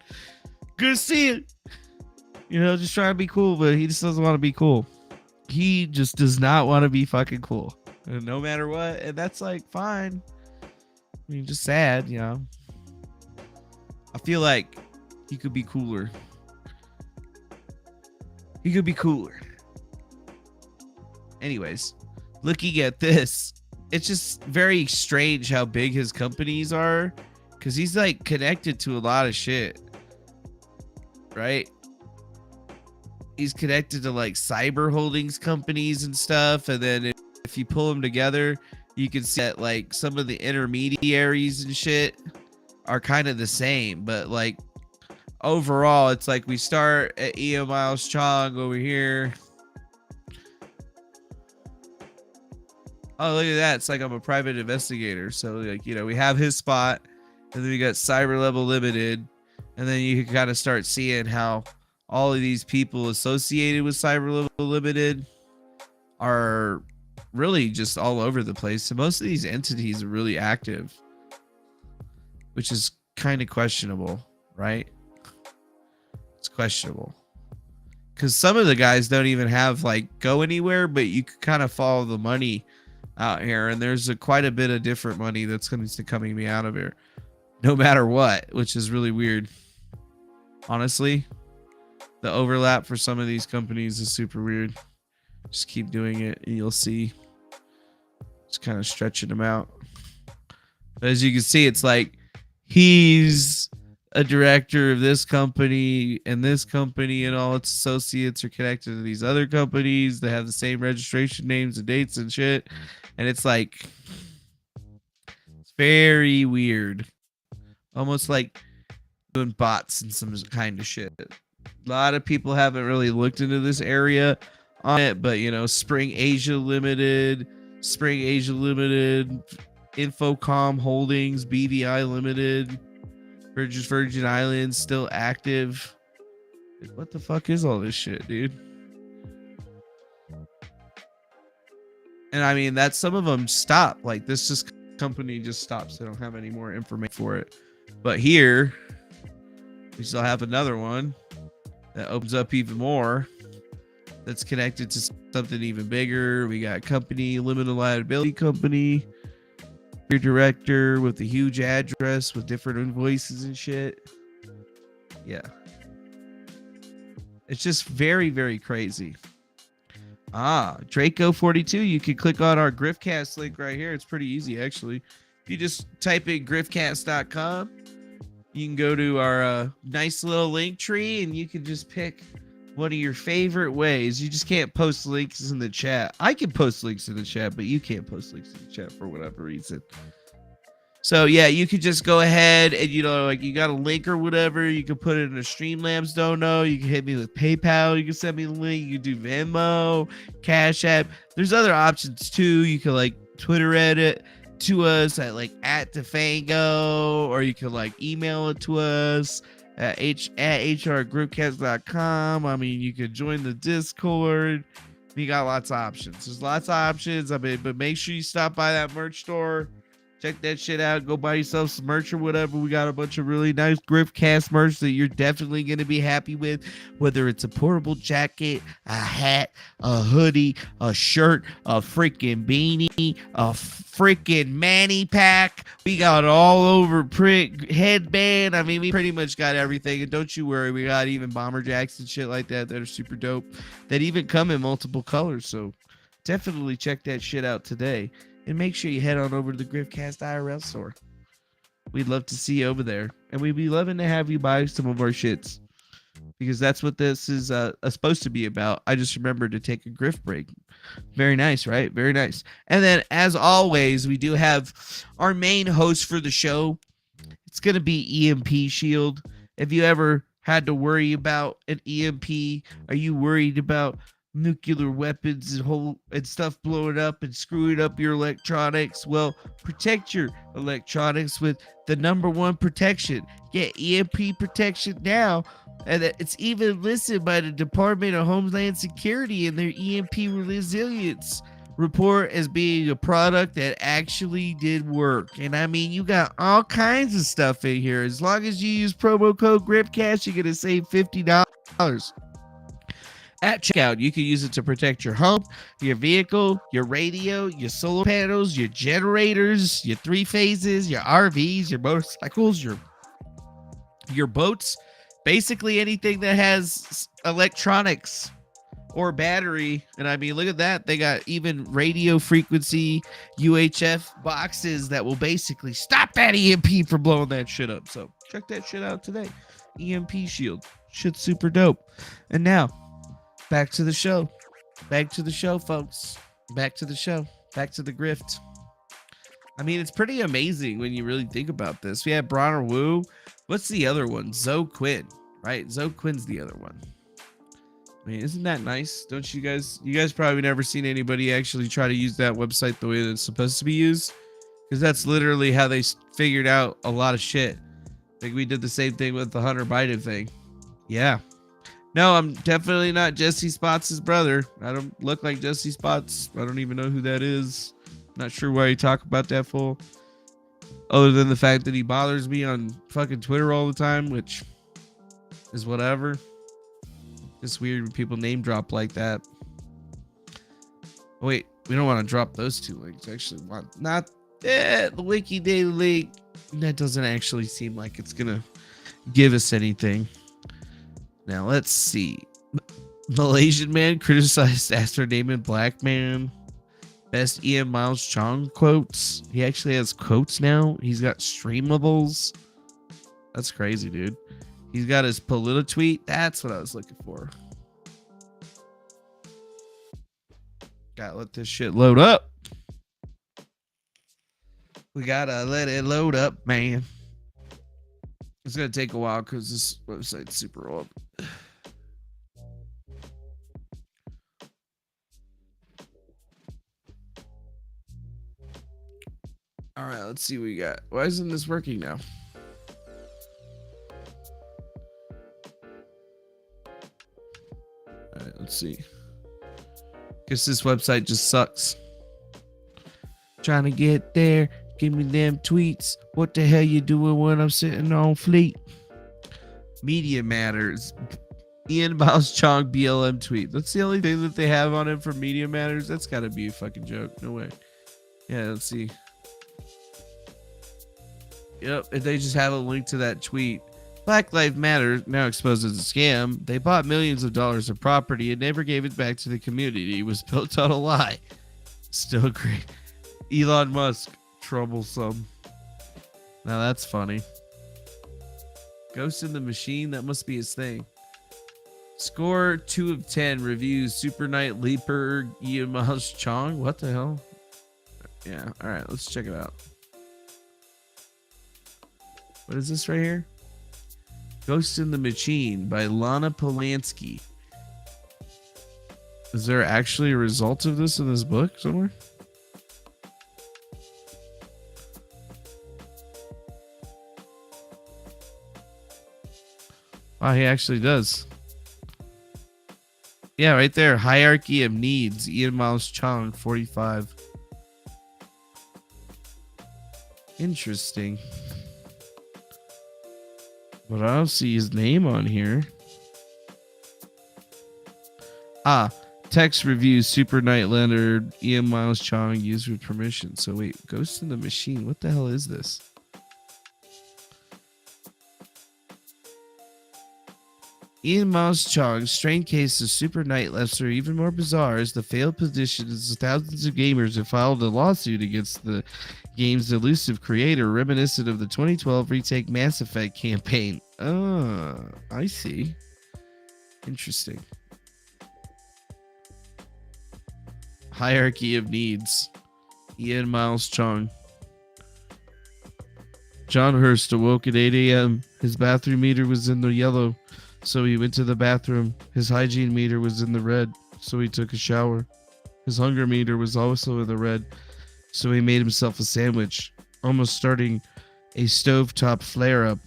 Good to see you. You know, just trying to be cool, but he just doesn't want to be cool. He just does not want to be fucking cool. And no matter what, and that's like fine. I mean, just sad, you know. I feel like he could be cooler. He could be cooler. Anyways, looking at this, it's just very strange how big his companies are, because he's like connected to a lot of shit, right? He's connected to like cyber holdings companies and stuff, and then if you pull them together, you can see that like some of the intermediaries and shit are kind of the same, but like overall, it's like we start at Ian Miles Cheong over here. Oh, look at that. It's like I'm a private investigator. So like, you know, we have his spot, and then we got Cyber Level Limited, and then you can kind of start seeing how all of these people associated with Cyber Level Limited are really just all over the place. So most of these entities are really active, which is kind of questionable, right? It's questionable because some of the guys don't even have like go anywhere, but you could kind of follow the money out here, and there's quite a bit of different money that's going to coming me out of here no matter what, which is really weird. Honestly, the overlap for some of these companies is super weird. Just keep doing it and you'll see. Just kind of stretching them out. But as you can see, it's like he's a director of this company, and all its associates are connected to these other companies that have the same registration names and dates and shit. And it's like, it's very weird. Almost like doing bots and some kind of shit. A lot of people haven't really looked into this area on it, but you know, Spring Asia Limited, Infocom Holdings, BVI Limited, Virgin Islands still active. What the fuck is all this shit, dude? And I mean, that some of them stop. Like this just company just stops. They don't have any more information for it. But here, we still have another one that opens up even more. That's connected to something even bigger. We got company, limited liability company, your director with a huge address with different invoices and shit. Yeah. It's just very, very crazy. Draco42, you can click on our Griftcast link right here. It's pretty easy, actually. If you just type in griftcast.com, you can go to our nice little link tree, and you can just pick one of your favorite ways. You just can't post links in the chat. I can post links in the chat, but you can't post links in the chat for whatever reason. So yeah, you could just go ahead and, you know, like, you got a link or whatever, you can put it in a Streamlabs dono, you can hit me with PayPal, you can send me the link, you can do Venmo, Cash App. There's other options too. You can like Twitter edit to us at like @Defango, or you can like email it to us at hr@grifcast.com. I mean, you could join the Discord. You got lots of options. There's lots of options. I mean, but make sure you stop by that merch store. Check that shit out. Go buy yourself some merch or whatever. We got a bunch of really nice Griftcast merch that you're definitely going to be happy with. Whether it's a portable jacket, a hat, a hoodie, a shirt, a freaking beanie, a freaking manny pack. We got all over print headband. I mean, we pretty much got everything. And don't you worry, we got even bomber jacks and shit like that are super dope. That even come in multiple colors. So definitely check that shit out today. And make sure you head on over to the Griftcast IRL store. We'd love to see you over there. And we'd be loving to have you buy some of our shits. Because that's what this is supposed to be about. I just remembered to take a grift break. Very nice, right? Very nice. And then, as always, we do have our main host for the show. It's going to be EMP Shield. If you ever had to worry about an EMP, are you worried about nuclear weapons and stuff blowing up and screwing up your electronics? Well, protect your electronics with the #1 protection. Get EMP protection now, and it's even listed by the Department of Homeland Security in their EMP resilience report as being a product that actually did work. And I mean, you got all kinds of stuff in here. As long as you use promo code Griftcast, you're gonna save $50 at checkout. You can use it to protect your home, your vehicle, your radio, your solar panels, your generators, your 3-phases, your RVs, your motorcycles, your boats, basically anything that has electronics or battery. And I mean, look at that. They got even radio frequency UHF boxes that will basically stop that EMP from blowing that shit up. So check that shit out today. EMP Shield. Shit's super dope. And now, back to the show. Back to the show, folks. Back to the show. Back to the grift. I mean, it's pretty amazing when you really think about this. We have Bronner Wu. What's the other one? Zoe Quinn, right? Zoe Quinn's the other one. I mean, isn't that nice? Don't you guys probably never seen anybody actually try to use that website the way that it's supposed to be used? Because that's literally how they figured out a lot of shit. Like, we did the same thing with the Hunter Biden thing. Yeah. No, I'm definitely not Jesse Spots' brother. I don't look like Jesse Spots. I don't even know who that is. Not sure why you talk about that fool. Other than the fact that he bothers me on fucking Twitter all the time, which is whatever. It's weird when people name drop like that. Wait, we don't want to drop those two links. Actually, not the Wiki Daily link. That doesn't actually seem like it's gonna give us anything. Now let's see. Malaysian man criticized astronaut black man. Best Ian Miles Cheong quotes. He actually has quotes now. He's got streamables. That's crazy, dude. He's got his Polita tweet. That's what I was looking for. Gotta let this shit load up. We gotta let it load up, man. It's gonna take a while because this website's super old. All right, let's see what we got. Why isn't this working now? All right, let's see. Guess this website just sucks. Trying to get there. Give me them tweets. What the hell you doing when I'm sitting on fleet? Media Matters. Ian Miles Cheong BLM tweet. That's the only thing that they have on him for Media Matters. That's gotta be a fucking joke. No way. Yeah, let's see. Yep, if they just have a link to that tweet. Black Lives Matter now exposed as a scam. They bought millions of dollars of property and never gave it back to the community. It was built on a lie. Still great. Elon Musk, troublesome. Now that's funny. Ghost in the Machine, that must be his thing. Score 2 of 10 reviews. Super Night Leaper, Ian Miles Cheong. What the hell? Yeah, all right, let's check it out. What is this right here? Ghost in the Machine by Lana Polanski. Is there actually a result of this in this book somewhere? Wow, he actually does. Yeah, right there. Hierarchy of Needs. Ian Miles Cheong, 45. Interesting. But I don't see his name on here. Text reviews, Super Night Leonard, Ian Miles Cheong, used with permission. So wait, Ghost in the Machine. What the hell is this? Ian Miles Cheong, strange case of Super Night Lester, even more bizarre is the failed positions of thousands of gamers who filed a lawsuit against the game's elusive creator, reminiscent of the 2012 retake Mass Effect campaign. I see. Interesting. Hierarchy of Needs. Ian Miles Cheong. John Hurst awoke at 8 a.m. His bathroom meter was in the yellow, so he went to the bathroom. His hygiene meter was in the red, so he took a shower. His hunger meter was also in the red, so he made himself a sandwich, almost starting a stovetop flare-up.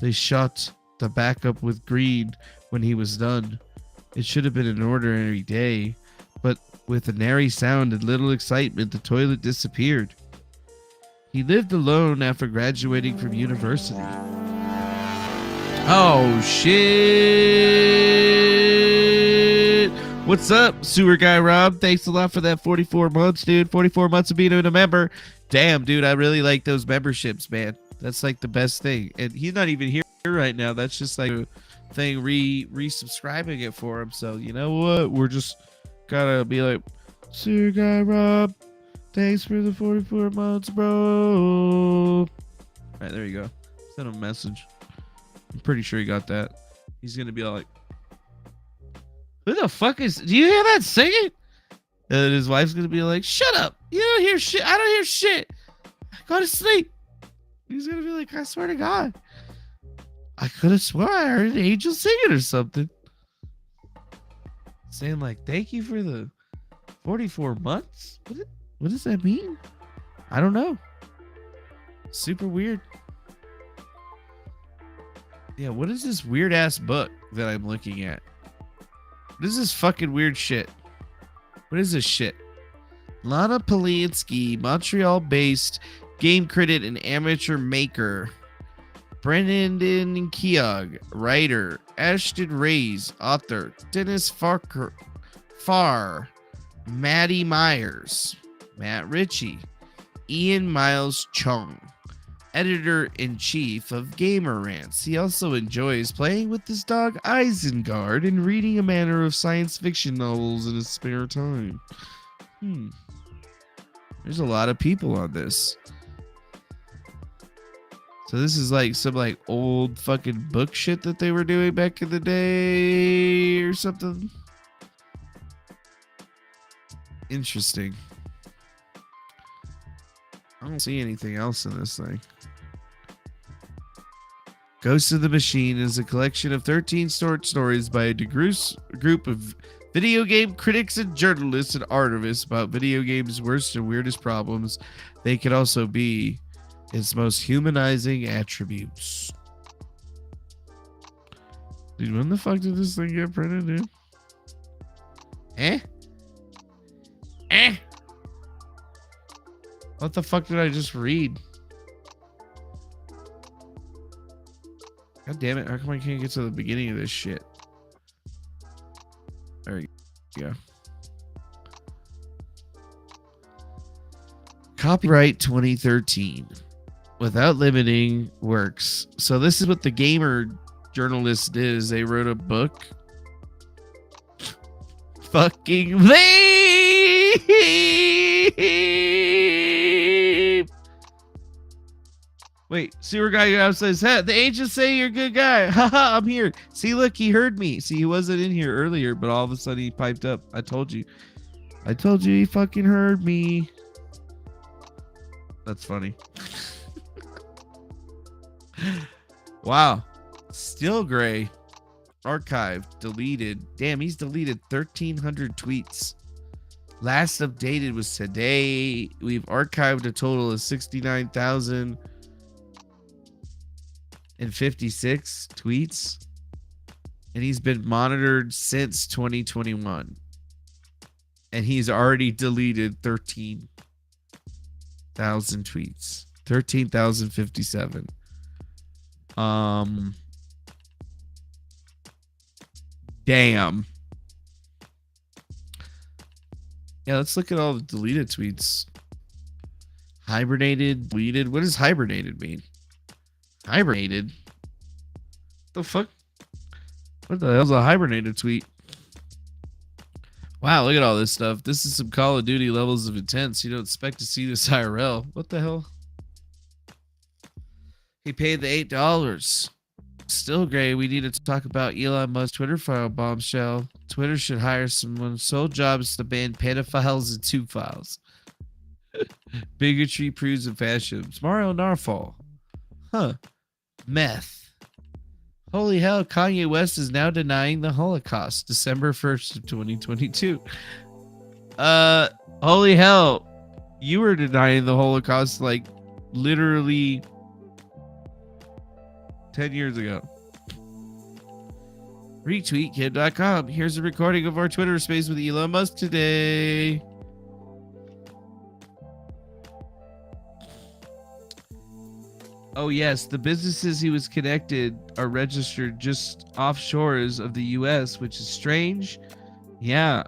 They shot the backup with greed when he was done. It should have been an ordinary day, but with a nary sound and little excitement, the toilet disappeared. He lived alone after graduating from university. Oh, shit. What's up, sewer guy Rob? Thanks a lot for that 44 months, dude. 44 months of being a member. Damn, dude, I really like those memberships, man. That's like the best thing. And he's not even here right now. That's just like a thing resubscribing it for him. So, you know what? We're just gotta be like, sewer guy Rob, thanks for the 44 months, bro. All right, there you go. Send him a message. I'm pretty sure he got that. He's gonna be all like, who the fuck is, do you hear that singing? And his wife's gonna be like, shut up, you don't hear shit. I don't hear shit. Go to sleep. He's gonna be like, I swear to God, I could have swore I heard an angel singing or something, saying like, thank you for the 44 months. What does that mean? I don't know. Super weird. Yeah, what is this weird ass book that I'm looking at? What is this fucking weird shit? What is this shit? Lana Polanski, Montreal-based game critic and amateur maker. Brendan Keogh, writer. Ashton Reyes, author. Dennis Farr. Maddie Myers. Matt Ritchie. Ian Miles Cheong, editor-in-chief of Gamer Rants. He also enjoys playing with his dog Isengard and reading a manner of science fiction novels in his spare time. There's a lot of people on this. So this is like some like old fucking book shit that they were doing back in the day or something. Interesting. I don't see anything else in this thing. Ghost of the Machine is a collection of 13 short stories by a diverse group of video game critics and journalists and artists about video games' worst and weirdest problems. They could also be its most humanizing attributes. Dude, when the fuck did this thing get printed, dude? What the fuck did I just read? God damn it, how come I can't get to the beginning of this shit? There we go. Copyright 2013. Without limiting works. So this is what the gamer journalists did, is they wrote a book. Fucking Wait, sewer guy says, hey, the agents say you're a good guy. Haha, I'm here. See, look, he heard me. See, he wasn't in here earlier, but all of a sudden he piped up. I told you he fucking heard me. That's funny. Wow. Still Gray. Archived. Deleted. Damn, he's deleted 1,300 tweets. Last updated was today. We've archived a total of 69,056 tweets. And he's been monitored since 2021. And he's already deleted 13,000 tweets. 13,057. Damn. Yeah, let's look at all the deleted tweets. Hibernated, deleted. What does hibernated mean? Hibernated? What the fuck? What the hell's a hibernated tweet? Wow, look at all this stuff. This is some Call of Duty levels of intense. You don't expect to see this IRL. What the hell? He paid the $8. Still Gray, we need to talk about Elon Musk's Twitter file bombshell. Twitter should hire someone's sole job is to ban pedophiles and tube files. Bigotry proves of fascism. Mario Narfall. Huh. Meth. Holy hell, Kanye West is now denying the Holocaust. December 1st of 2022. Holy hell. You were denying the Holocaust like literally 10 years ago. Retweetkid.com. Here's a recording of our Twitter space with Elon Musk today. Oh, yes. The businesses he was connected are registered just offshores of the U.S., which is strange. Yeah.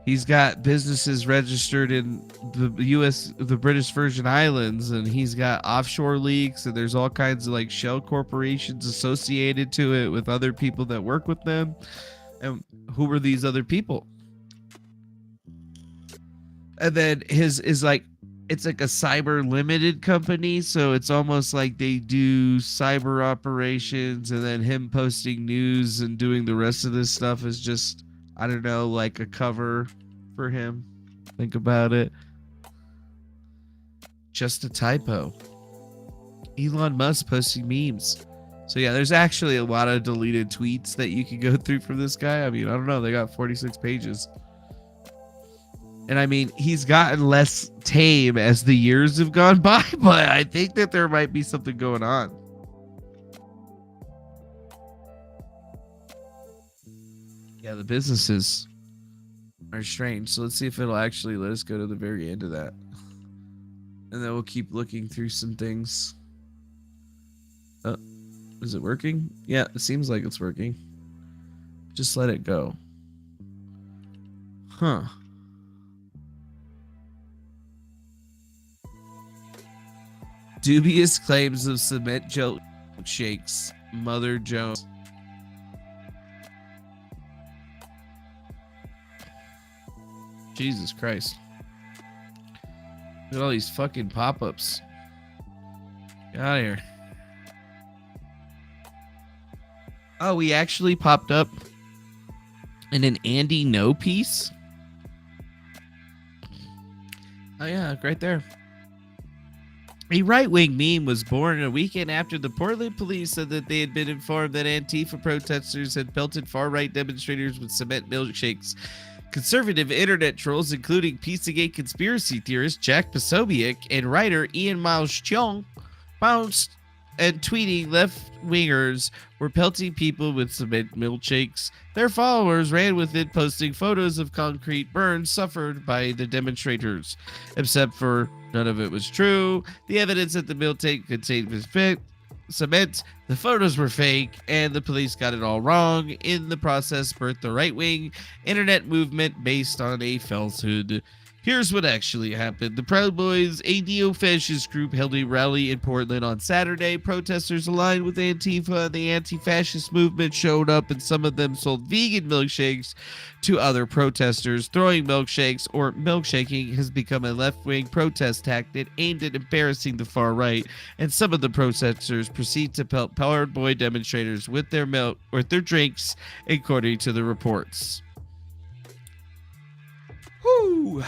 He's got businesses registered in the U.S., the British Virgin Islands, and he's got offshore leaks, and there's all kinds of like shell corporations associated to it with other people that work with them. And who were these other people? And then his is like, it's like a cyber limited company, so it's almost like they do cyber operations, and then him posting news and doing the rest of this stuff is just, I don't know, like a cover for him. Think about it. Just a typo. Elon Musk posting memes. So yeah, there's actually a lot of deleted tweets that you can go through from this guy. I mean, I don't know. They got 46 pages. And I mean, he's gotten less tame as the years have gone by, but I think that there might be something going on. Yeah, the businesses are strange. So let's see if it'll actually let us go to the very end of that. And then we'll keep looking through some things. Is it working? Yeah, it seems like it's working. Just let it go. Huh. Dubious claims of cement joke shakes. Mother Jones. Jesus Christ. Look at all these fucking pop-ups. Get out of here. Oh, we actually popped up in an Andy No piece. Oh yeah, right there. A right-wing meme was born a weekend after the Portland police said that they had been informed that Antifa protesters had pelted far-right demonstrators with cement milkshakes. Conservative internet trolls, including Pizzagate conspiracy theorist Jack Posobiec and writer Ian Miles Cheong, bounced and tweeting left-wingers were pelting people with cement milkshakes. Their followers ran with it, posting photos of concrete burns suffered by the demonstrators. Except for none of it was true. The evidence that the milkshake contained cement, the photos were fake, and the police got it all wrong. In the process, birthed the right-wing internet movement based on a falsehood. Here's what actually happened. The Proud Boys, a neo-fascist group, held a rally in Portland on Saturday. Protesters aligned with Antifa and the anti-fascist movement showed up, and some of them sold vegan milkshakes to other protesters. Throwing milkshakes or milkshaking has become a left-wing protest tactic aimed at embarrassing the far right, and some of the protesters proceed to pelt Proud Boy demonstrators with their milk or their drinks, according to the reports. Whew.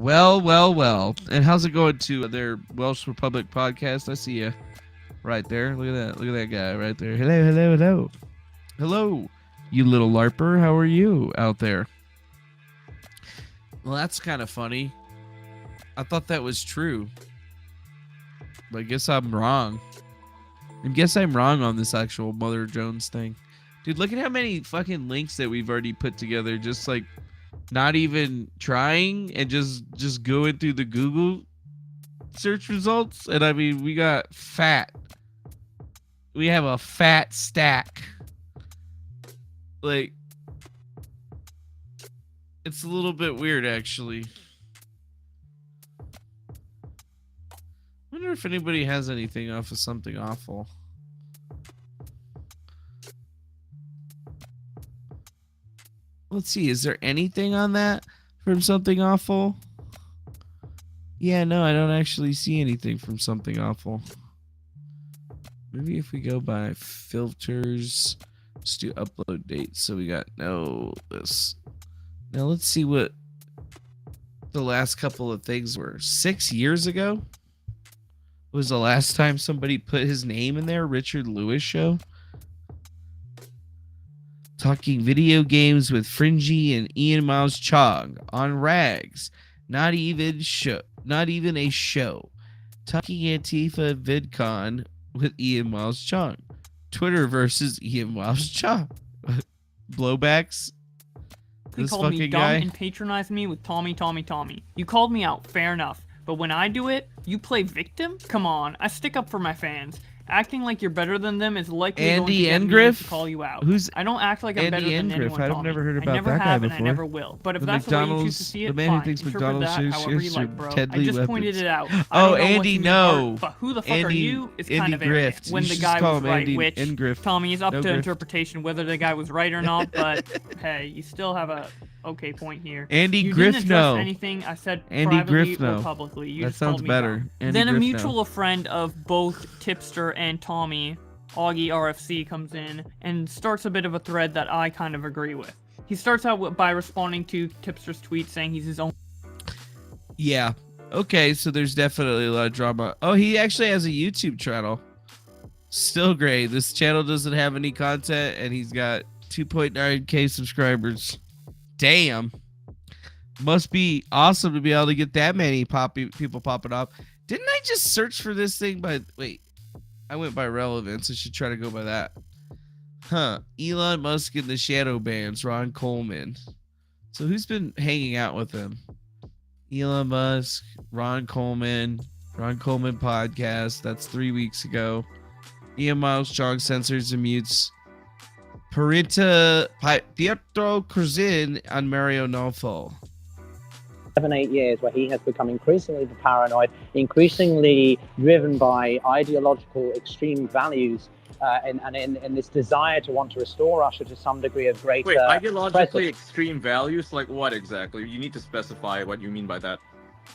Well. And how's it going to their Welsh Republic podcast? I see you right there. Look at that guy right there. Hello, you little LARPer. How are you out there? Well, that's kind of funny. I thought that was true. But I guess I'm wrong. I'm wrong on this actual Mother Jones thing. Dude, look at how many fucking links that we've already put together. Just like not even trying and just going through the Google search results. And I mean, we got fat. We have a fat stack. Like, it's a little bit weird, actually. I wonder if anybody has anything off of Something Awful. Let's see, is there anything on that from Something Awful? Yeah, no, I don't actually see anything from Something Awful. Maybe if we go by filters, let's do upload date. So we got this. Now let's see what the last couple of things were. 6 years ago was the last time somebody put his name in there. Richard Lewis show. Talking video games with Fringy and Ian Miles Cheong on Rags. Not even a show. Talking Antifa VidCon with Ian Miles Cheong. Twitter versus Ian Miles Cheong. Blowbacks. You called me dumb and patronized me with Tommy. You called me out, fair enough. But when I do it, you play victim? Come on, I stick up for my fans. Acting like you're better than them is likely going to get me to call you out. I don't act like I'm better than anyone, Tommy. I've never heard about I never that have guy and before. I never will. But if The that's the way you choose to see it, fine. Interpret that however you like, bro. I just pointed it out. Oh, Andy, no. But who the fuck are you is kind of Grift. arrogant. When the guy was right, which, Tommy, is up to Grift. interpretation whether the guy was right or not, but hey, you still have a okay point here. Andy you Griff, didn't no. address anything I said Andy privately Griff, no. or publicly. You That just sounds called me better. dumb. Andy Then a Griff, no. mutual friend of both Tipster and Tommy, Augie RFC, comes in and starts a bit of a thread that I kind of agree with. He starts out by responding to Tipster's tweet saying he's his own. Yeah. Okay, so there's definitely a lot of drama. Oh, he actually has a YouTube channel. Still great. This channel doesn't have any content, and he's got 2.9k subscribers. Damn. Must be awesome to be able to get that many people popping up. Didn't I just search for this thing by... Wait. I went by relevance. I should try to go by that. Elon Musk and the shadow bans. Ron Coleman. So who's been hanging out with him? Elon Musk, Ron Coleman podcast. That's 3 weeks ago. Ian Miles Cheong censors and mutes Pietro Cruzin and Mario Nofo. 7-8 years where he has become increasingly paranoid, increasingly driven by ideological extreme values, and in this desire to want to restore Russia to some degree of greater... Wait, ideologically extreme values? Like what exactly? You need to specify what you mean by that.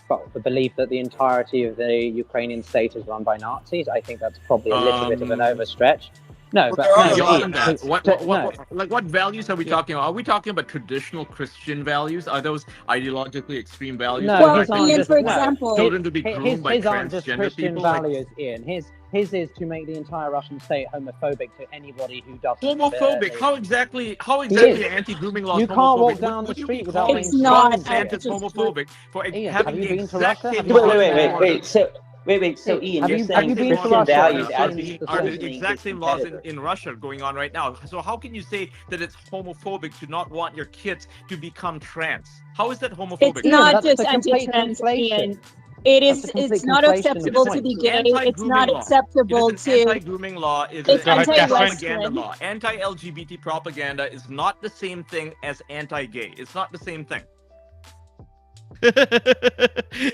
Well, the belief that the entirety of the Ukrainian state is run by Nazis. I think that's probably a little bit of an overstretch. No, but what values are we talking about? Are we talking about traditional Christian values? Are those ideologically extreme values? No, well, Ian, for example, children to be groomed by his aren't just transgender Christian people. values, Ian. His is to make the entire Russian state homophobic to anybody who doesn't. Homophobic? How exactly anti-grooming laws? You can't walk down the street without being. It's not. It's homophobic for Ian, having the exact same. Wait. So Ian, you're saying Christian values are the exact same laws in Russia going on right now. So how can you say that it's homophobic to not want your kids to become trans? How is that homophobic? It's not just anti-trans, Ian. It's not acceptable to be gay. It's not acceptable to. Anti-grooming law is it's an anti-Western propaganda law. Anti-LGBT propaganda is not the same thing as anti-gay. It's not the same thing.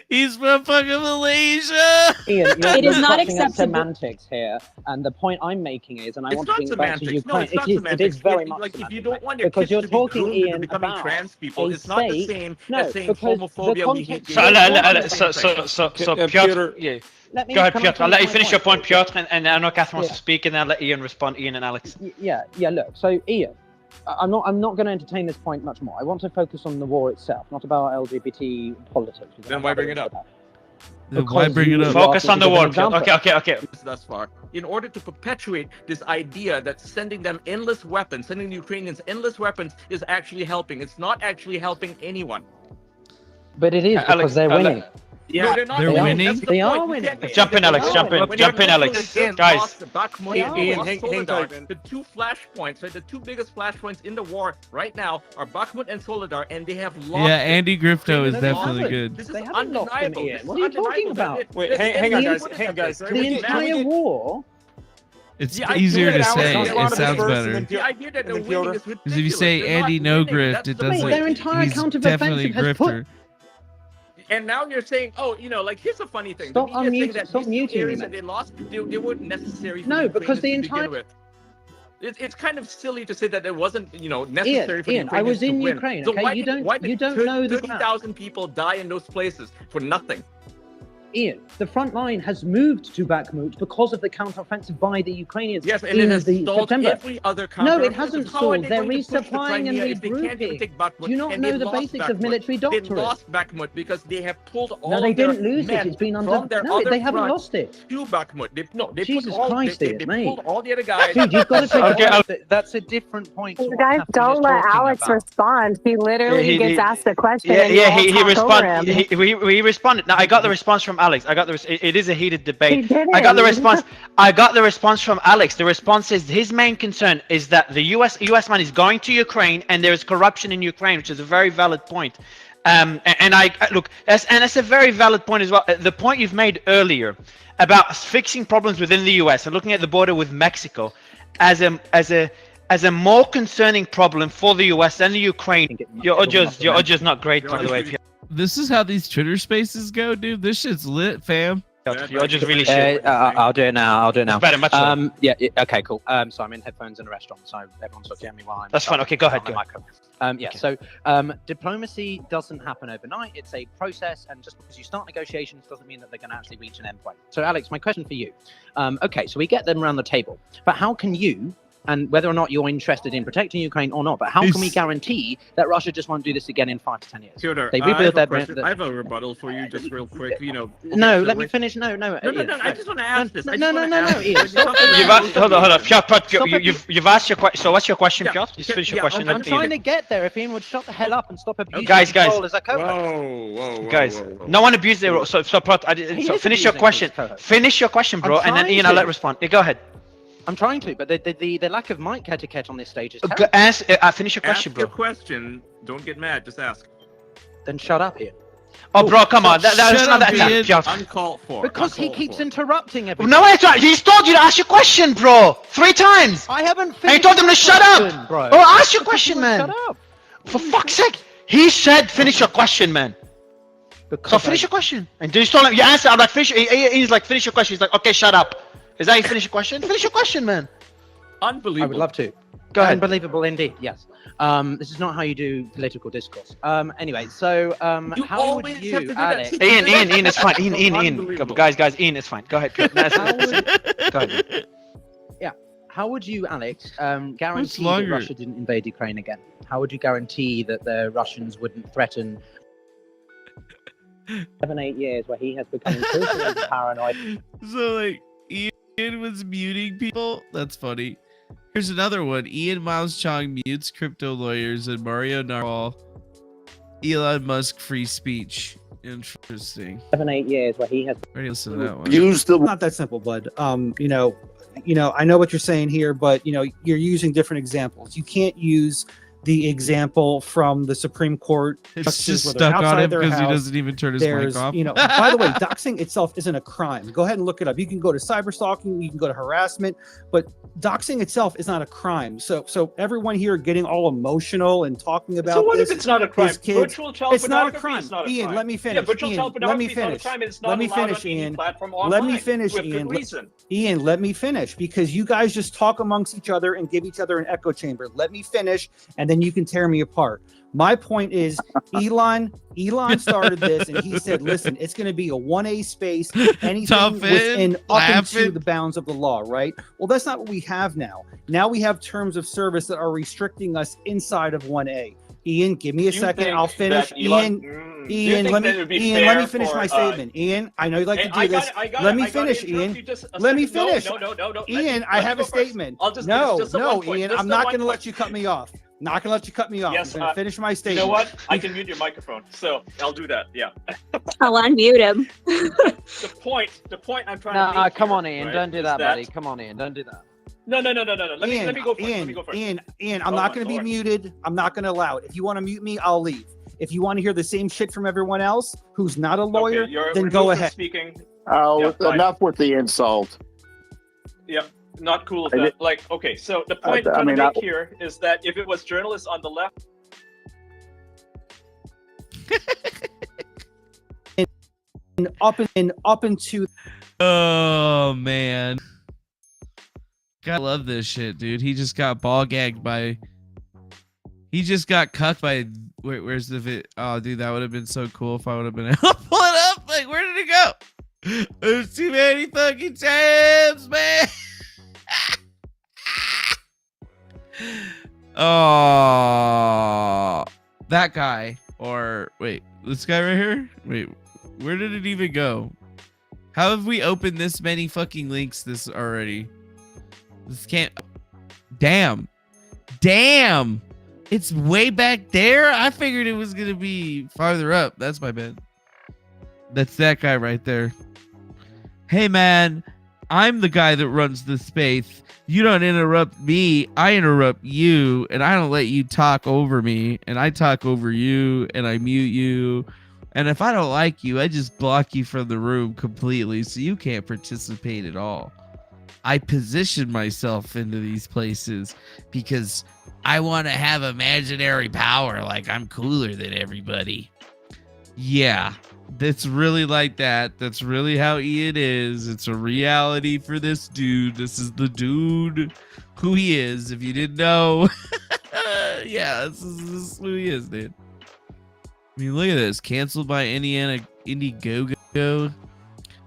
He's from fucking Malaysia. Ian, it is not acceptable. Semantics here, and the point I'm making is, and I want to bring back to Ukraine. No, it's not semantics. It is very much like semantics. If you don't want your because kids you're to be talking, groomed Ian, into becoming about trans people, it's not the same as saying because homophobia. We hate So Piotr, yeah. Go ahead, Piotr. I'll let you finish your point, Piotr, and I know Catherine wants to speak, and then I'll let Ian respond. Ian and Alex. Yeah. Look, so Ian, I'm not going to entertain this point much more. I want to focus on the war itself, not about LGBT politics. Then why bring it up? Why bring it up? Focus on the war. Okay. Thus far, in order to perpetuate this idea that sending them endless weapons, sending the Ukrainians endless weapons, is actually helping. It's not actually helping anyone. But it is because they're winning. Yeah, no, they're not. They're winning. They are winning. Jump in, Alex. Jump in, Alex. Guys. The two flashpoints, right? The two biggest flashpoints in the war right now are Bakhmut and Soledar, and they have lost. Yeah, Andy Grifto is definitely good. This is undeniable. What are you talking about? Wait, hang on, guys. The entire war. It's easier to say. It sounds better. The idea that they're winning is ridiculous. Because if you say Andy no grift, it doesn't. Their entire He's counter definitely a offensive has grifter. And now you're saying, oh, like here's a funny thing. Stop the media unmuting. that Stop muting areas me. that they lost, they weren't necessary. For No, because the Ukrainians to begin entire. with. It's kind of silly to say that it wasn't, necessary for Ian, the I Ukrainians was in to win. Ukraine. So Okay, why you did don't know the 30,000 people die in those places for nothing? Ian, the front line has moved to Bakhmut because of the counteroffensive by the Ukrainians. Yes, and it has stalled September. every other No, it counteroffensive. hasn't How are stalled. they They're going to push the resupplying and Crimea if they can't even regrouping. take Bakhmut? Do you not And know they the lost basics of Bakhmut. military They doctrine? lost Bakhmut because they have pulled all No, they their didn't lose it. men It's been from under. their No, other they haven't front lost it. to Bakhmut. They Jesus put all, Christ, they Ian, mate. pulled all the other guys. Dude, you've got to take Okay, that's a different point. You guys don't let Alex respond. He literally gets asked a question. Yeah, and you all he talk responded. over him. He responded. Now I got the response from Alex. It is a heated debate. He didn't. I got the response from Alex. The response is his main concern is that the US man is going to Ukraine and there is corruption in Ukraine, which is a very valid point. And I look, that's a very valid point as well. The point you've made earlier about fixing problems within the US and looking at the border with Mexico as a more concerning problem for the US than the Ukraine. Your audio's not great, by the way. This is how these Twitter spaces go, dude. This shit's lit, fam. You're just really shit. I'll do it now. Better, much better. Yeah, okay, cool. So I'm in headphones in a restaurant, so everyone's looking at me while I'm. That's fine. Okay, go ahead. So diplomacy doesn't happen overnight. It's a process, and just because you start negotiations doesn't mean that they're going to actually reach an endpoint. So, Alex, my question for you. Okay, so we get them around the table, but how can you? And whether or not you're interested in protecting Ukraine or not, but how can we guarantee that Russia just won't do this again in 5 to 10 years? Fyodor, They I rebuild I have a rebuttal for you, just real quick. No, let me finish. No. No. I just want to ask this. No. Ian, hold on. Piotr, you've asked your question. So what's your question, Piotr? Just finish your question. I'm trying to get there. If Ian would shut the hell up and stop abusing guys. control as a co-host. Whoa. Guys, no one abused their role. So Piotr, finish your question. Finish your question, bro, and then Ian, I'll let respond. Go ahead. I'm trying to, but the lack of mic etiquette on this stage is terrible. Finish your question, bro. Ask your question. Don't get mad. Just ask. Then shut up, Ian. Oh, bro, come on. That's not that Piotr. Uncalled for. Because he keeps interrupting everything. No, he's told you to ask your question, bro. 3 times. I haven't finished. And you told him to shut up, bro. Oh, ask your question, man. Shut up. For fuck's sake. He said finish your question, man. So finish your question. And you told him, you answer, I'm like, finish. He's like, finish your question. He's like, okay, shut up. Is that you finish your question? Finish your question, man. Unbelievable. I would love to. Go ahead. Unbelievable indeed. Yes. This is not how you do political discourse. Anyway, so how would you, Alex? Ian, it's fine. Ian. Guys, Ian, it's fine. Go ahead. Go ahead. Yeah. How would you, Alex, guarantee that Russia didn't invade Ukraine again? How would you guarantee that the Russians wouldn't threaten 7-8 years where he has become increasingly paranoid? So like Ian was muting people. That's funny. Here's another one. Ian Miles Cheong mutes crypto lawyers and Mario Narwhal. Elon Musk free speech. Interesting. 7-8 years where he has. Ready to listen to that one. Not that simple, bud. I know what you're saying here, but you're using different examples. You can't use the example from the Supreme Court. It's just stuck on him because he doesn't even turn his mic off. By the way, doxing itself isn't a crime. Go ahead and look it up. You can go to cyberstalking, you can go to harassment, but doxing itself is not a crime. So everyone here getting all emotional and talking about so what this, if it's not a crime? Virtual child it's not a pornography crime. is not a Ian, crime. let me finish. Yeah, virtual Ian, child let me pornography is not a finish. crime, and it's not Let me allowed finish, on any Ian. platform Let me online finish, with Ian. good reason. Ian, let me finish because you guys just talk amongst each other and give each other an echo chamber. Let me finish, and then you can tear me apart. My point is, Elon started this, and he said, "Listen, it's going to be a 1A space, anything within up into the bounds of the law." Right? Well, that's not what we have now. Now we have terms of service that are restricting us inside of 1A. Ian, give me a second. I'll finish. Ian, let me finish my statement. Ian, I know you like to do this. Let me finish, Ian. Let me finish. No. Ian, I have a statement. No, Ian, I'm not going to let you cut me off. Not gonna let you cut me off. Yes, I'm gonna finish my statement. You know what? I can mute your microphone, so I'll do that. Yeah. I'll unmute him. The point I'm trying to make. Come on, here, Ian. right, Don't do that, buddy. Come on, Ian. Don't do that. No. Let me go first. Ian, I'm not gonna be muted. I'm not gonna allow it. If you want to mute me, I'll leave. If you want to hear the same shit from everyone else who's not a lawyer, then go ahead. Speaking. Enough with the insult. Yep. Not cool with that. Like, okay, so the point I'm trying to make here is that if it was journalists on the left, and up into. Oh man, I love this shit, dude. He just got ball gagged by. He just got cucked by. Wait, where's the vid? Oh, dude, that would have been so cool if I would have been able to pull it up. Like, where did it go? There's too many fucking tabs, man. Oh, that guy. Or wait, this guy right here? Wait, where did it even go? How have we opened this many fucking links this already? This can't. Damn. It's way back there. I figured it was gonna be farther up. That's my bad. That's that guy right there. Hey man, I'm the guy that runs the space. You don't interrupt me, I interrupt you, and I don't let you talk over me, and I talk over you, and I mute you, and if I don't like you, I just block you from the room completely, so you can't participate at all. I position myself into these places because I want to have imaginary power, like I'm cooler than everybody. Yeah. That's really like that. That's really how Ian is. It's a reality for this dude. This is the dude who he is. If you didn't know, yeah, this is who he is, dude. I mean, look at this. Canceled by Indiegogo.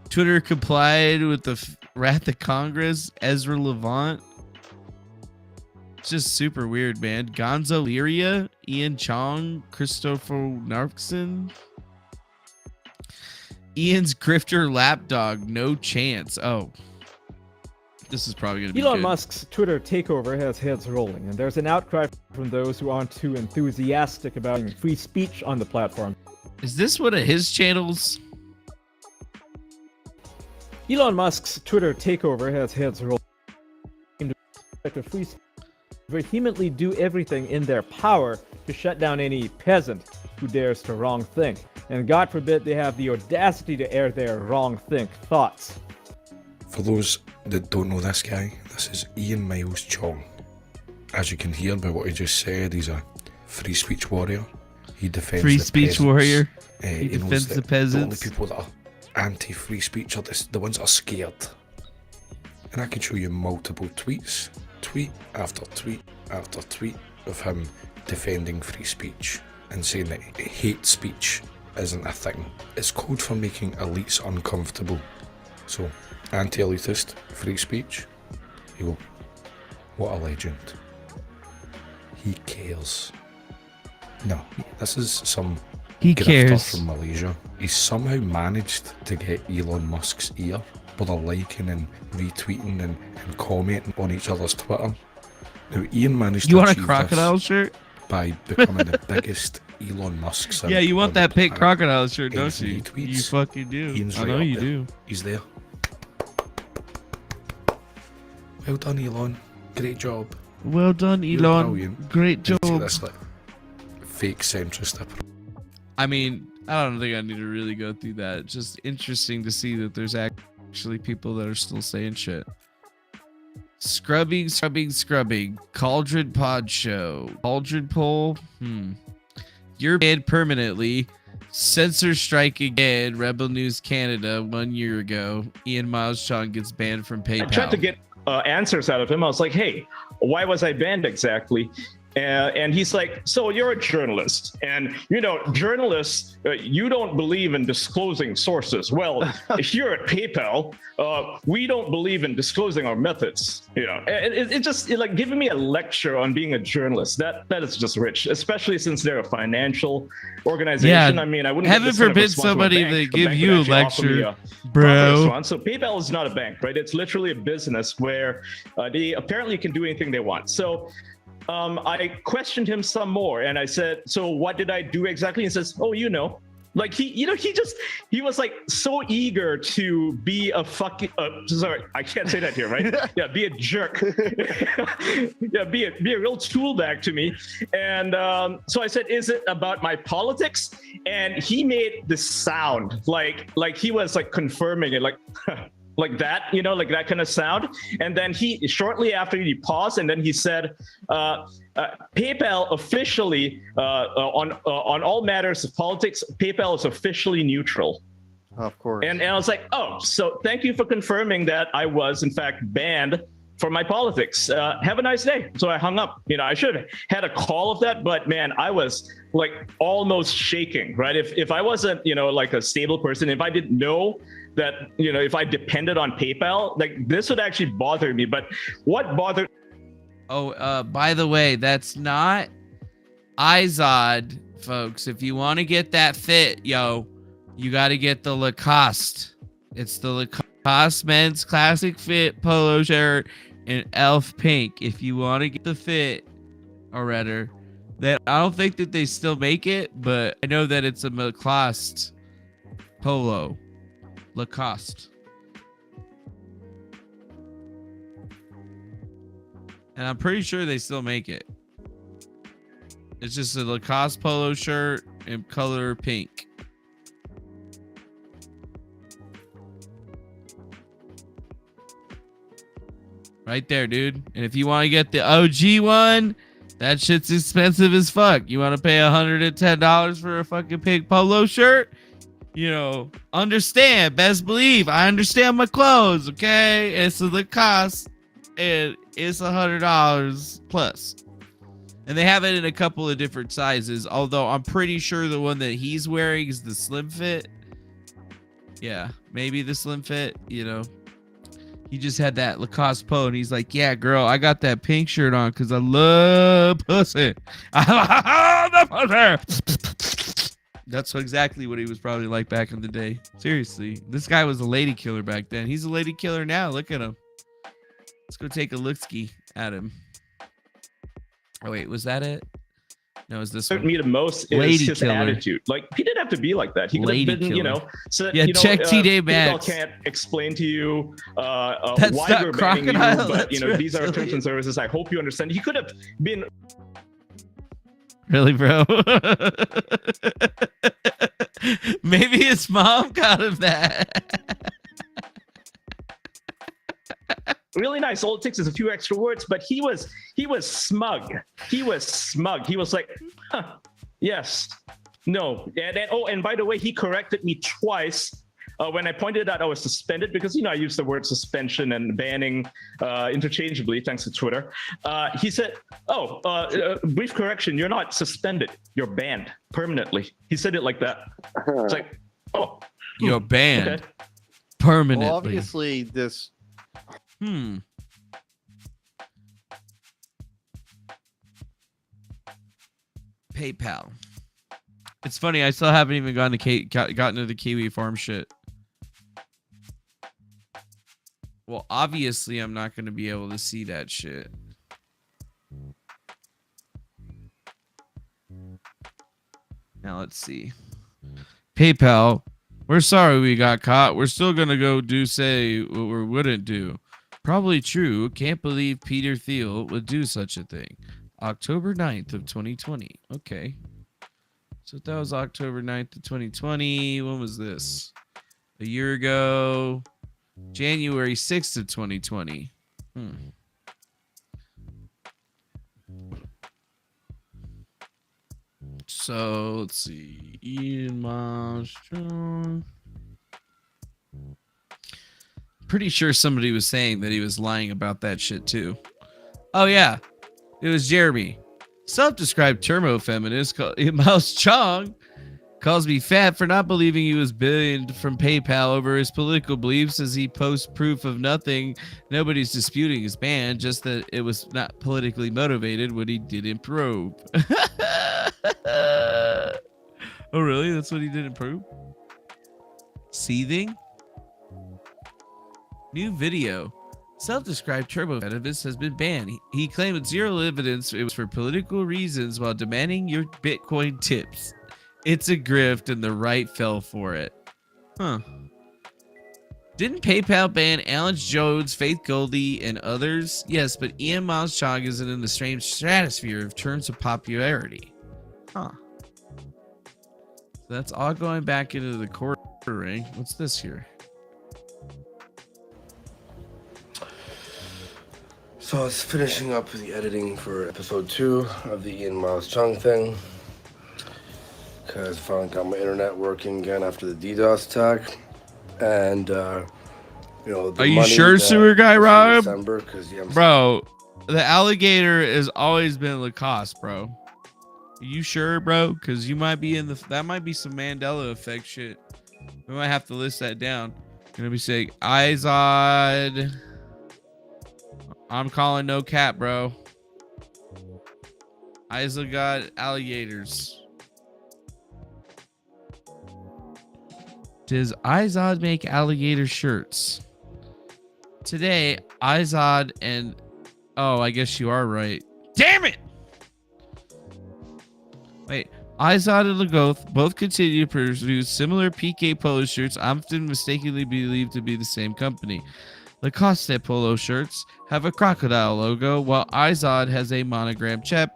Twitter complied with the wrath of Congress. Ezra Levant. It's just super weird, man. Gonzo Lyria, Ian Chong, Christopher Narkson. Ian's grifter lapdog, no chance. Oh, this is probably going to be Elon good. Musk's Twitter takeover has heads rolling, and there's an outcry from those who aren't too enthusiastic about free speech on the platform. Is this one of his channels? Elon Musk's Twitter takeover has heads rolling. To free speech, vehemently do everything in their power to shut down any peasant who dares to wrong think. And God forbid they have the audacity to air their wrong think thoughts. For those that don't know this guy, this is Ian Miles Cheong. As you can hear by what he just said, he's a free speech warrior. He defends free the speech peasants. warrior. He defends the The peasants. only people that are anti-free speech are the ones that are scared. And I can show you multiple tweets, tweet after tweet after tweet of him defending free speech and saying that hate speech isn't a thing. It's code for making elites uncomfortable. So, anti-elitist, free speech. You go, what a legend. He cares. No, this is some He grifter cares. from Malaysia. He's somehow managed to get Elon Musk's ear, but they're liking and retweeting and commenting on each other's Twitter. Now, Ian managed You to want a achieve crocodile this shirt? by becoming the biggest Elon Musk simp Yeah, you want on that the pink planet. crocodile shirt, don't Ian's you? retweets. You fucking do. Ian's I right know up you there. do. He's there. Well done, Elon. Great job. Well done, You're Elon. brilliant. Great And see job. this, like, fake centrist approach. I mean, I don't think I need to really go through that. It's just interesting to see that there's actually people that are still saying shit. Scrubbing. Cauldron Pod Show. Cauldron Poll. You're banned permanently. Censor strike again. Rebel News Canada 1 year ago. Ian Miles Cheong gets banned from PayPal. I tried to get answers out of him. I was like, hey, why was I banned exactly? And he's like, so you're a journalist, and journalists, you don't believe in disclosing sources. Well, here at PayPal, we don't believe in disclosing our methods. It just like giving me a lecture on being a journalist. That is just rich, especially since they're a financial organization. Yeah, I mean, I wouldn't heaven forbid somebody to give you a lecture, bro. So PayPal is not a bank, right? It's literally a business where they apparently can do anything they want. So I questioned him some more, and I said, so what did I do exactly? He says, oh, like he was like so eager to be a fucking sorry, I can't say that here, right? Yeah, be a jerk. Yeah, be a real tool bag to me. And so I said, is it about my politics? And he made this sound like he was like confirming it, like like that, like that kind of sound. And then he shortly after he paused, and then he said, PayPal officially on all matters of politics, PayPal is officially neutral. Of course. And I was like, oh, so thank you for confirming that I was in fact banned for my politics. Have a nice day. So I hung up. I should have had a call of that, but man, I was like almost shaking, right? If I wasn't, like a stable person, if I didn't know that, if I depended on PayPal, like this would actually bother me. But what bothered? Oh, by the way, that's not Izod, folks. If you want to get that fit, you got to get the Lacoste. It's the Lacoste men's classic fit polo shirt in elf pink. If you want to get the fit, or rather, that I don't think that they still make it, but I know that it's a Lacoste polo. Lacoste. And I'm pretty sure they still make it. It's just a Lacoste polo shirt in color pink. Right there, dude. And if you want to get the OG one, that shit's expensive as fuck. You want to pay $110 for a fucking pink polo shirt? Understand, best believe, I understand my clothes, okay? It's a Lacoste, and it's $100 plus. And they have it in a couple of different sizes, although I'm pretty sure the one that he's wearing is the slim fit. Yeah, maybe the slim fit, He just had that Lacoste polo, and he's like, yeah, girl, I got that pink shirt on because I love pussy. I love the pussy. That's exactly what he was probably like back in the day. Seriously, this guy was a lady killer back then. He's a lady killer now. Look at him. Let's go take a look-ski at him. Oh, wait, was that it? No, is this what me the most is his attitude. Like, he didn't have to be like that. He could have been, so that, check T-Day Max. Can't explain to you why not we're banning you, crocodile, but, that's these are terms and services. I hope you understand. He could have been... Really, bro? Maybe his mom got him that. Really nice. All it takes is a few extra words, but he was smug. He was smug. He was like, yes, no. And by the way, he corrected me twice when I pointed out I was suspended, because I use the word suspension and banning interchangeably thanks to Twitter. He said, brief correction, you're not suspended, you're banned permanently. He said it like that. It's like, you're banned permanently. Well, obviously this PayPal. It's funny, I still haven't even gotten to the Kiwi Farm shit. Well, obviously, I'm not going to be able to see that shit. Now, let's see. PayPal. We're sorry we got caught. We're still going to go say what we wouldn't do. Probably true. Can't believe Peter Thiel would do such a thing. October 9th of 2020. Okay. So that was October 9th of 2020. When was this? A year ago. January 6th of 2020. So let's see. Ian Miles Cheong. Pretty sure somebody was saying that he was lying about that shit too. Oh yeah. It was Jeremy. Self-described turbo feminist Ian Miles Cheong calls me fat for not believing he was banned from PayPal over his political beliefs as he posts proof of nothing. Nobody's disputing his ban, just that it was not politically motivated when he didn't probe. Oh, really? That's what he didn't probe? Seething? New video. Self-described turbo feminist has been banned. He claimed with zero evidence it was for political reasons while demanding your Bitcoin tips. It's a grift and the right fell for it. Huh. Didn't PayPal ban Alan Jones, Faith Goldie, and others? Yes, but Ian Miles Cheong isn't in the strange stratosphere of terms of popularity. Huh. So that's all going back into the court ring. What's this here? So I was finishing up the editing for episode 2 of the Ian Miles Cheong thing. Because I finally got my internet working again after the DDoS attack. And, you know, are you sure, Sewer Guy Rob? December, bro, the alligator has always been Lacoste, bro. Are you sure, bro? Because you might be in the... That might be some Mandela effect shit. We might have to list that down. I'm going to be saying, Izod... I'm calling no cap, bro. Isla got alligators. Does Izod make alligator shirts? Today, Izod and... Oh, I guess you are right. Damn it! Wait. Izod and Lagoth both continue to produce similar PK polo shirts, often mistakenly believed to be the same company. Lacoste polo shirts have a crocodile logo, while Izod has a monogram chip.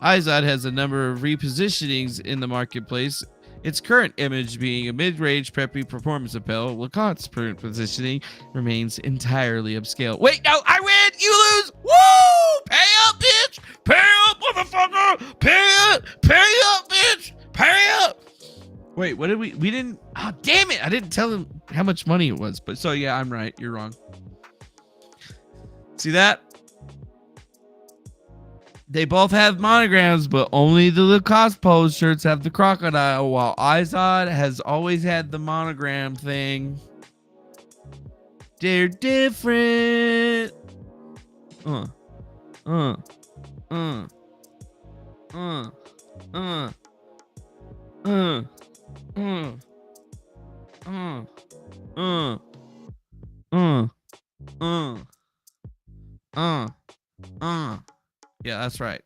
Izod has a number of repositionings in the marketplace, its current image being a mid-range preppy performance apparel. Lacoste's current positioning remains entirely upscale. Wait, no, I win! You lose! Woo! Pay up, bitch! Pay up, motherfucker! Pay up, bitch! Pay up! Wait, what did we didn't... Oh, damn it! I didn't tell him how much money it was. But so, yeah, I'm right. You're wrong. See that? They both have monograms, but only the Lacoste polo shirts have the crocodile, while Izod has always had the monogram thing. They're different. Uh. Yeah, that's right.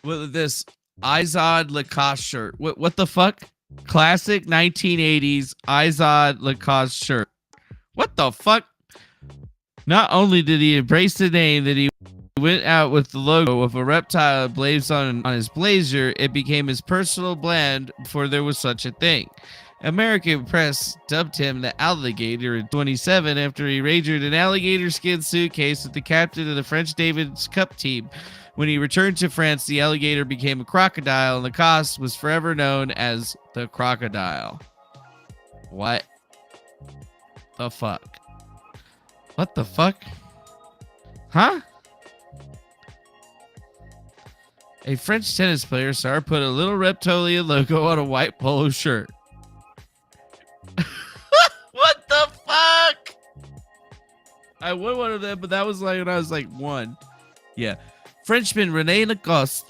With this Izod Lacoste shirt. What the fuck? Classic 1980s Izod Lacoste shirt. What the fuck? Not only did he embrace the name, that he went out with the logo of a reptile blazed on his blazer. It became his personal brand before there was such a thing. American press dubbed him the Alligator in 27 after he raided an alligator skin suitcase with the captain of the French Davis Cup team. When he returned to France, the alligator became a crocodile, and Lacoste was forever known as the Crocodile. What the fuck? What the fuck? Huh? A French tennis player saw her put a little reptilian logo on a white polo shirt. What the fuck? I won one of them, but that was like when I was like 1. Yeah. Frenchman René Lacoste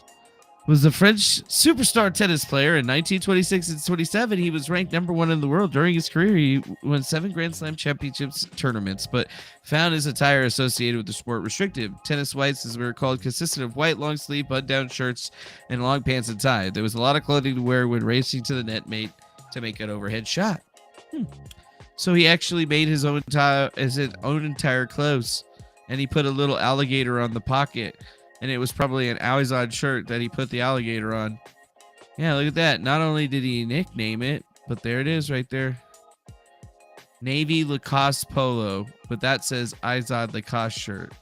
was a French superstar tennis player in 1926 and 27. He was ranked #1 in the world. During his career, he won 7 Grand Slam championships tournaments, but found his attire associated with the sport restrictive. Tennis whites, as we were called, consisted of white long sleeve button-down shirts and long pants and tie. There was a lot of clothing to wear when racing to the net mate to make an overhead shot. So he actually made his own entire clothes, and he put a little alligator on the pocket, and it was probably an Izod shirt that he put the alligator on. Yeah, look at that. Not only did he nickname it, but there it is right there. Navy Lacoste polo, but that says Izod Lacoste shirt.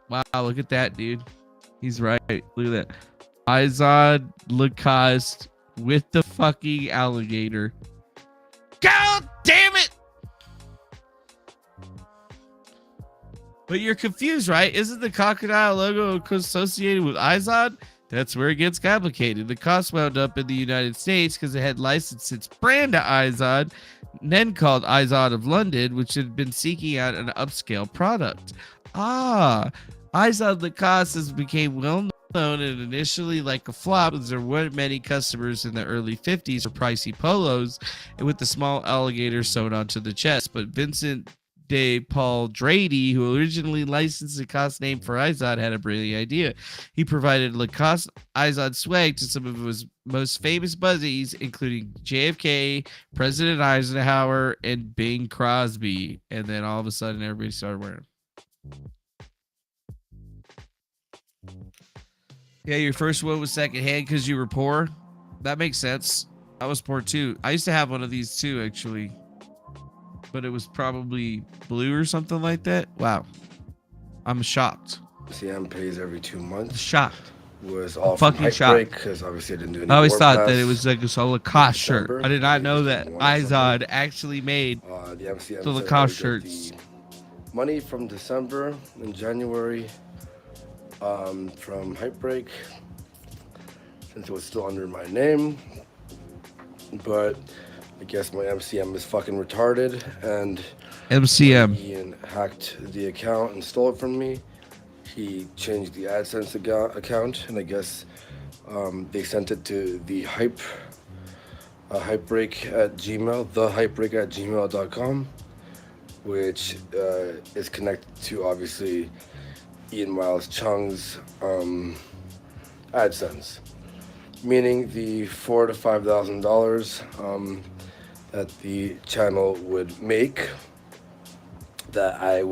Wow, look at that, dude. He's right. Look at that. Izod Lacoste with the fucking alligator. God damn it! But you're confused, right? Isn't the crocodile logo associated with Izod? That's where it gets complicated. The cost wound up in the United States because it had licensed its brand to Izod, then called Izod of London, which had been seeking out an upscale product. Izod Lacoste became well known and initially like a flop, as there weren't many customers in the early 50s for pricey polos and with the small alligator sewn onto the chest. But Vincent de Paul Drady, who originally licensed the Lacoste name for Izod, had a brilliant idea. He provided Lacoste Izod swag to some of his most famous buddies, including JFK, President Eisenhower, and Bing Crosby. And then all of a sudden, everybody started wearing them. Yeah, your first one was secondhand because you were poor. That makes sense. I was poor too. I used to have one of these too, actually. But it was probably blue or something like that. Wow. I'm shocked. MCM pays every 2 months. Shocked. Was all fucking shocked. Because obviously I didn't do any. I always war thought pass that it was like a Lacoste shirt. December. I did not know that Izod actually made the MCM the Lacoste shirts. Money from December and January from Hypebreak, since it was still under my name. But I guess my MCM is fucking retarded, and MCM. Ian hacked the account and stole it from me. He changed the AdSense account, and I guess they sent it to the Hypebreak at Gmail, thehypebreak@gmail.com, which is connected to obviously Ian Miles Cheong's AdSense, meaning the $4,000 to $5,000 that the channel would make that I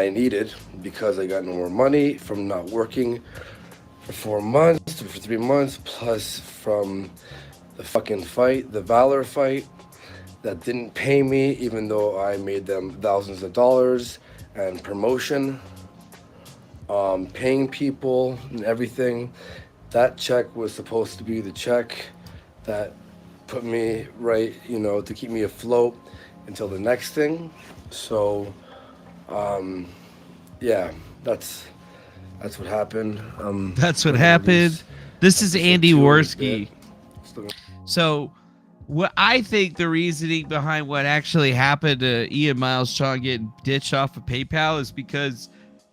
needed because I got no more money from not working for 4 months, for 3 months, plus from the fucking fight, the Valor fight, that didn't pay me even though I made them thousands of dollars, and promotion, paying people and everything. That check was supposed to be the check that put me right, to keep me afloat until the next thing. So, yeah, that's what happened. That's what happened. This is Andy Worski. So, what I think the reasoning behind what actually happened to Ian Miles Cheong getting ditched off of PayPal is because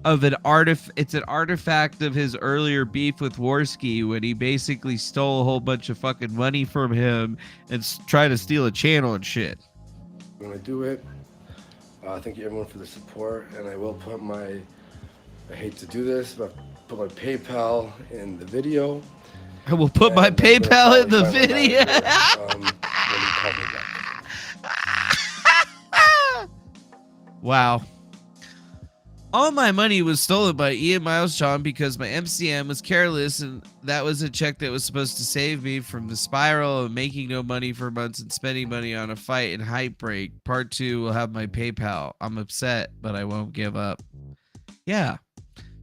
of it's an artifact of his earlier beef with Worski, when he basically stole a whole bunch of fucking money from him and tried to steal a channel and shit. I'm gonna do it. Thank you everyone for the support, and I will put I hate to do this, but put my PayPal in the video. I will put my PayPal in the video. Wow. All my money was stolen by Ian Miles Cheong because my MCM was careless, and that was a check that was supposed to save me from the spiral of making no money for months and spending money on a fight and Hypebreak. Part 2 will have my PayPal. I'm upset, but I won't give up. Yeah.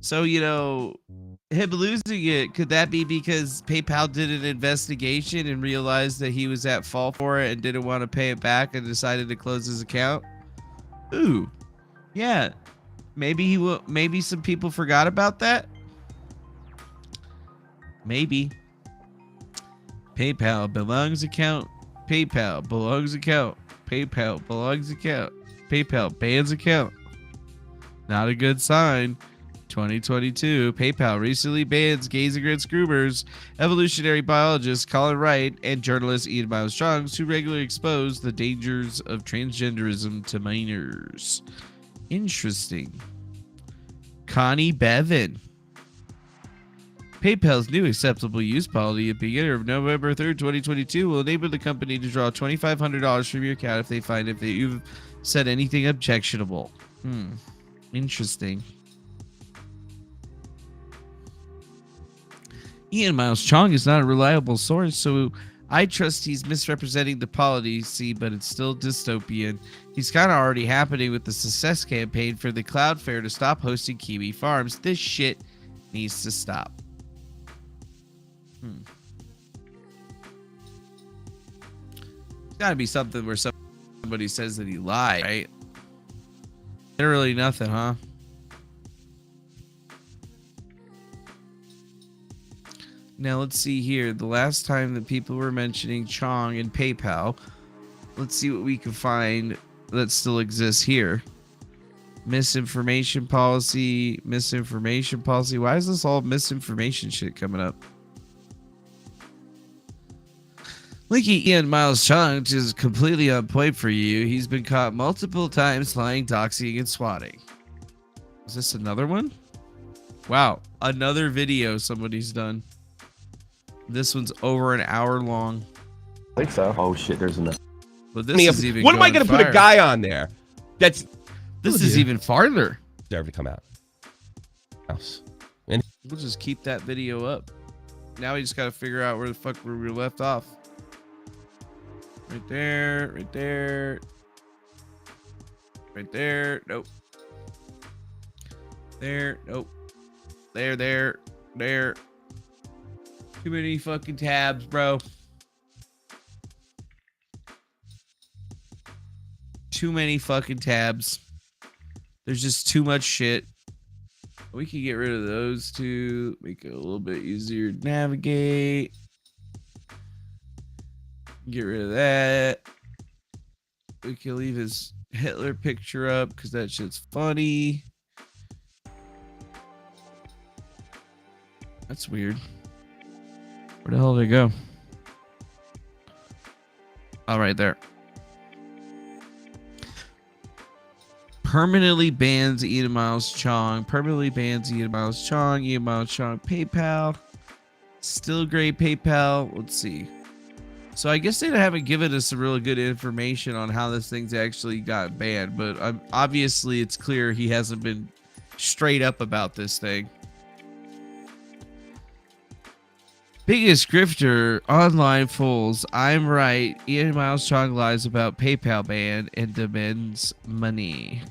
So, him losing it, could that be because PayPal did an investigation and realized that he was at fault for it and didn't want to pay it back and decided to close his account? Ooh. Yeah. Maybe some people forgot about that. Maybe. PayPal belongs account. PayPal belongs account. PayPal belongs account. PayPal bans account. Not a good sign. 2022. PayPal recently bans gays against groomers, evolutionary biologist Colin Wright, and journalist Ian Miles Cheong, who regularly expose the dangers of transgenderism to minors. Interesting. Connie Bevan. PayPal's new acceptable use policy at the beginning of November 3rd, 2022 will enable the company to draw $2,500 from your account if they find that you've said anything objectionable. Interesting. Ian Miles Cheong is not a reliable source, so I trust he's misrepresenting the policy, but it's still dystopian. He's kind of already happening with the success campaign for the Cloudflare to stop hosting Kiwi farms. This shit needs to stop. It's gotta be something where somebody says that he lied, right? Literally nothing, huh? Now let's see here. The last time that people were mentioning Chong and PayPal, let's see what we can find that still exists here. Misinformation policy, misinformation policy. Why is this all misinformation shit coming up? Linky Ian Miles Cheong, which is completely on point for you. He's been caught multiple times lying, doxing, and swatting. Is this another one? Wow, another video somebody's done. This one's over an hour long. I think so. Oh shit, there's another. But this is even. What am I going to put a guy on there? That's. This is even farther. Deserve to come out. House. And we'll just keep that video up. Now we just got to figure out where the fuck we were left off. Right there, right there. Right there. Nope. There. Nope. There. There. Too many fucking tabs, bro. Too many fucking tabs. There's just too much shit. We can get rid of those two. Make it a little bit easier to navigate. Get rid of that. We can leave his Hitler picture up because that shit's funny. That's weird. Where the hell did it go? Oh, right there. Permanently bans Ian Miles Cheong. Permanently bans Ian Miles Cheong. Ian Miles Cheong. PayPal. Still great PayPal. Let's see. So I guess they haven't given us some really good information on how this thing's actually got banned, but obviously it's clear he hasn't been straight up about this thing. Biggest grifter, online fools. I'm right. Ian Miles Cheong lies about PayPal ban and demands money.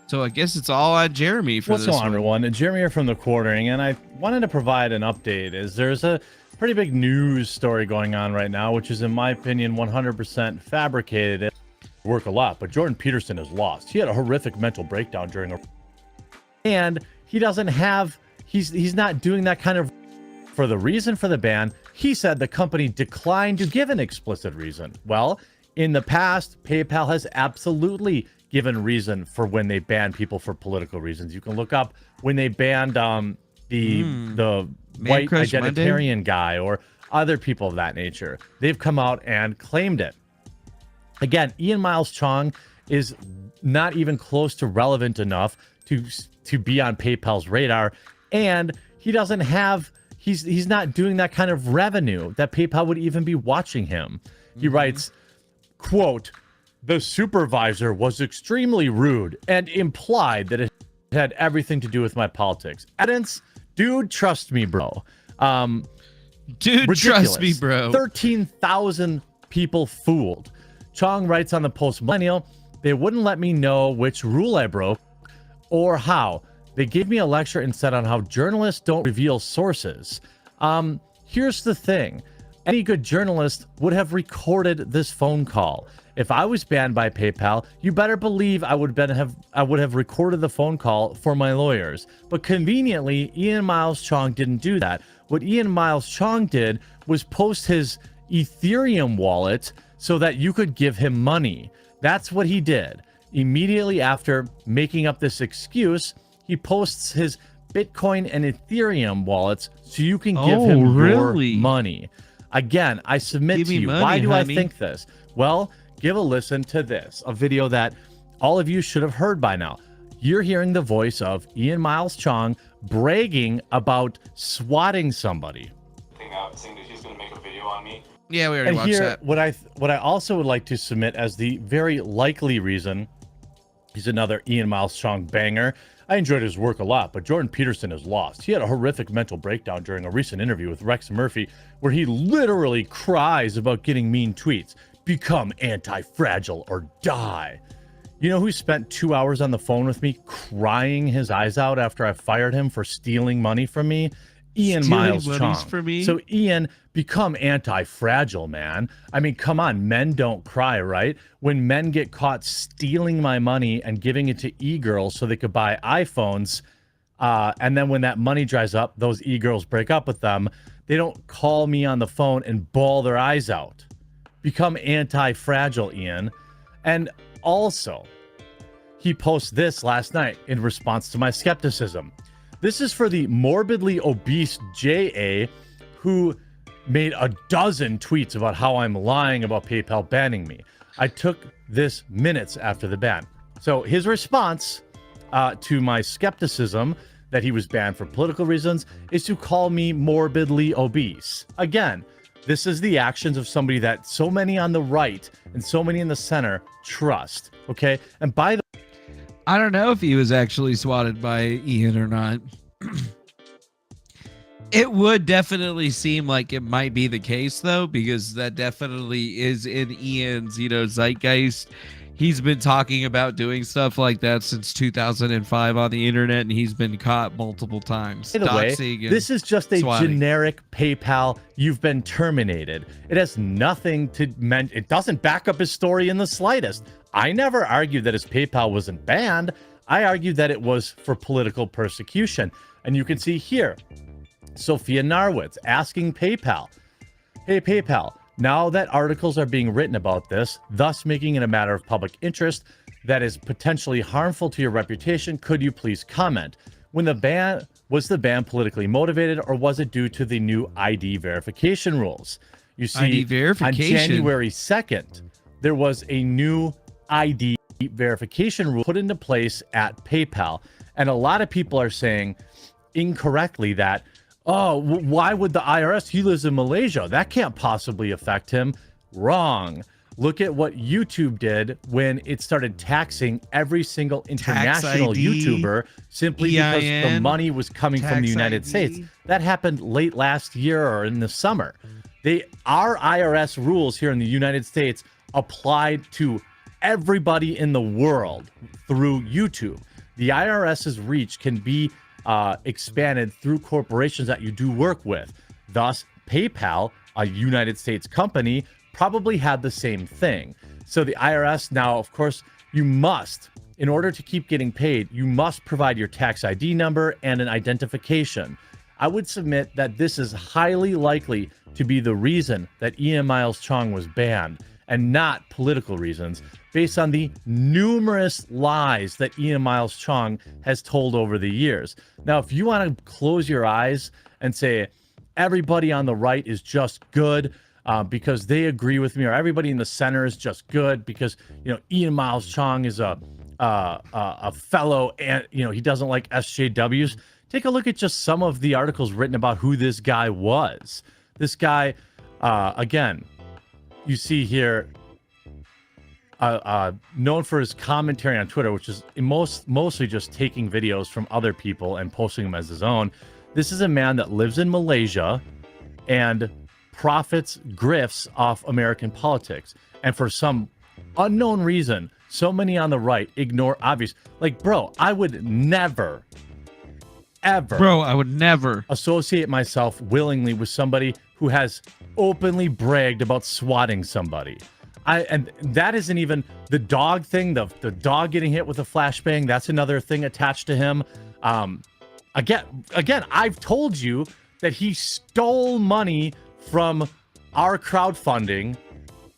So I guess it's all on Jeremy for What's this going on, everyone? Jeremy here from the Quartering, and I wanted to provide an update. There's a pretty big news story going on right now, which is, in my opinion, 100% fabricated. It work a lot, but Jordan Peterson is lost. He had a horrific mental breakdown during a, and he doesn't have. He's not doing that kind of. For the reason for the ban, he said the company declined to give an explicit reason. Well, in the past, PayPal has absolutely given reason for when they ban people for political reasons. You can look up when they banned the white identitarian guy or other people of that nature. They've come out and claimed it. Again, Ian Miles Cheong is not even close to relevant enough to be on PayPal's radar, and he doesn't have. He's not doing that kind of revenue that PayPal would even be watching him. He writes, quote, "The supervisor was extremely rude and implied that it had everything to do with my politics." Evidence? Dude, trust me, bro. Dude, trust me, bro. 13,000 people fooled. Chong writes on the Post Millennial, "They wouldn't let me know which rule I broke or how. They gave me a lecture instead on how journalists don't reveal sources." Here's the thing. Any good journalist would have recorded this phone call. If I was banned by PayPal, you better believe I would have recorded the phone call for my lawyers. But conveniently, Ian Miles Cheong didn't do that. What Ian Miles Cheong did was post his Ethereum wallet so that you could give him money. That's what he did. Immediately after making up this excuse, he posts his Bitcoin and Ethereum wallets so you can give him your money. Again, I submit to you, why do I think this? Well, give a listen to this, a video that all of you should have heard by now. You're hearing the voice of Ian Miles Cheong bragging about swatting somebody. Saying that he's going to make a video on me. Yeah, we already watched that. What I also would like to submit as the very likely reason, he's another Ian Miles Cheong banger. I enjoyed his work a lot, but Jordan Peterson is lost. He had a horrific mental breakdown during a recent interview with Rex Murphy, where he literally cries about getting mean tweets. Become anti-fragile or die. You know who spent 2 hours on the phone with me crying his eyes out after I fired him for stealing money from me? Ian Miles Cheong. For me? So Ian, become anti-fragile, man. I mean, come on, men don't cry, right? When men get caught stealing my money and giving it to e-girls so they could buy iPhones, and then when that money dries up, those e-girls break up with them, they don't call me on the phone and bawl their eyes out. Become anti-fragile, Ian. And also, he posts this last night in response to my skepticism. This is for the morbidly obese JA who made a dozen tweets about how I'm lying about PayPal banning me. I took this minutes after the ban. So his response to my skepticism that he was banned for political reasons is to call me morbidly obese. Again, this is the actions of somebody that so many on the right and so many in the center trust. Okay. And by the I don't know if he was actually swatted by Ian or not. It would definitely seem like it might be the case, though, because that definitely is in Ian's, zeitgeist. He's been talking about doing stuff like that since 2005 on the internet, and he's been caught multiple times. By the way, this is just a generic PayPal, you've been terminated. It has nothing to mention. It doesn't back up his story in the slightest. I never argued that his PayPal wasn't banned. I argued that it was for political persecution. And you can see here, Sophia Narwitz asking PayPal, hey, PayPal, now that articles are being written about this, thus making it a matter of public interest that is potentially harmful to your reputation, could you please comment? Was the ban politically motivated, or was it due to the new ID verification rules? You see, ID verification. On January 2nd, there was a new ID verification rule put into place at PayPal. And a lot of people are saying incorrectly that, oh, why would the IRS? He lives in Malaysia. That can't possibly affect him. Wrong. Look at what YouTube did when it started taxing every single international YouTuber simply because the money was coming from the United States. That happened late last year or in the summer. Our IRS rules here in the United States applied to everybody in the world through YouTube. The IRS's reach can be expanded through corporations that you do work with. Thus, PayPal, a United States company, probably had the same thing. So the IRS now, of course, you must, in order to keep getting paid, you must provide your tax ID number and an identification. I would submit that this is highly likely to be the reason that Ian Miles Cheong was banned, and not political reasons, based on the numerous lies that Ian Miles Cheong has told over the years. Now, if you want to close your eyes and say everybody on the right is just good because they agree with me, or everybody in the center is just good because Ian Miles Cheong is a fellow, and he doesn't like SJWs. Take a look at just some of the articles written about who this guy was. This guy, again, you see here, known for his commentary on Twitter, which is mostly just taking videos from other people and posting them as his own. This is a man that lives in Malaysia and profits, grifts off American politics. And for some unknown reason, so many on the right ignore obvious. Like, bro, I would never, ever associate myself willingly with somebody who has openly bragged about swatting somebody. And that isn't even the dog thing, the dog getting hit with a flashbang. That's another thing attached to him. Again, I've told you that he stole money from our crowdfunding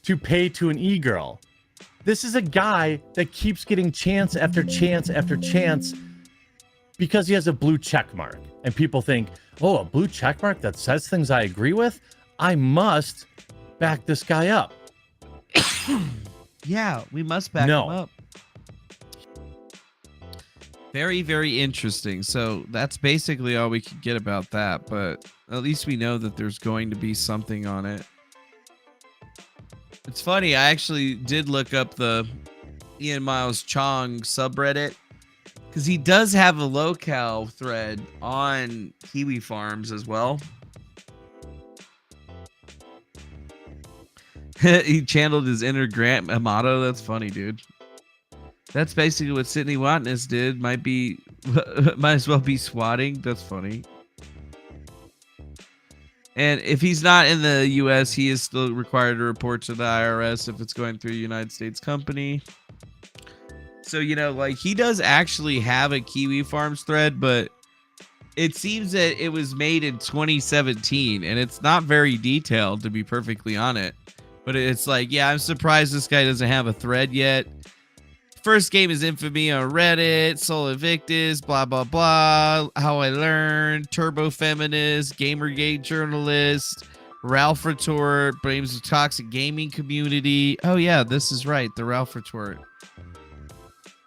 to pay to an e-girl. This is a guy that keeps getting chance after chance after chance because he has a blue check mark. And people think, oh, a blue check mark that says things I agree with? I must back this guy up. Yeah, we must back him up. Very, very interesting. So that's basically all we could get about that, but at least we know that there's going to be something on it. It's funny, I actually did look up the Ian Miles Cheong subreddit because he does have a locale thread on Kiwi Farms as well. He channeled his inner Grant Amato. That's funny, dude. That's basically what Sydney Watness did. Might as well be swatting. That's funny. And if he's not in the U.S., he is still required to report to the IRS if it's going through a United States company. So, you know, like, he does actually have a Kiwi Farms thread, but it seems that it was made in 2017, and it's not very detailed, to be perfectly honest. But it's like, yeah, I'm surprised this guy doesn't have a thread yet. First game is Infamy on Reddit, Soul Invictus, blah, blah, blah. How I Learned, Turbo Feminist, Gamergate Journalist, Ralph Retort, blames the toxic gaming community. Oh, yeah, this is right. The Ralph Retort.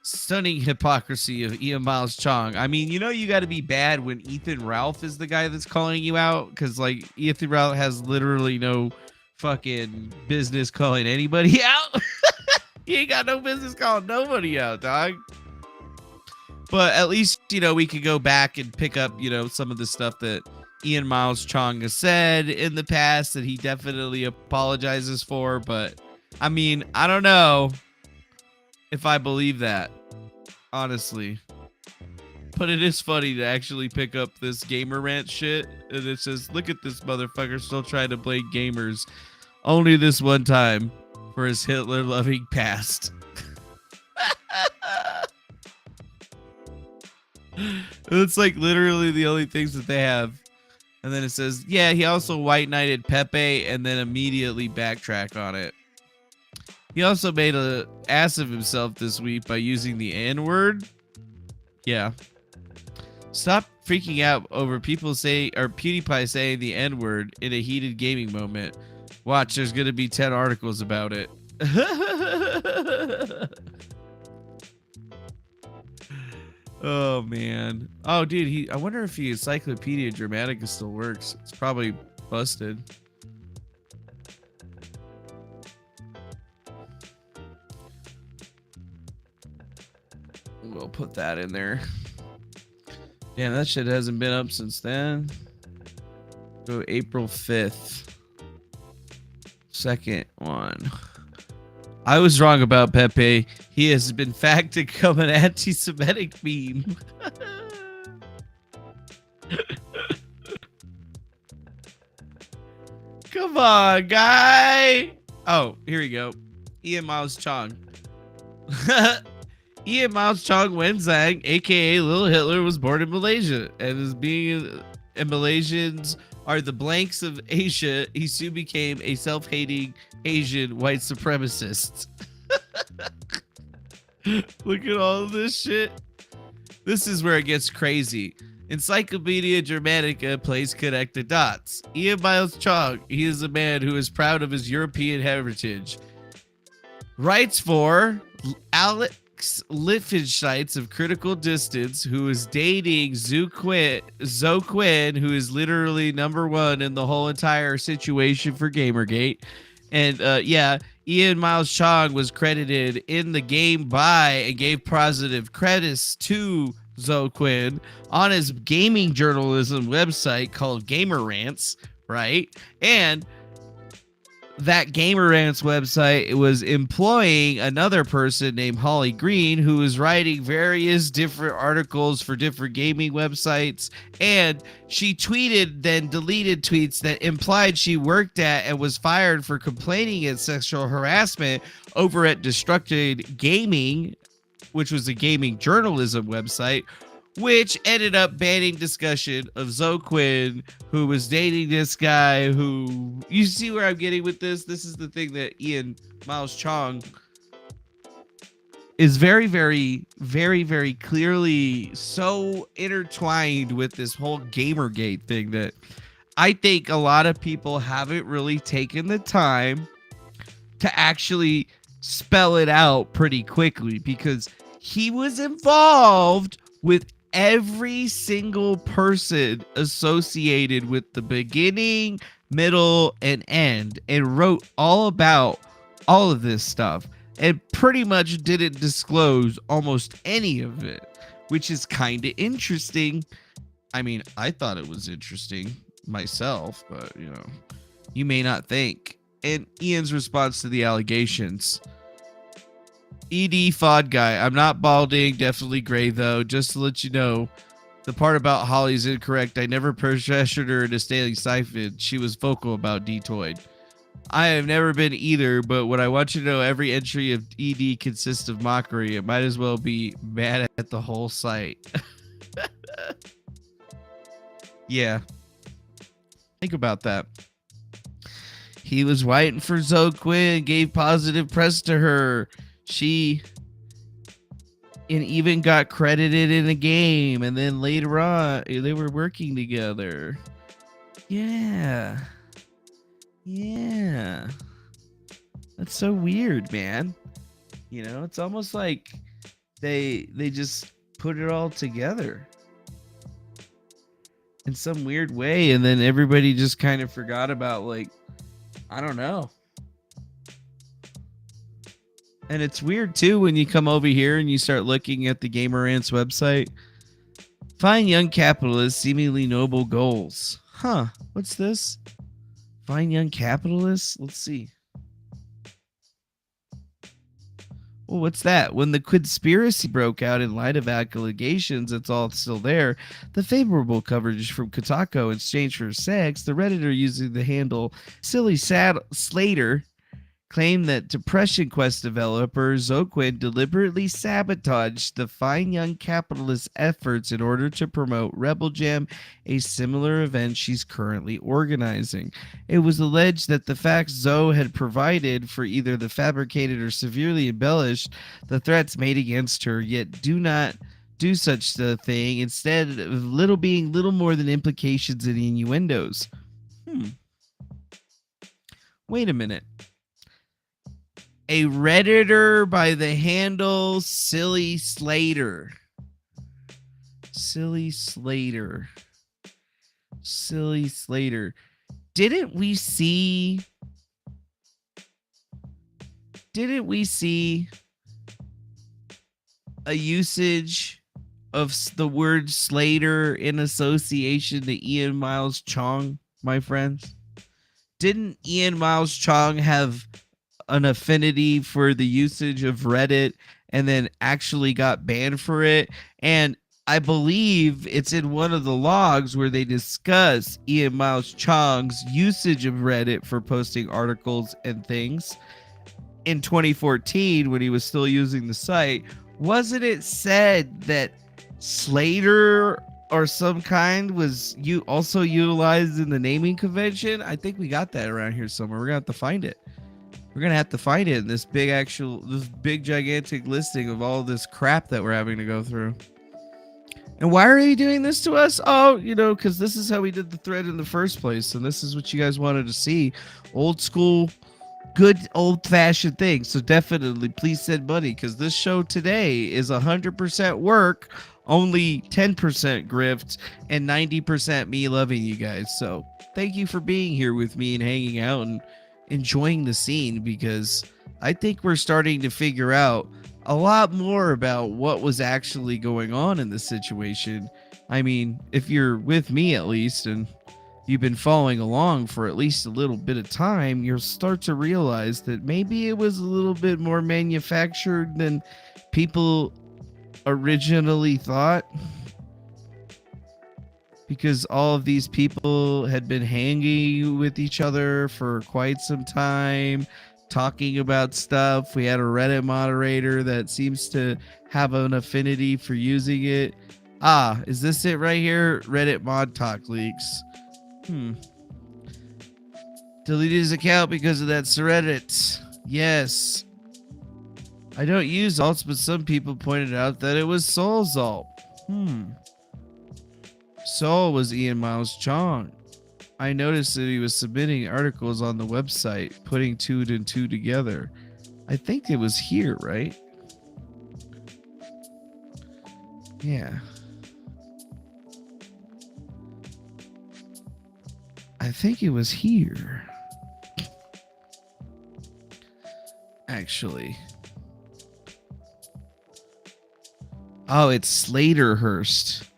Stunning hypocrisy of Ian Miles Cheong. I mean, you know, you got to be bad when Ethan Ralph is the guy that's calling you out, because, like, Ethan Ralph has literally no fucking business calling anybody out. He ain't got no business calling nobody out, dog. But at least, you know, we could go back and pick up, you know, some of the stuff that Ian Miles Cheong has said in the past that he definitely apologizes for. But, I mean, I don't know if I believe that, honestly. But it is funny to actually pick up this gamer rant shit. And it says, look at this motherfucker still trying to blame gamers. Only this one time. For his Hitler-loving past. It's like literally the only things that they have. And then it says, yeah, he also white knighted Pepe and then immediately backtrack on it. He also made an ass of himself this week by using the N-word. Yeah. Stop freaking out over people say, or PewDiePie saying the N-word in a heated gaming moment. Watch, there's going to be 10 articles about it. Oh, man. Oh, dude, I wonder if Encyclopedia Dramatica still works. It's probably busted. We'll put that in there. Damn, that shit hasn't been up since then. Go April 5th. Second one. I was wrong about Pepe. He has been fact to become an anti-Semitic meme. Come on, guy. Oh, here we go. Ian Miles Cheong. Ian Miles Cheong Wenzang, aka Little Hitler, was born in Malaysia and is being and Malaysians are the blanks of Asia. He soon became a self-hating Asian white supremacist. Look at all this shit. This is where it gets crazy. Encyclopedia Dramatica plays connect the dots. Ian Miles Cheong, he is a man who is proud of his European heritage. Writes for Alex Lichtenstein of Critical Distance, who is dating Zoe Quinn, who is literally #1 in the whole entire situation for Gamergate. And yeah, Ian Miles Cheong was credited in the game by and gave positive credits to Zoe Quinn on his gaming journalism website called Gamer Rants, right? And that Gamer Rants website was employing another person named Holly Green, who was writing various different articles for different gaming websites. And she tweeted, then deleted tweets that implied she worked at and was fired for complaining at sexual harassment over at Destructed Gaming, which was a gaming journalism website, which ended up banning discussion of Zoe Quinn, who was dating this guy who... You see where I'm getting with this? This is the thing that Ian Miles Cheong is very, very, very, very clearly so intertwined with this whole Gamergate thing that I think a lot of people haven't really taken the time to actually spell it out pretty quickly, because he was involved with every single person associated with the beginning, middle, and end, and wrote all about all of this stuff, and pretty much didn't disclose almost any of it, which is kind of interesting. I mean, I thought it was interesting myself, but, you know, you may not think. And Ian's response to the allegations: ED Fod guy, I'm not balding, definitely gray though. Just to let you know, The part about Holly's incorrect. I never pressured her into staying siphoned. She was vocal about Detoid. I have never been either, but when I want you to know every entry of ED consists of mockery, it might as well be mad at the whole site. Yeah. Think about that. He was waiting for Zoe Quinn, gave positive press to her. She and even got credited in a game, and then later on they were working together. Yeah. That's so weird, man. You know, it's almost like they just put it all together in some weird way, and then everybody just kind of forgot about, like, I don't know. And it's weird too when you come over here and you start looking at the Gamer Ants website. Find young capitalists, seemingly noble goals. Huh, what's this? Find young capitalists? Let's see. Well, what's that? When the conspiracy broke out in light of allegations, it's all still there. The favorable coverage from Kotaku in exchange for sex, the Redditor using the handle Silly Slater claimed that Depression Quest developer Zoquin deliberately sabotaged the Fine Young Capitalist efforts in order to promote Rebel Jam, a similar event she's currently organizing. It was alleged that the facts Zoe had provided for either the fabricated or severely embellished the threats made against her, yet do not do such a thing, instead of being little more than implications and innuendos. Wait a minute. A Redditor by the handle Silly Slater. Silly Slater. Didn't we see a usage of the word Slater in association to Ian Miles Cheong, my friends? Didn't Ian Miles Cheong have an affinity for the usage of Reddit and then actually got banned for it? And I believe it's in one of the logs where they discuss Ian Miles Cheong's usage of Reddit for posting articles and things in 2014 when he was still using the site. Wasn't it said that Slater or some kind was also utilized in the naming convention? I think we got that around here somewhere. We're gonna have to find it. We're gonna have to find it in this big gigantic listing of all this crap that we're having to go through. And why are they doing this to us? Oh, because this is how we did the thread in the first place, and this is what you guys wanted to see. Old school, good old-fashioned things. So definitely, please send money, because this show today is 100% work, only 10% grift, and 90% me loving you guys. So thank you for being here with me and hanging out and enjoying the scene, because I think we're starting to figure out a lot more about what was actually going on in this situation. I mean, if you're with me at least and you've been following along for at least a little bit of time, you'll start to realize that maybe it was a little bit more manufactured than people originally thought, because all of these people had been hanging with each other for quite some time, talking about stuff. We had a Reddit moderator that seems to have an affinity for using it. Is this it right here? Reddit mod talk leaks. Deleted his account because of that Reddit. Yes. I don't use alts, but some people pointed out that it was Soul's alt. Soul was Ian Miles Cheong. I noticed that he was submitting articles on the website, putting 2 and 2 together. I think it was here, right? Yeah. I think it was here. Actually. Oh, it's Slaterhurst.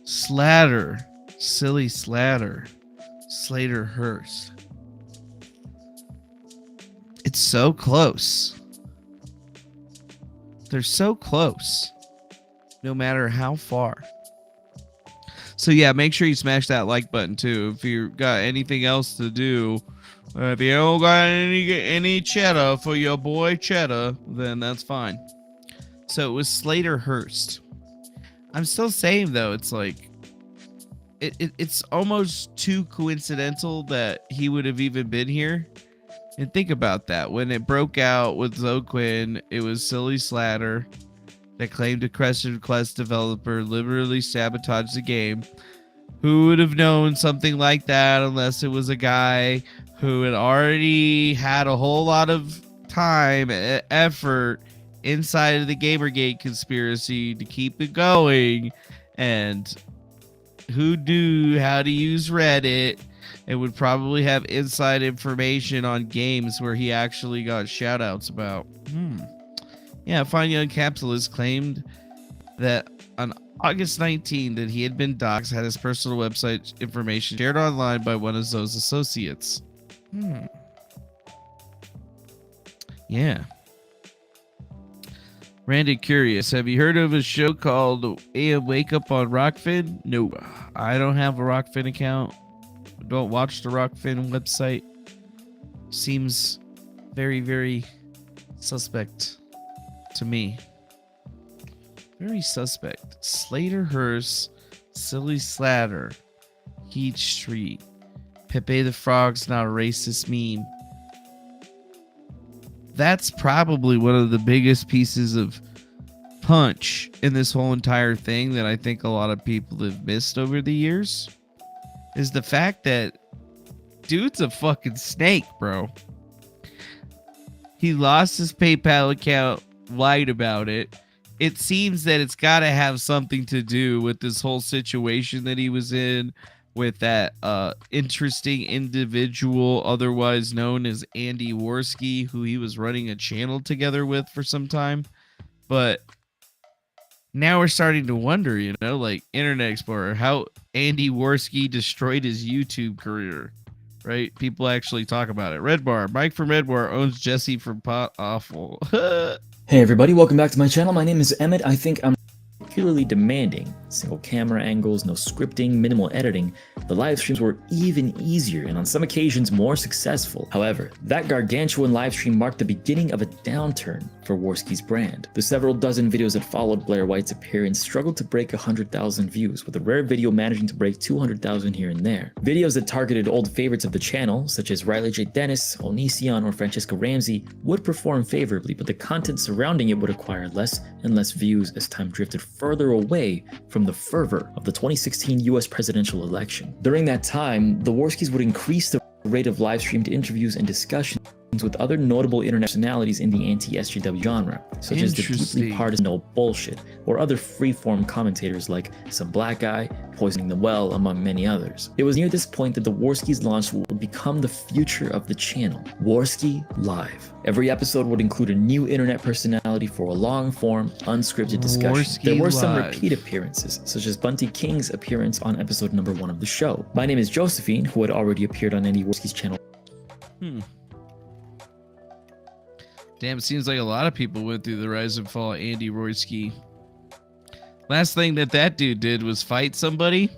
Slatter. Silly Slatter. Slaterhurst. It's so close. They're so close. No matter how far. So yeah, make sure you smash that like button too. If you got anything else to do, if you don't got any cheddar for your boy Cheddar, then that's fine. So it was Slater Hurst. I'm still saying though, it's like it's almost too coincidental that he would have even been here. And think about that. When it broke out with Zoe Quinn, it was Silly Slatter that claimed a Crescent Quest developer literally sabotaged the game. Who would have known something like that unless it was a guy who had already had a whole lot of time and effort inside of the Gamergate conspiracy to keep it going, and who knew how to use Reddit and would probably have inside information on games where he actually got shoutouts about. Yeah, Fine Young Capitalist claimed that on August 19 that he had been doxxed, had his personal website information shared online by one of Zoe's associates. Yeah. Randy Curious, have you heard of a show called AM Wake Up on Rockfin? No, I don't have a Rockfin account. Don't watch the Rockfin website. Seems very, very suspect to me. Very suspect. Slater Hurst, Silly Slatter, Heat Street, Pepe the Frog's not a racist meme. That's probably one of the biggest pieces of punch in this whole entire thing that I think a lot of people have missed over the years, is the fact that dude's a fucking snake, bro. He lost his PayPal account, lied about it. It seems that it's got to have something to do with this whole situation that he was in with that interesting individual otherwise known as Andy Worski, who he was running a channel together with for some time. But now we're starting to wonder, you know, like Internet Explorer, how Andy Worski destroyed his YouTube career, right? People actually talk about it. Red Bar, Mike from Red Bar owns Jesse from Pot Awful. Hey everybody, welcome back to my channel. My name is Emmett. I think I'm particularly demanding. Single camera angles, no scripting, minimal editing. The live streams were even easier and on some occasions more successful. However, that gargantuan live stream marked the beginning of a downturn for Worski's brand. The several dozen videos that followed Blair White's appearance struggled to break 100,000 views, with a rare video managing to break 200,000 here and there. Videos that targeted old favorites of the channel, such as Riley J. Dennis, Onision, or Francesca Ramsey, would perform favorably, but the content surrounding it would acquire less and less views as time drifted further away from the fervor of the 2016 US presidential election. During that time, the Worskis would increase the rate of live-streamed interviews and discussions with other notable internet personalities in the anti-SJW genre, such as the deeply partisan bullshit, or other free-form commentators like Some Black Guy, Poisoning the Well, among many others. It was near this point that the Worskis launch would become the future of the channel, Worski Live. Every episode would include a new internet personality for a long-form, unscripted discussion. There were some repeat appearances, such as Bunty King's appearance on episode number 1 of the show. My name is Josephine, who had already appeared on Andy Worski's channel. Damn, it seems like a lot of people went through the rise and fall of Andy Royski. Last thing that dude did was fight somebody,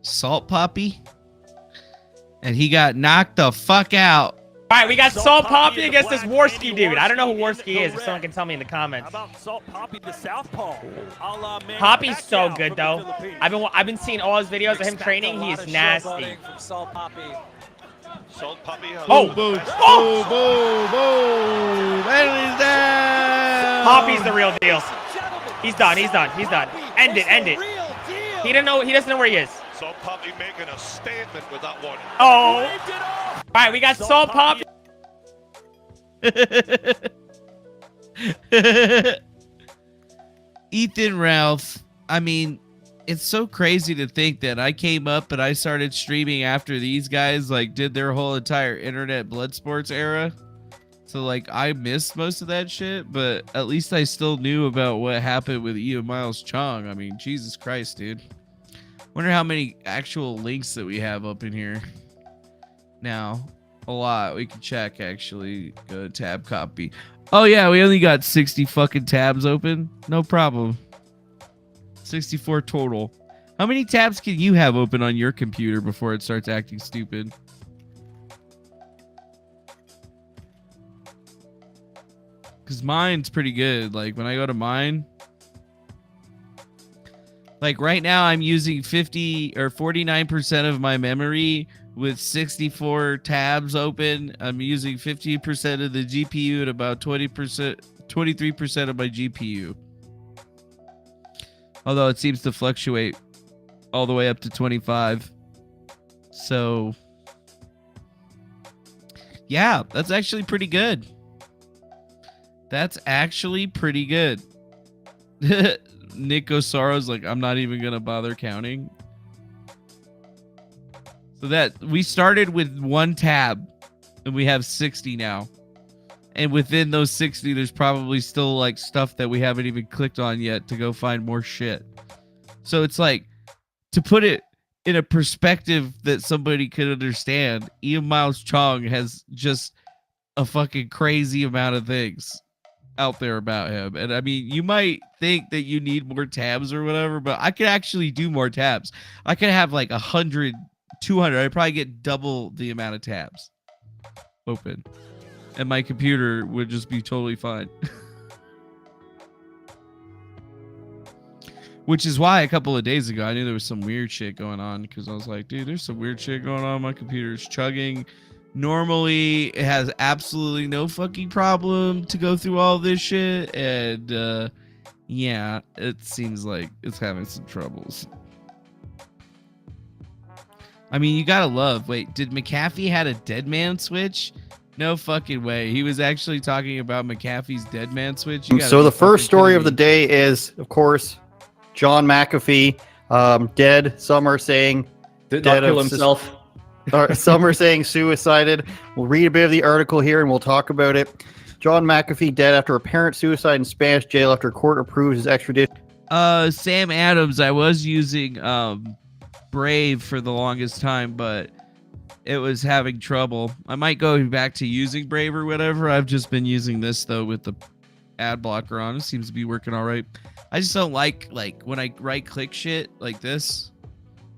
Salt Poppy, and he got knocked the fuck out. All right, we got Salt Poppy against this Worski dude. I don't know who Worski is. If someone can tell me in the comments. How about Salt Poppy the Southpaw? Poppy's so good though. I've been seeing all his videos of him training. He is nasty. Salt Poppy. Salt Poppy. Oh! Boom! Boom! Boom! Boom! And he's down! Poppy's the real deal. He's done. He's done. He's done. End it. End it. He doesn't know where he is. Salt Poppy making a statement with that one. Oh! All right, we got Salt Poppy. Ethan Ralph. I mean, it's so crazy to think that I came up and I started streaming after these guys like did their whole entire internet blood sports era. So like I missed most of that shit, but at least I still knew about what happened with Ian Miles Cheong. I mean, Jesus Christ, dude. Wonder how many actual links that we have up in here. Now, a lot. We can check actually. Go to tab copy. Oh yeah, we only got 60 fucking tabs open. No problem. 64 total. How many tabs can you have open on your computer before it starts acting stupid? Because mine's pretty good. Like when I go to mine, like right now I'm using 50 or 49% of my memory with 64 tabs open. I'm using 50% of the GPU and about 23% of my GPU. Although it seems to fluctuate all the way up to 25. So yeah, that's actually pretty good. That's actually pretty good. Nick Osoro's like, I'm not even gonna bother counting. So that we started with 1 tab and we have 60 now. And within those 60, there's probably still like stuff that we haven't even clicked on yet to go find more shit. So it's like, to put it in a perspective that somebody could understand, Ian Miles Cheong has just a fucking crazy amount of things out there about him. And I mean, you might think that you need more tabs or whatever, but I could actually do more tabs. I could have like 100, 200. I'd probably get double the amount of tabs open. And my computer would just be totally fine. Which is why a couple of days ago, I knew there was some weird shit going on, because I was like, dude, there's some weird shit going on. My computer's chugging. Normally, it has absolutely no fucking problem to go through all this shit. And, yeah, it seems like it's having some troubles. I mean, you gotta love. Wait, did McAfee had a dead man switch? No fucking way. He was actually talking about McAfee's dead man switch. So the first story of the day is, of course, John McAfee, dead. Some are saying did not kill himself. Some are saying suicided. We'll read a bit of the article here and we'll talk about it. John McAfee dead after apparent suicide in Spanish jail after court approves his extradition. Sam Adams, I was using Brave for the longest time, but it was having trouble. I might go back to using Brave or whatever. I've just been using this though with the ad blocker on. It seems to be working all right. I just don't like when I right click shit like this.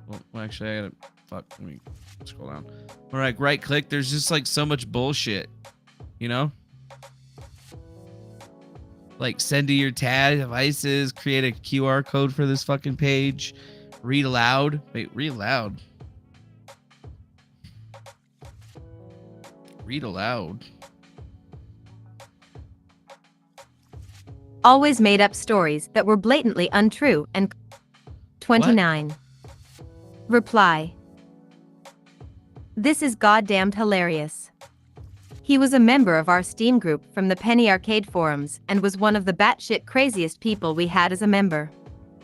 Well, actually, I gotta let me scroll down. When I right click, there's just like so much bullshit, you know? Like send to your tab devices, create a QR code for this fucking page, read aloud. Wait, read aloud. Read aloud. Always made up stories that were blatantly untrue and 29. What? Reply. This is goddamned hilarious. He was a member of our Steam group from the Penny Arcade forums and was one of the batshit craziest people we had as a member.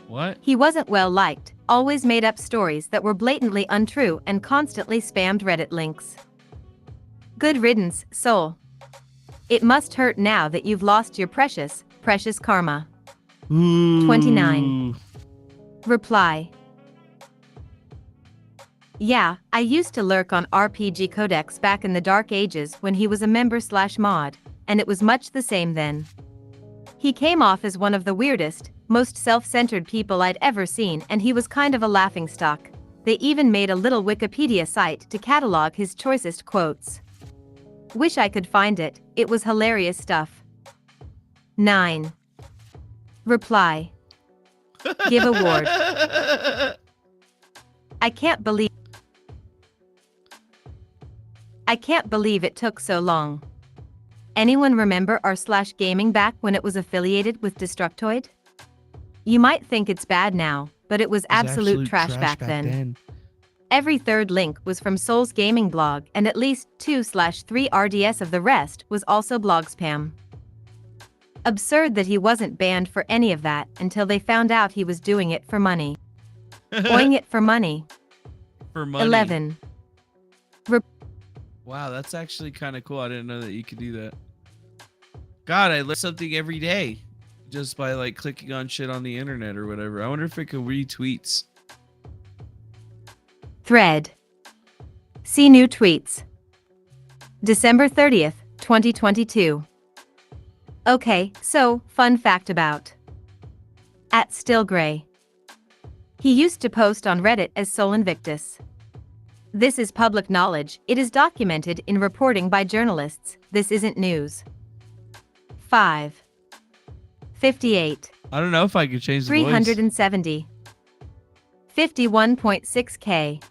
What? He wasn't well liked, always made up stories that were blatantly untrue and constantly spammed Reddit links. Good riddance, soul. It must hurt now that you've lost your precious karma. 29. Reply. Yeah, I used to lurk on RPG Codex back in the dark ages when he was a member/mod, and it was much the same then. He came off as one of the weirdest, most self-centered people I'd ever seen, and he was kind of a laughingstock. They even made a little Wikipedia site to catalog his choicest quotes. Wish I could find it, it was hilarious stuff. 9. Reply. Give award. I can't believe it took so long. Anyone remember r/gaming back when it was affiliated with Destructoid? You might think it's bad now, but it was absolute trash back then. Every third link was from Soul's gaming blog, and at least 2/3 RDS of the rest was also blog spam. Absurd that he wasn't banned for any of that until they found out he was doing it for money. Doing it for money. For money. 11. Wow, that's actually kind of cool. I didn't know that you could do that. God, I learn something every day just by like clicking on shit on the internet or whatever. I wonder if it can retweets. Thread. See new tweets. December 30th, 2022. Okay, so, fun fact about @StillGray. He used to post on Reddit as Sol Invictus. This is public knowledge. It is documented in reporting by journalists. This isn't news. 5. 58. I don't know if I could change the 370. 51.6K.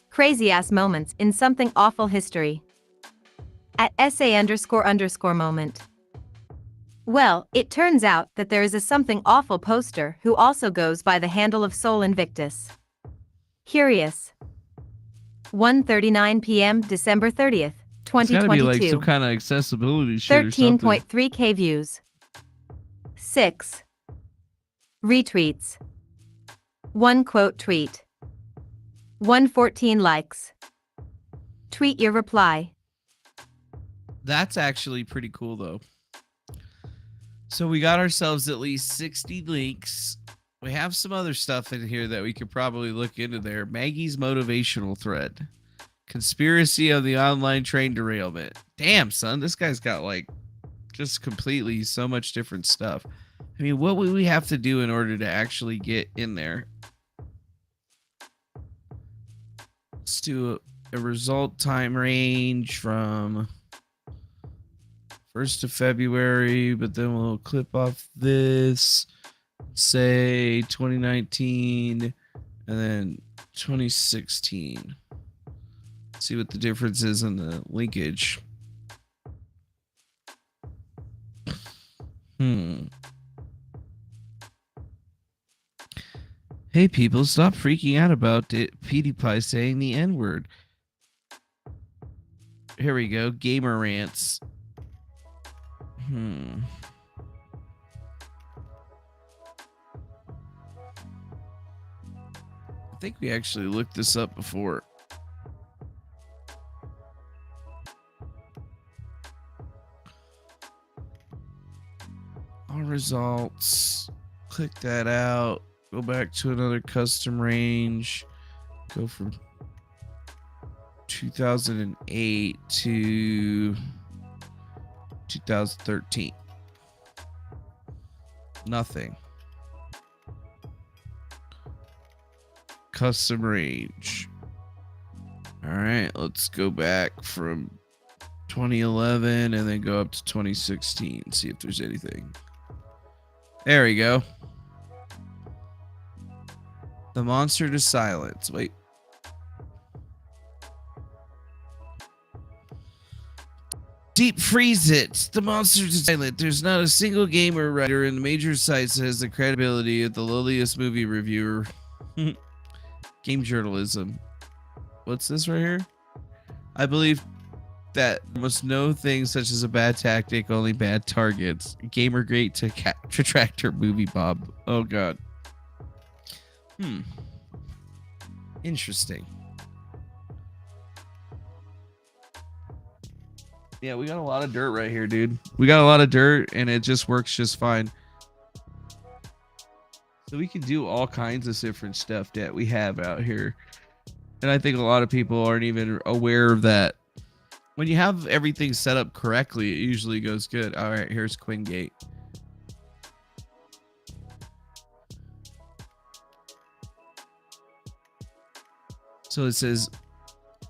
Crazy ass moments in something awful history. At SA__moment. Well, it turns out that there is a something awful poster who also goes by the handle of Sol Invictus. Curious. 1:39 p.m. December 30th, 2022. It's gotta be like some kind of accessibility shit or something. 13.3K views. 6. Retweets. 1 quote tweet. 114 likes. Tweet your reply. That's actually pretty cool, though. So we got ourselves at least 60 links. We have some other stuff in here that we could probably look into there. Maggie's motivational thread. Conspiracy of the online train derailment. Damn, son, this guy's got like just completely so much different stuff. I mean, what would we have to do in order to actually get in there? Let's do a result time range from 1st of February, but then we'll clip off this, say 2019, and then 2016. See what the difference is in the linkage. Hey people, stop freaking out about PewDiePie saying the N-word. Here we go, gamer rants. I think we actually looked this up before. All results. Click that out. Go back to another custom range. Go from 2008 to 2013. Nothing. Custom range. All right, let's go back from 2011 and then go up to 2016. See if there's anything. There we go. The monster to silence. Wait. Deep freeze it. The monster to silent. There's not a single gamer writer in the major sites that has the credibility of the lowliest movie reviewer. Game journalism. What's this right here? I believe that almost no thing such as a bad tactic, only bad targets. Gamergate to Retractor movie Bob. Oh god. Interesting. Yeah, we got a lot of dirt right here, dude. We got a lot of dirt and it just works just fine. So we can do all kinds of different stuff that we have out here. And I think a lot of people aren't even aware of that. When you have everything set up correctly, it usually goes good. All right, here's Quingate. So it says,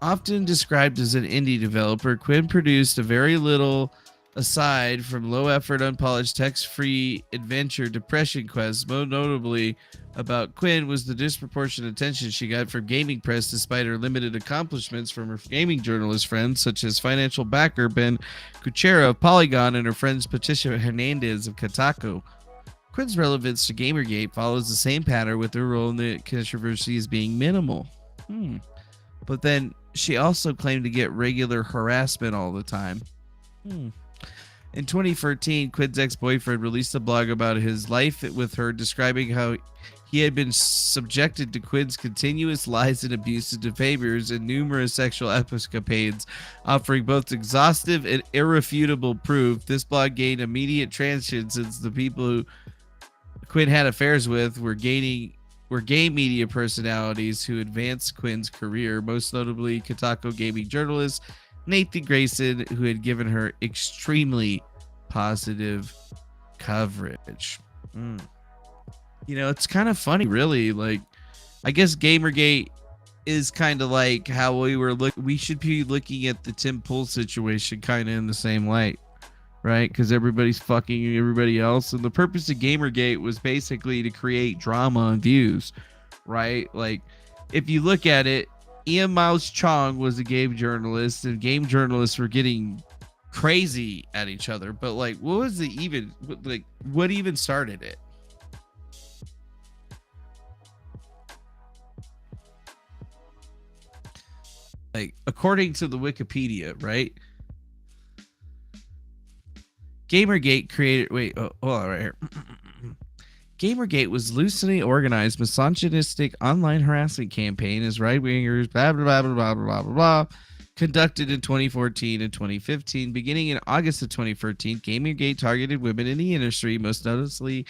often described as an indie developer, Quinn produced a very little aside from low-effort, unpolished, text-free adventure depression quests. Most notably about Quinn was the disproportionate attention she got from gaming press despite her limited accomplishments from her gaming journalist friends, such as financial backer Ben Kuchera of Polygon and her friends Patricia Hernandez of Kotaku. Quinn's relevance to Gamergate follows the same pattern, with her role in the controversies being minimal. But then she also claimed to get regular harassment all the time. In 2013, Quinn's ex-boyfriend released a blog about his life with her, describing how he had been subjected to Quinn's continuous lies and abusive behaviors and numerous sexual escapades, offering both exhaustive and irrefutable proof. This blog gained immediate traction since the people who Quinn had affairs with were gay media personalities who advanced Quinn's career, most notably Kotaku gaming journalist Nathan Grayson, who had given her extremely positive coverage. You know, it's kind of funny, really. Like, I guess Gamergate is kind of like how we should be looking at the Tim Pool situation kind of in the same light, right? Because everybody's fucking everybody else, and the purpose of Gamergate was basically to create drama and views, right? Like, if you look at it, Ian Miles Cheong was a game journalist, and game journalists were getting crazy at each other. But like, what even started it? Like, according to the Wikipedia, right? Gamergate created. Wait, hold on, right here. Gamergate was loosely organized misogynistic online harassment campaign as right-wingers, blah, blah, blah, blah, blah, blah, blah, conducted in 2014 and 2015. Beginning in August of 2013, Gamergate targeted women in the industry, most noticeably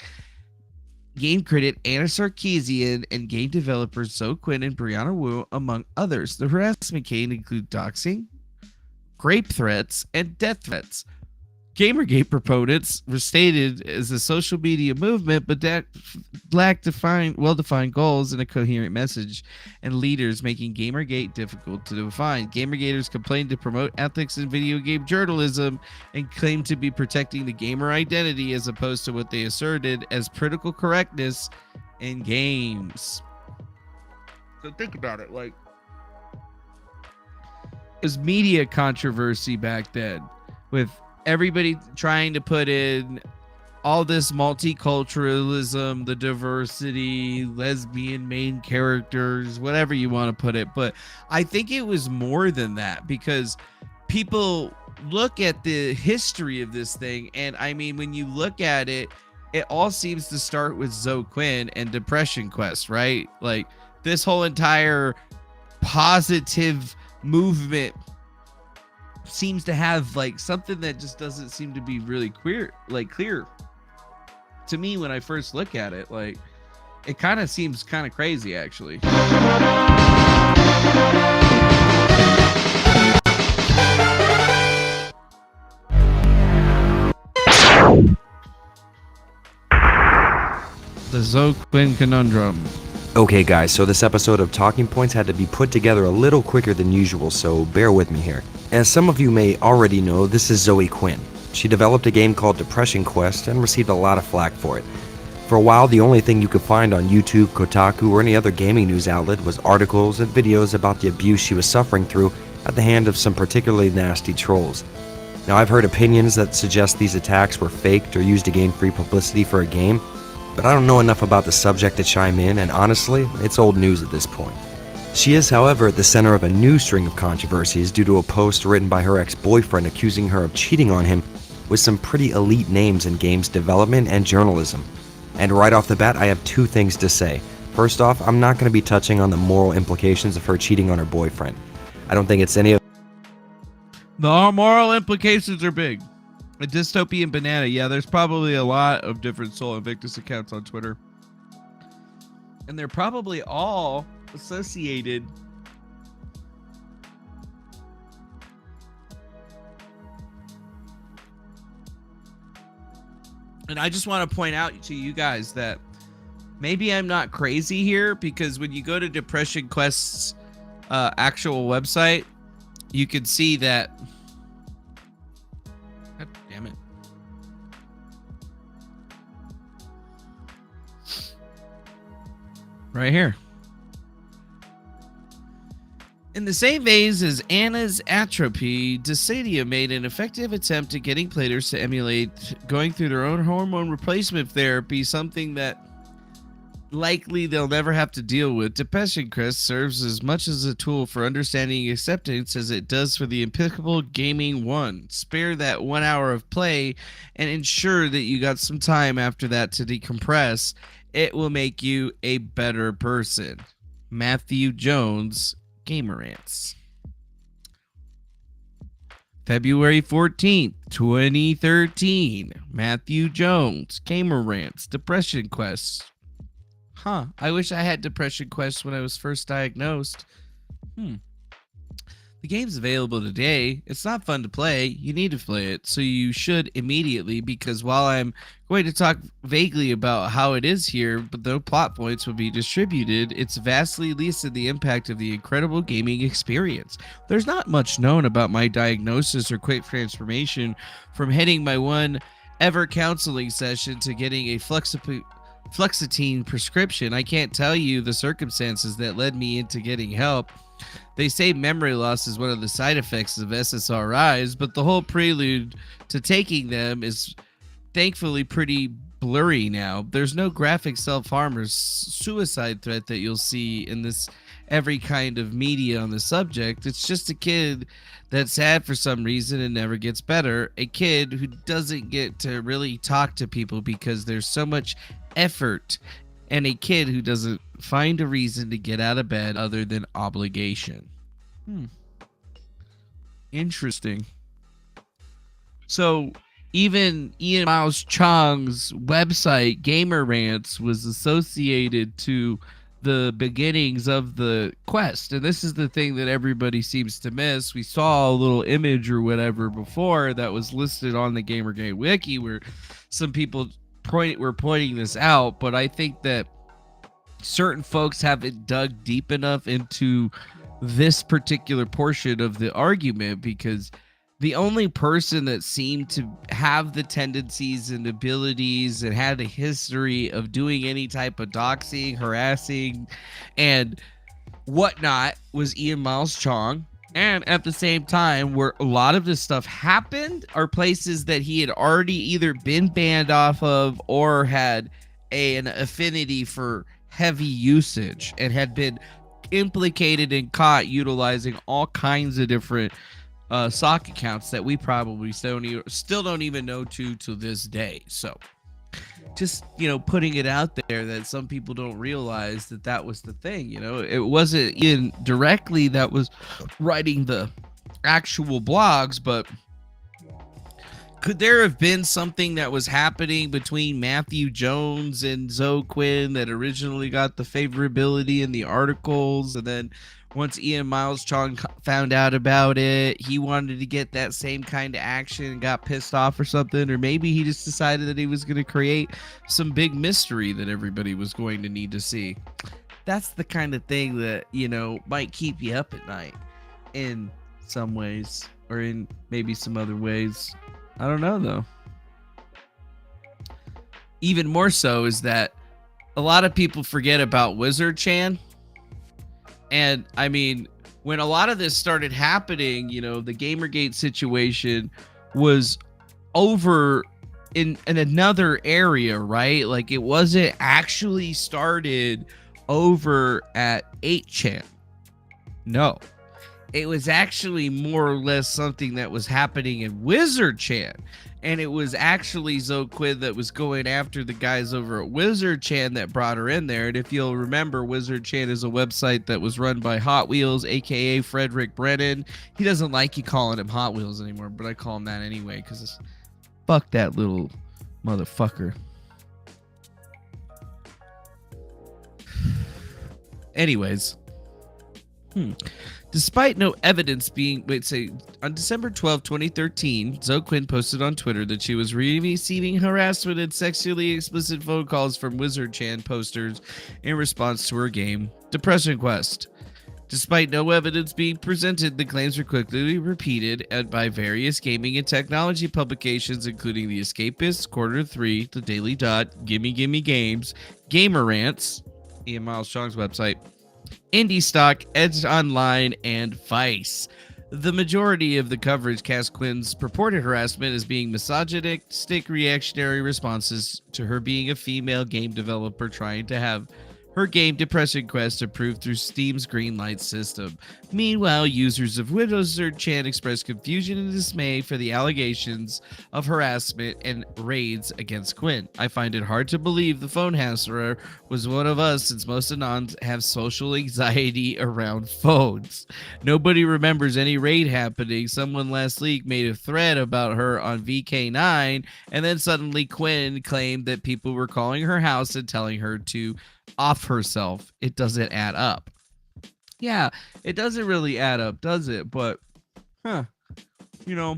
game critic Anna Sarkeesian and game developers Zoe Quinn and Brianna Wu, among others. The harassment can include doxing, rape threats, and death threats. Gamergate proponents were stated as a social media movement, but that lacked well-defined goals and a coherent message, and leaders, making Gamergate difficult to define. Gamergaters complained to promote ethics in video game journalism and claimed to be protecting the gamer identity as opposed to what they asserted as political correctness in games. So think about it, like, it was media controversy back then with everybody trying to put in all this multiculturalism, the diversity, lesbian main characters, whatever you want to put it. But I think it was more than that, because people look at the history of this thing. And I mean, when you look at it, it all seems to start with Zoe Quinn and Depression Quest, right? Like, this whole entire positive movement seems to have like something that just doesn't seem to be really clear to me when I first look at it. Like, it kind of seems kind of crazy, actually. The Zoe Quinn conundrum. Okay guys, so this episode of Talking Points had to be put together a little quicker than usual, so bear with me here. As some of you may already know, this is Zoe Quinn. She developed a game called Depression Quest and received a lot of flack for it. For a while, the only thing you could find on YouTube, Kotaku, or any other gaming news outlet was articles and videos about the abuse she was suffering through at the hand of some particularly nasty trolls. Now, I've heard opinions that suggest these attacks were faked or used to gain free publicity for a game, but I don't know enough about the subject to chime in, and honestly, it's old news at this point. She is, however, at the center of a new string of controversies due to a post written by her ex-boyfriend accusing her of cheating on him with some pretty elite names in games development and journalism. And right off the bat, I have two things to say. First off, I'm not going to be touching on the moral implications of her cheating on her boyfriend. I don't think it's any of... The moral implications are big. A dystopian banana. Yeah, there's probably a lot of different Soul Invictus accounts on Twitter. And they're probably all associated and I just want to point out to you guys that maybe I'm not crazy here, because when you go to Depression Quest's actual website, you can see that. God damn it. Right here. In the same vein as Anna's atrophy, Dissidia made an effective attempt at getting players to emulate going through their own hormone replacement therapy, something that likely they'll never have to deal with. Depression Quest serves as much as a tool for understanding acceptance as it does for the impeccable Gaming 1. Spare that 1 hour of play and ensure that you got some time after that to decompress. It will make you a better person. Matthew Jones, Gamer Rants. February 14th, 2013. Matthew Jones, Gamer Rants, Depression Quest. Huh, I wish I had Depression Quest when I was first diagnosed. The The game's available today. It's not fun to play. You need to play it. So you should immediately, because while I'm going to talk vaguely about how it is here, but no plot points will be distributed, it's vastly lessened the impact of the incredible gaming experience. There's not much known about my diagnosis or quick transformation from hitting my one ever counseling session to getting a fluoxetine prescription. I can't tell you the circumstances that led me into getting help. They say memory loss is one of the side effects of SSRIs, but the whole prelude to taking them is thankfully pretty blurry now. There's no graphic self-harm or suicide threat that you'll see in this every kind of media on the subject. It's just a kid that's sad for some reason and never gets better. A kid who doesn't get to really talk to people because there's so much effort, and a kid who doesn't find a reason to get out of bed other than obligation. Interesting. So even Ian Miles Cheong's website, Gamer Rants, was associated to the beginnings of the quest. And this is the thing that everybody seems to miss. We saw a little image or whatever before that was listed on the Gamergate wiki where some people were pointing this out, but I think that certain folks haven't dug deep enough into this particular portion of the argument, because the only person that seemed to have the tendencies and abilities and had a history of doing any type of doxing, harassing, and whatnot was Ian Miles Cheong. And at the same time, where a lot of this stuff happened are places that he had already either been banned off of or had an affinity for heavy usage and had been implicated and caught utilizing all kinds of different sock accounts that we probably still don't even know to this day. So just, putting it out there that some people don't realize that was the thing. It wasn't Ian directly that was writing the actual blogs, but could there have been something that was happening between Matthew Jones and Zoe Quinn that originally got the favorability in the articles, and then once Ian Miles Cheong found out about it, he wanted to get that same kind of action and got pissed off or something? Or maybe he just decided that he was going to create some big mystery that everybody was going to need to see. That's the kind of thing that, might keep you up at night in some ways, or in maybe some other ways. I don't know, though. Even more so is that a lot of people forget about Wizard Chan. And I mean, when a lot of this started happening, the Gamergate situation was over in another area, right? Like, it wasn't actually started over at 8chan. No, it was actually more or less something that was happening in Wizard Chan. And it was actually Zoe Quinn that was going after the guys over at Wizard Chan that brought her in there. And if you'll remember, Wizard Chan is a website that was run by Hot Wheels, aka Frederick Brennan. He doesn't like you calling him Hot Wheels anymore, but I call him that anyway, because fuck that little motherfucker. Anyways. Despite no evidence being... on December 12, 2013, Zoe Quinn posted on Twitter that she was receiving harassment and sexually explicit phone calls from Wizard Chan posters in response to her game, Depression Quest. Despite no evidence being presented, the claims were quickly repeated by various gaming and technology publications, including The Escapist, Quarter 3, The Daily Dot, Gimme Gimme Games, Gamer Rants, Ian Miles Cheong's website, Indie Stock, Edge Online, and Vice. The majority of the coverage cast Quinn's purported harassment as being misogynistic reactionary responses to her being a female game developer trying to have her game Depression Quest approved through Steam's Greenlight system. Meanwhile, users of Wizard Chan expressed confusion and dismay for the allegations of harassment and raids against Quinn. I find it hard to believe the phone harasser was one of us, since most Anons have social anxiety around phones. Nobody remembers any raid happening. Someone last week made a thread about her on VK9, and then suddenly Quinn claimed that people were calling her house and telling her to off herself. It doesn't add up. Yeah, it doesn't really add up, does it? But, you know,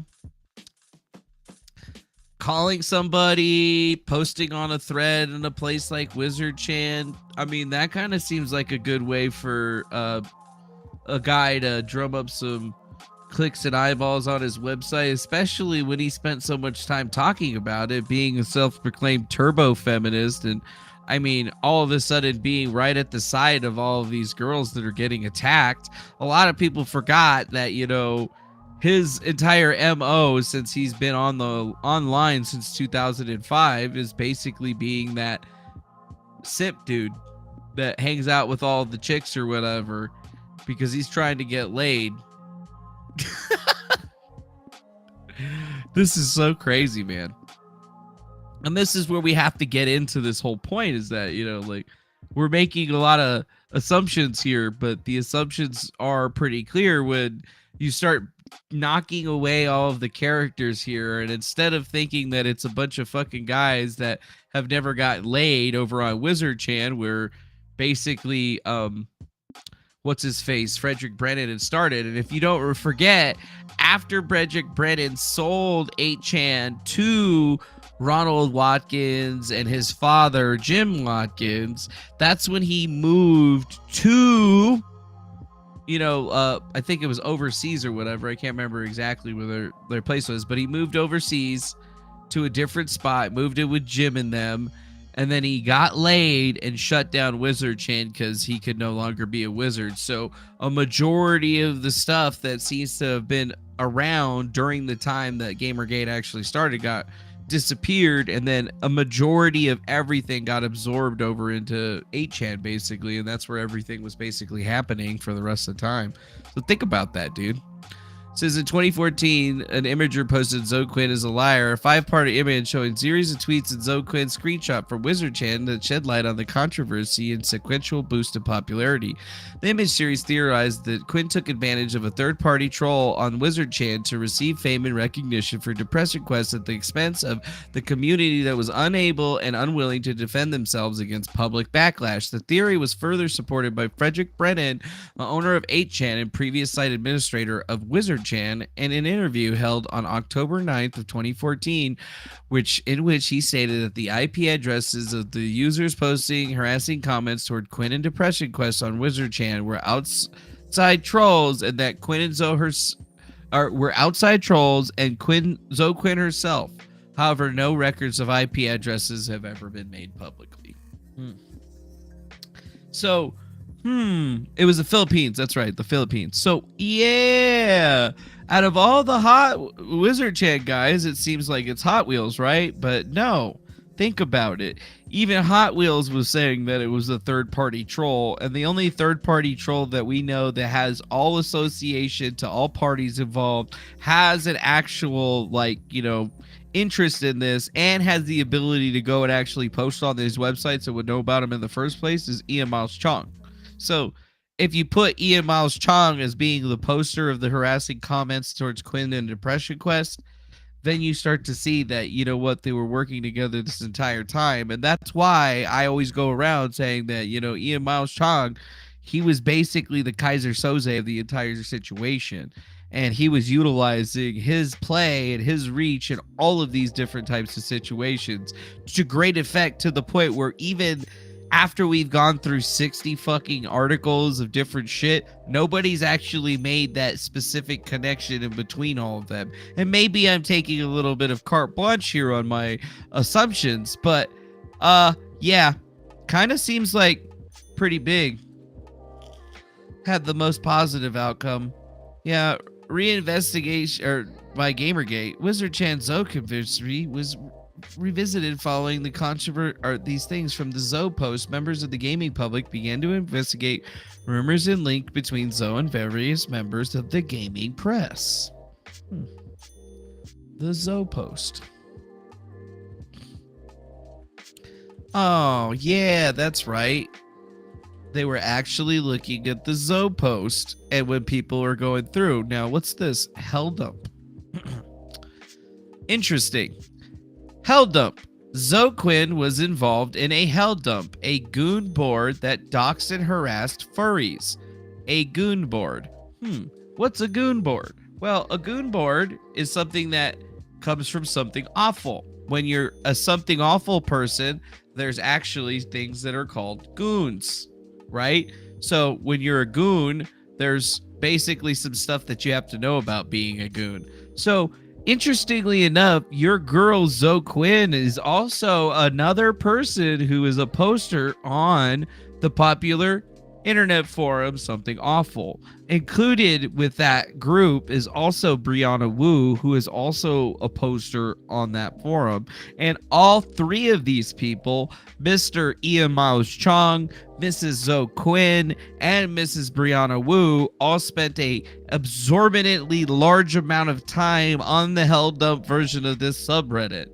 calling somebody, posting on a thread in a place like Wizard Chan, I mean, that kind of seems like a good way for a guy to drum up some clicks and eyeballs on his website, especially when he spent so much time talking about it, being a self-proclaimed turbo feminist, and I mean, all of a sudden being right at the side of all of these girls that are getting attacked. A lot of people forgot that, you know, his entire MO since he's been on the online since 2005 is basically being that simp dude that hangs out with all the chicks or whatever because he's trying to get laid. This is so crazy, man. And this is where we have to get into this whole point, is that, you know, like, we're making a lot of assumptions here, but the assumptions are pretty clear when you start knocking away all of the characters here. And instead of thinking that it's a bunch of fucking guys that have never gotten laid over on Wizard Chan, where basically, what's his face, Frederick Brennan had started. And if you don't forget, after Frederick Brennan sold 8chan to Ronald Watkins and his father, Jim Watkins, that's when he moved to, you know, I think it was overseas or whatever. I can't remember exactly where their place was, but he moved overseas to a different spot, moved it with Jim and them, and then he got laid and shut down Wizard Chan because he could no longer be a wizard. So a majority of the stuff that seems to have been around during the time that Gamergate actually started got disappeared, and then a majority of everything got absorbed over into 8chan basically, and that's where everything was basically happening for the rest of the time. So think about that, dude. It says in 2014, an imager posted Zoe Quinn is a liar, a 5-part image showing series of tweets and Zoe Quinn's screenshot from Wizard Chan that shed light on the controversy and sequential boost of popularity. The image series theorized that Quinn took advantage of a third-party troll on Wizard Chan to receive fame and recognition for depression quests at the expense of the community that was unable and unwilling to defend themselves against public backlash. The theory was further supported by Frederick Brennan, the owner of 8chan and previous site administrator of Wizard Chan, in an interview held on October 9th of 2014, in which he stated that the IP addresses of the users posting harassing comments toward Quinn and Depression Quest on Wizard Chan were outside trolls, and that Quinn and Zoe were outside trolls and Zoe Quinn herself. However, no records of IP addresses have ever been made publicly. So, it was the Philippines. That's right, the Philippines. So, yeah, out of all the hot Wizard Chan guys, it seems like it's Hot Wheels, right? But no, think about it. Even Hot Wheels was saying that it was a third-party troll, and the only third-party troll that we know that has all association to all parties involved, has an actual, like, you know, interest in this, and has the ability to go and actually post on these websites and would know about them in the first place, is Ian Miles Cheong. So if you put Ian Miles Cheong as being the poster of the harassing comments towards Quinn and Depression Quest, then you start to see that, you know what, they were working together this entire time. And that's why I always go around saying that, you know, Ian Miles Cheong, he was basically the Kaiser Soze of the entire situation. And he was utilizing his play and his reach in all of these different types of situations to great effect, to the point where even after we've gone through 60 fucking articles of different shit, nobody's actually made that specific connection in between all of them. And maybe I'm taking a little bit of carte blanche here on my assumptions, but yeah, kind of seems like pretty big. Had the most positive outcome. Yeah, reinvestigation by Gamergate. Wizard Chan Zoe controversy was revisited following the these things from the Zoe post. Members of the gaming public began to investigate rumors and link between Zoe and various members of the gaming press. The Zoe post. Oh, yeah, that's right. They were actually looking at the Zoe post, and when people are going through. Now, what's this? Hell dump. Interesting. Hell dump. Zoe Quinn was involved in a hell dump, a goon board that doxed and harassed furries. a goon board. What's a goon board? Well, a goon board is something that comes from something awful. When you're a something awful person, there's actually things that are called goons, right? So when you're a goon, there's basically some stuff that you have to know about being a goon. So interestingly enough, your girl Zoe Quinn is also another person who is a poster on the popular internet forum Something Awful. Included with that group is also Brianna Wu, who is also a poster on that forum. And all three of these people, Mr. Ian Miles Cheong, Mrs. Zoe Quinn, and Mrs. Brianna Wu, all spent a absorbently large amount of time on the Hell Dump version of this subreddit,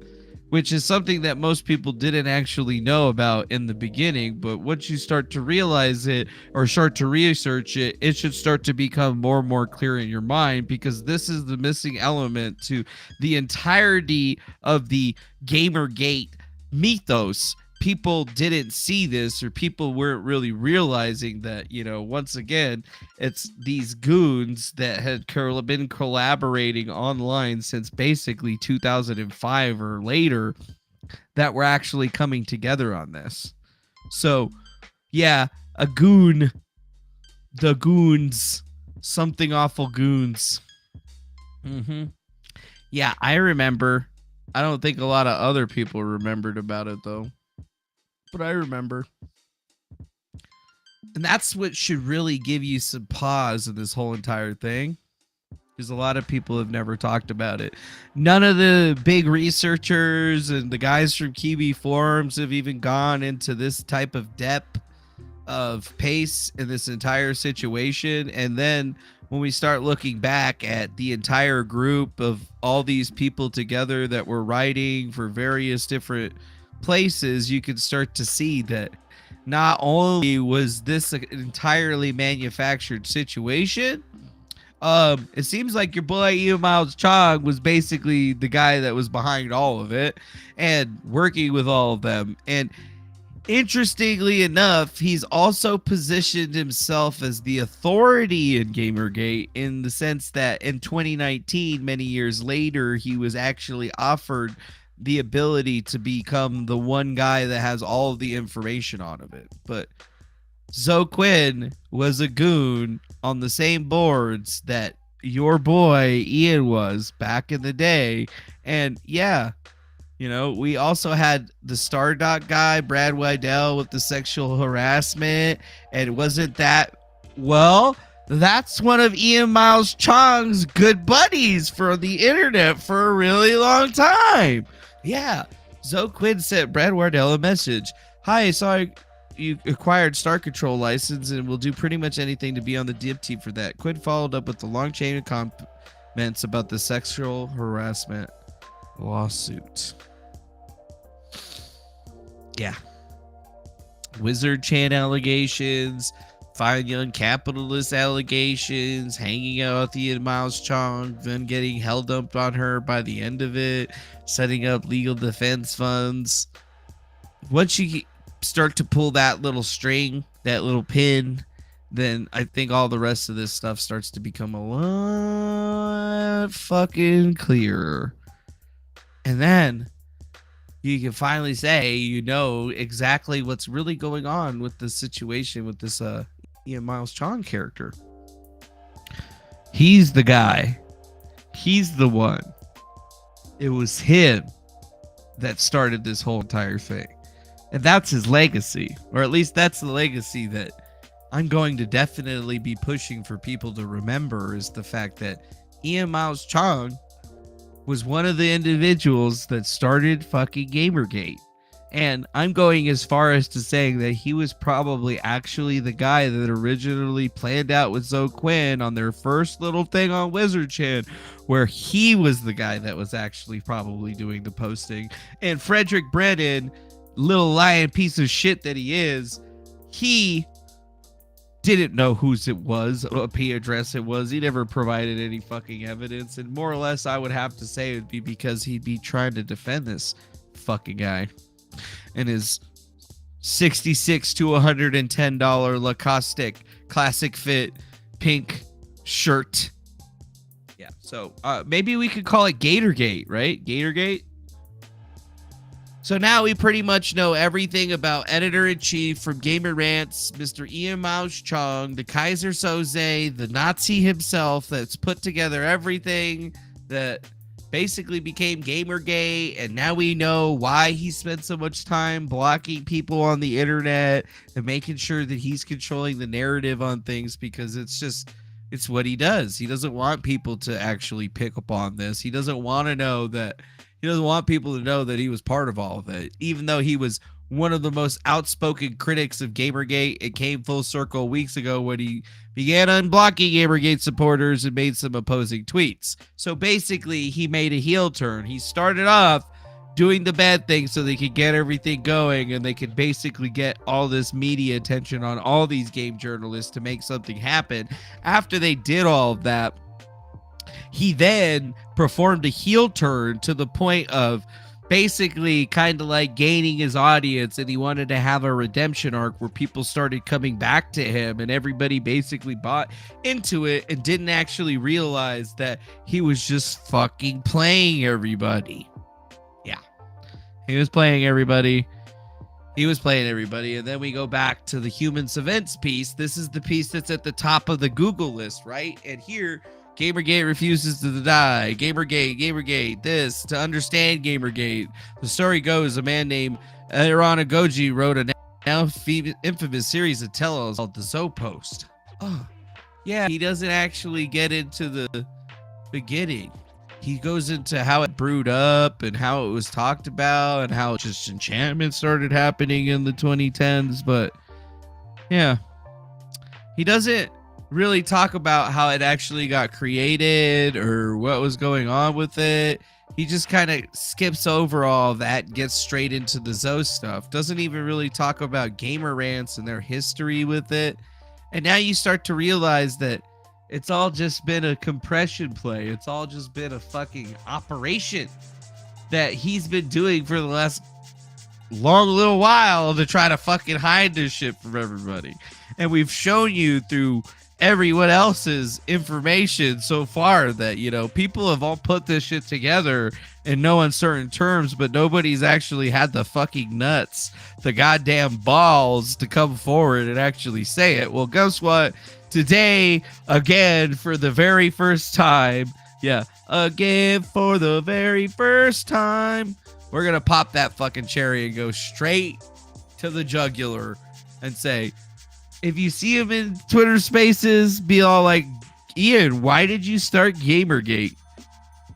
which is something that most people didn't actually know about in the beginning. But once you start to realize it or start to research it, it should start to become more and more clear in your mind, because this is the missing element to the entirety of the Gamergate mythos. People didn't see this, or people weren't really realizing that, you know, once again, it's these goons that had been collaborating online since basically 2005 or later that were actually coming together on this. So, yeah, a goon, the goons, Something Awful goons. Yeah, I remember. I don't think a lot of other people remembered about it, though. But I remember. And that's what should really give you some pause in this whole entire thing, because a lot of people have never talked about it. None of the big researchers and the guys from Kiwi forums have even gone into this type of depth of pace in this entire situation. And then when we start looking back at the entire group of all these people together that were writing for various different places, you can start to see that not only was this an entirely manufactured situation, it seems like your boy Ian Miles Cheong was basically the guy that was behind all of it and working with all of them. And interestingly enough, he's also positioned himself as the authority in Gamergate, in the sense that in 2019, many years later, he was actually offered the ability to become the one guy that has all of the information on of it. But Zoe Quinn was a goon on the same boards that your boy Ian was back in the day. And yeah, you know, we also had the Stardock guy, Brad Wydell, with the sexual harassment. And wasn't that, well, that's one of Ian Miles Cheong's good buddies for the internet for a really long time. Yeah, Zoe Quinn sent Brad Wardell a message. Hi, saw you acquired Star Control license and will do pretty much anything to be on the dip team for that. Quinn followed up with a long chain of comments about the sexual harassment lawsuit. Yeah. Wizard Chan allegations, fine young capitalist allegations, hanging out with Ian Miles Cheong, then getting held up on her by the end of it, setting up legal defense funds. Once you start to pull that little string, that little pin, then I think all the rest of this stuff starts to become a lot fucking clearer. And then you can finally say, you know, exactly what's really going on with the situation with this Ian Miles Cheong character. He's the guy. He's the one. It was him that started this whole entire thing. And that's his legacy. Or at least that's the legacy that I'm going to definitely be pushing for people to remember, is the fact that Ian Miles Cheong was one of the individuals that started fucking Gamergate. And I'm going as far as to saying that he was probably actually the guy that originally planned out with Zoe Quinn on their first little thing on Wizard Chan, where he was the guy that was actually probably doing the posting. And Frederick Brennan, little lying piece of shit that he is, he didn't know whose it was, what IP address it was. He never provided any fucking evidence. And more or less, I would have to say it would be because he'd be trying to defend this fucking guy and his $66 to $110 Lacoste classic fit pink shirt. Yeah, so maybe we could call it Gatorgate, right? Gatorgate. So now we pretty much know everything about editor-in-chief from Gamer Rants, Mr. Ian Miles Cheong, the Kaiser Soze, the Nazi himself that's put together everything that basically became Gamergate, and now we know why he spent so much time blocking people on the internet and making sure that he's controlling the narrative on things, because it's what he does. He doesn't want people to actually pick up on this. He doesn't want people to know that he was part of all of it, even though he was one of the most outspoken critics of Gamergate. It came full circle weeks ago when he began unblocking Gamergate supporters and made some opposing tweets. So basically, he made a heel turn. He started off doing the bad thing so they could get everything going, and they could basically get all this media attention on all these game journalists to make something happen. After they did all of that, he then performed a heel turn to the point of basically kind of like gaining his audience, and he wanted to have a redemption arc where people started coming back to him, and everybody basically bought into it and didn't actually realize that he was just fucking playing everybody. Yeah, he was playing everybody. And then we go back to the humans events piece. This is the piece that's at the top of the Google list, right? And here, Gamergate refuses to die. Gamergate, this. To understand Gamergate, the story goes, a man named Irana Goji wrote a now infamous series of tell-alls called the Zoe Post. Oh, yeah, he doesn't actually get into the beginning. He goes into how it brewed up and how it was talked about and how just enchantment started happening in the 2010s. But yeah, he doesn't really talk about how it actually got created or what was going on with it. He just kind of skips over all that, gets straight into the Zoe stuff. Doesn't even really talk about Gamer Rants and their history with it. And now you start to realize that it's all just been a compression play. It's all just been a fucking operation that he's been doing for the last long little while to try to fucking hide this shit from everybody. And we've shown you through everyone else's information so far that, you know, people have all put this shit together in no uncertain terms, but nobody's actually had the fucking nuts, the goddamn balls to come forward and actually say it. Well, guess what? Today, again, for the very first time, we're gonna pop that fucking cherry and go straight to the jugular and say, if you see him in Twitter Spaces, be all like, Ian, why did you start Gamergate?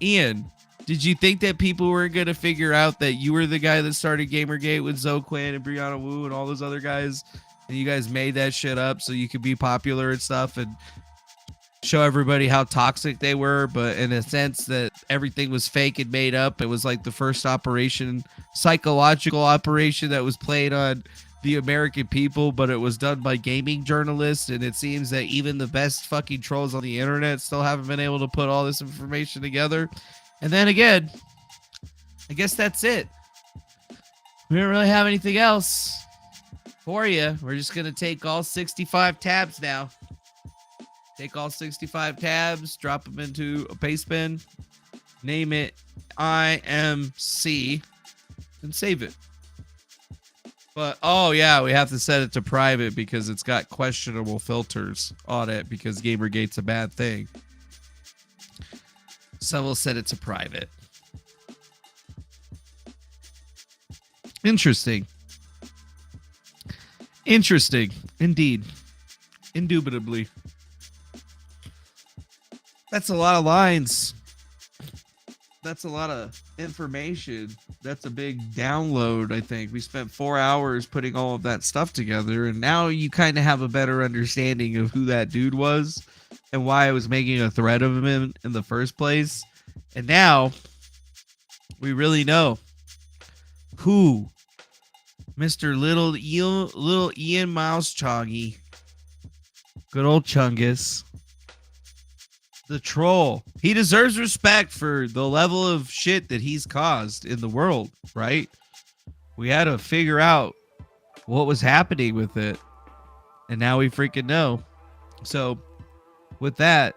Ian, did you think that people were going to figure out that you were the guy that started Gamergate with Zoe Quinn and Brianna Wu and all those other guys? And you guys made that shit up so you could be popular and stuff and show everybody how toxic they were, but in a sense that everything was fake and made up. It was like the first psychological operation that was played on the American people, but it was done by gaming journalists, and it seems that even the best fucking trolls on the internet still haven't been able to put all this information together. And then again, I guess that's it. We don't really have anything else for you. We're just gonna take all 65 tabs now. Take all 65 tabs, drop them into a paste bin, name it IMC, and save it. But, oh yeah, we have to set it to private because it's got questionable filters on it because Gamergate's a bad thing. So we'll set it to private. Interesting. Interesting. Indeed. Indubitably. That's a lot of lines. That's a lot of information. That's a big download, I think. We spent 4 hours putting all of that stuff together, and now you kind of have a better understanding of who that dude was and why I was making a threat of him in the first place. And now we really know who Mr. Little Ian Miles Cheong, good old Chungus, the troll. He deserves respect for the level of shit that he's caused in the world, right? We had to figure out what was happening with it, and now we freaking know. So with that,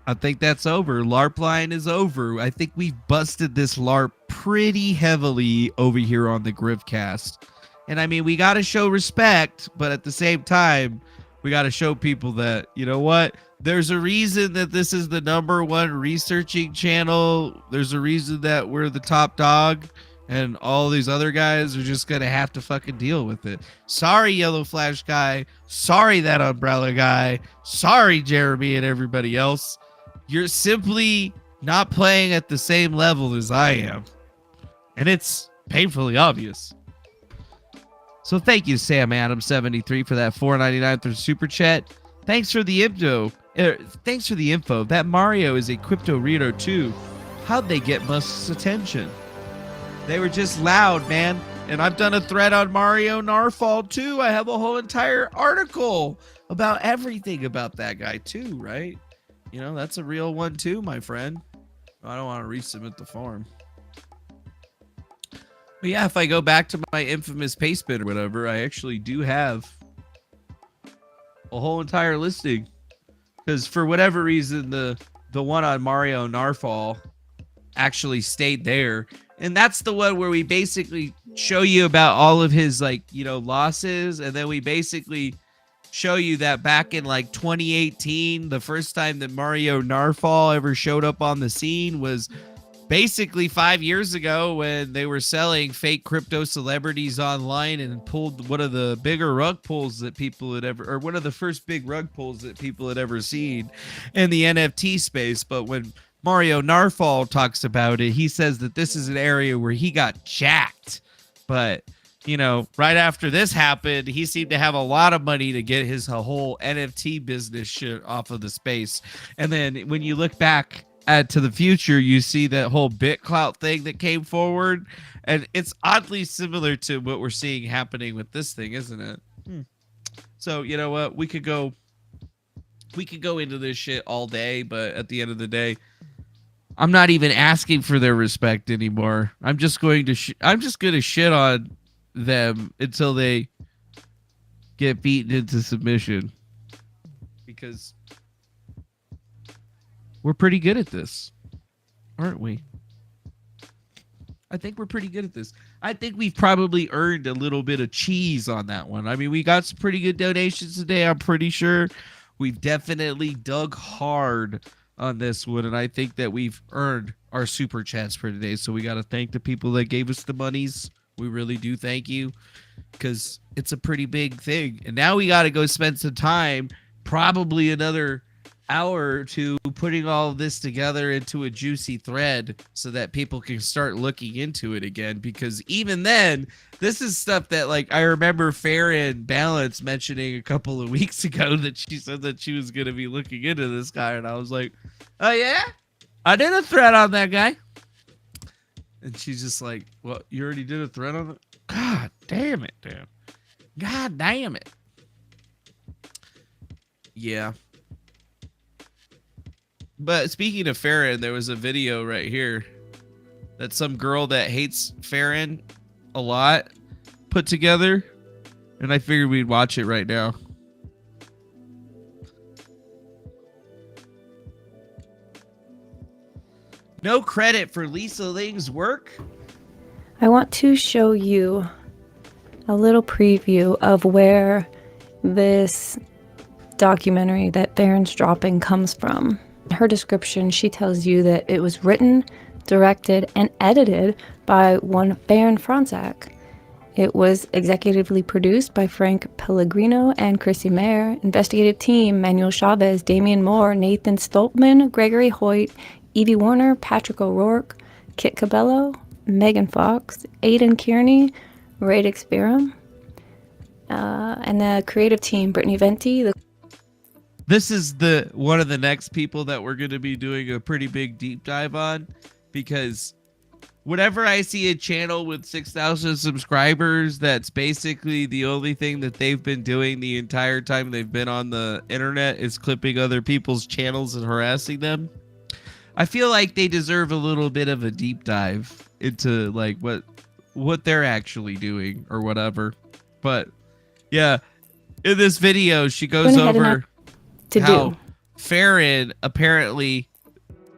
I think that's over. LARP line is over. I think we've busted this LARP pretty heavily over here on the Griftcast. And I mean, we got to show respect, but at the same time, we got to show people that, you know what? There's a reason that this is the #1 researching channel. There's a reason that we're the top dog, and all these other guys are just going to have to fucking deal with it. Sorry, Yellow Flash guy. Sorry, that Umbrella guy. Sorry, Jeremy and everybody else. You're simply not playing at the same level as I am. And it's painfully obvious. So thank you, Sam Adam73, for that $4.99 through Super Chat. Thanks for the info. That Mario is a crypto reader too. How'd they get Musk's attention? They were just loud, man. And I've done a thread on Mario Narfall too. I have a whole entire article about everything about that guy too, right? You know, that's a real one too, my friend. I don't want to resubmit the form. But yeah, if I go back to my infamous paste bin or whatever, I actually do have a whole entire listing. Because for whatever reason, the one on Mario Narfall actually stayed there. And that's the one where we basically show you about all of his, like, you know, losses. And then we basically show you that back in like 2018, the first time that Mario Narfall ever showed up on the scene was basically 5 years ago, when they were selling fake crypto celebrities online and pulled one of the bigger rug pulls that people had ever, or one of the first big rug pulls that people had ever seen in the NFT space. But when Mario Narfall talks about it, he says that this is an area where he got jacked. But, you know, right after this happened, he seemed to have a lot of money to get his whole NFT business shit off of the space. And then when you look back to the future, you see that whole BitClout thing that came forward. And it's oddly similar to what we're seeing happening with this thing, isn't it? So, you know what? We could go into this shit all day, but at the end of the day, I'm not even asking for their respect anymore. I'm just going to shit on them until they get beaten into submission, because we're pretty good at this, aren't we? I think we're pretty good at this. I think we've probably earned a little bit of cheese on that one. I mean, we got some pretty good donations today. I'm pretty sure we've definitely dug hard on this one, and I think that we've earned our super chats for today. So we got to thank the people that gave us the monies. We really do thank you, because it's a pretty big thing. And now we got to go spend some time, probably another hour or two, putting all of this together into a juicy thread so that people can start looking into it again. Because even then, this is stuff that, like, I remember Farron Balance mentioning a couple of weeks ago, that she said that she was going to be looking into this guy. And I was like, oh yeah, I did a thread on that guy. And she's just like, well, you already did a thread on it? God damn it, damn. God damn it. Yeah. But speaking of Farron, there was a video right here that some girl that hates Farron a lot put together, and I figured we'd watch it right now. No credit for Lisa Ling's work. I want to show you a little preview of where this documentary that Farron's dropping comes from. In her description, she tells you that it was written, directed, and edited by one Baron Franzak. It was executively produced by Frank Pellegrino and Chrissy Mayer. Investigative team: Manuel Chavez, Damian Moore, Nathan Stoltman, Gregory Hoyt, Evie Warner, Patrick O'Rourke, Kit Cabello, Megan Fox, Aidan Kearney, Radix Biram, and the creative team: Brittany Venti. This is one of the next people that we're going to be doing a pretty big deep dive on, because whenever I see a channel with 6,000 subscribers, that's basically the only thing that they've been doing the entire time they've been on the internet is clipping other people's channels and harassing them. I feel like they deserve a little bit of a deep dive into like what they're actually doing or whatever. But yeah, in this video, she goes over do. Farron apparently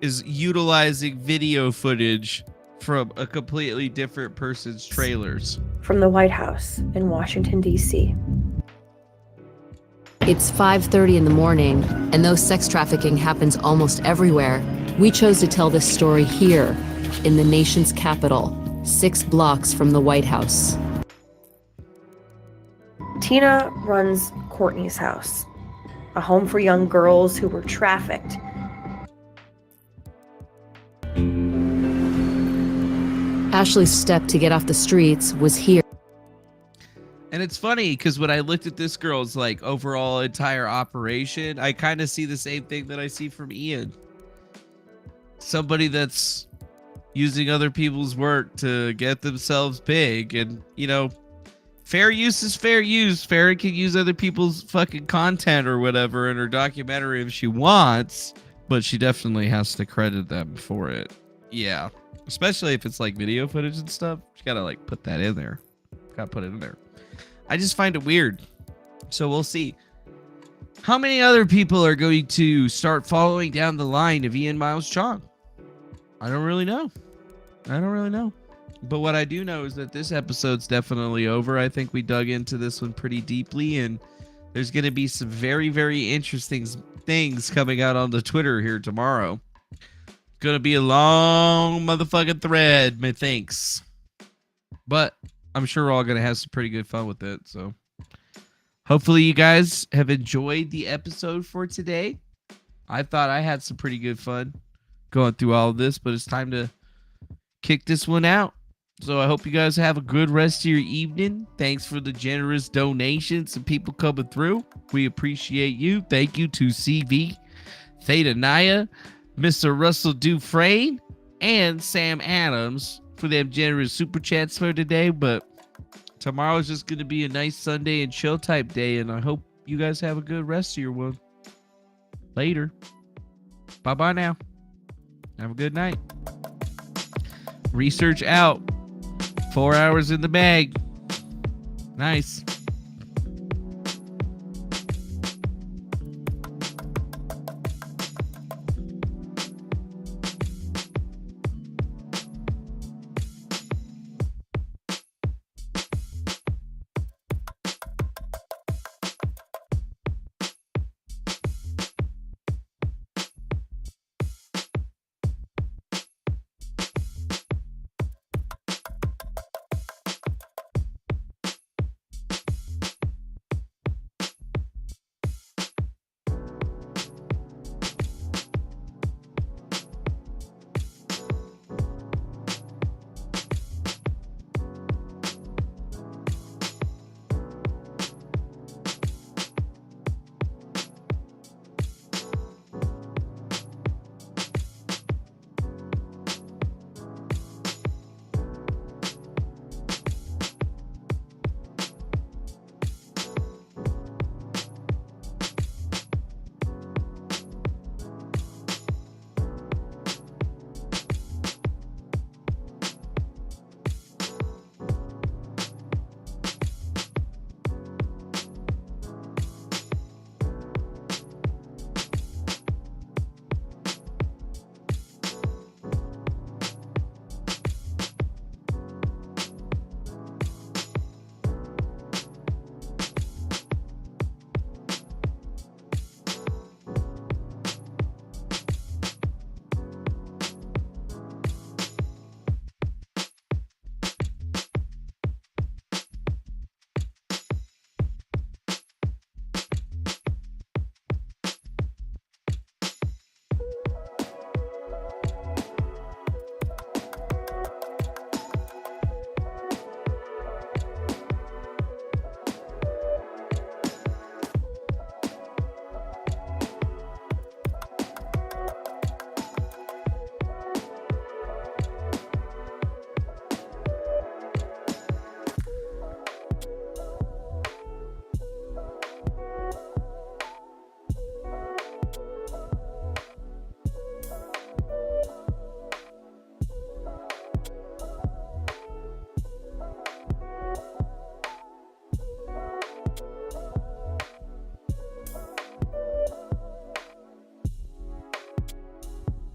is utilizing video footage from a completely different person's trailers. From the White House in Washington, D.C. It's 5:30 in the morning, and though sex trafficking happens almost everywhere, we chose to tell this story here, in the nation's capital, 6 blocks from the White House. Tina runs Courtney's house, a home for young girls who were trafficked. Ashley's step to get off the streets was here. And it's funny because when I looked at this girl's like overall entire operation, I kind of see the same thing that I see from Ian. Somebody that's using other people's work to get themselves big, and you know, fair use is fair use. Farron can use other people's fucking content or whatever in her documentary if she wants, but she definitely has to credit them for it. Yeah, especially if it's like video footage and stuff. You gotta like put that in there. Gotta put it in there. I just find it weird. So we'll see. How many other people are going to start following down the line of Ian Miles Cheong? I don't really know. But what I do know is that this episode's definitely over. I think we dug into this one pretty deeply, and there's going to be some very, very interesting things coming out on the Twitter here tomorrow. It's going to be a long motherfucking thread, methinks. But I'm sure we're all going to have some pretty good fun with it. So hopefully you guys have enjoyed the episode for today. I thought I had some pretty good fun going through all of this, but it's time to kick this one out. So I hope you guys have a good rest of your evening. Thanks for the generous donations and people coming through. We appreciate you. Thank you to CV, Theta Naya, Mr. Russell Dufresne, and Sam Adams for them generous super chats for today. But tomorrow's just going to be a nice Sunday and chill type day, and I hope you guys have a good rest of your one. Later. Bye-bye now. Have a good night. Research out. 4 hours in the bag. Nice.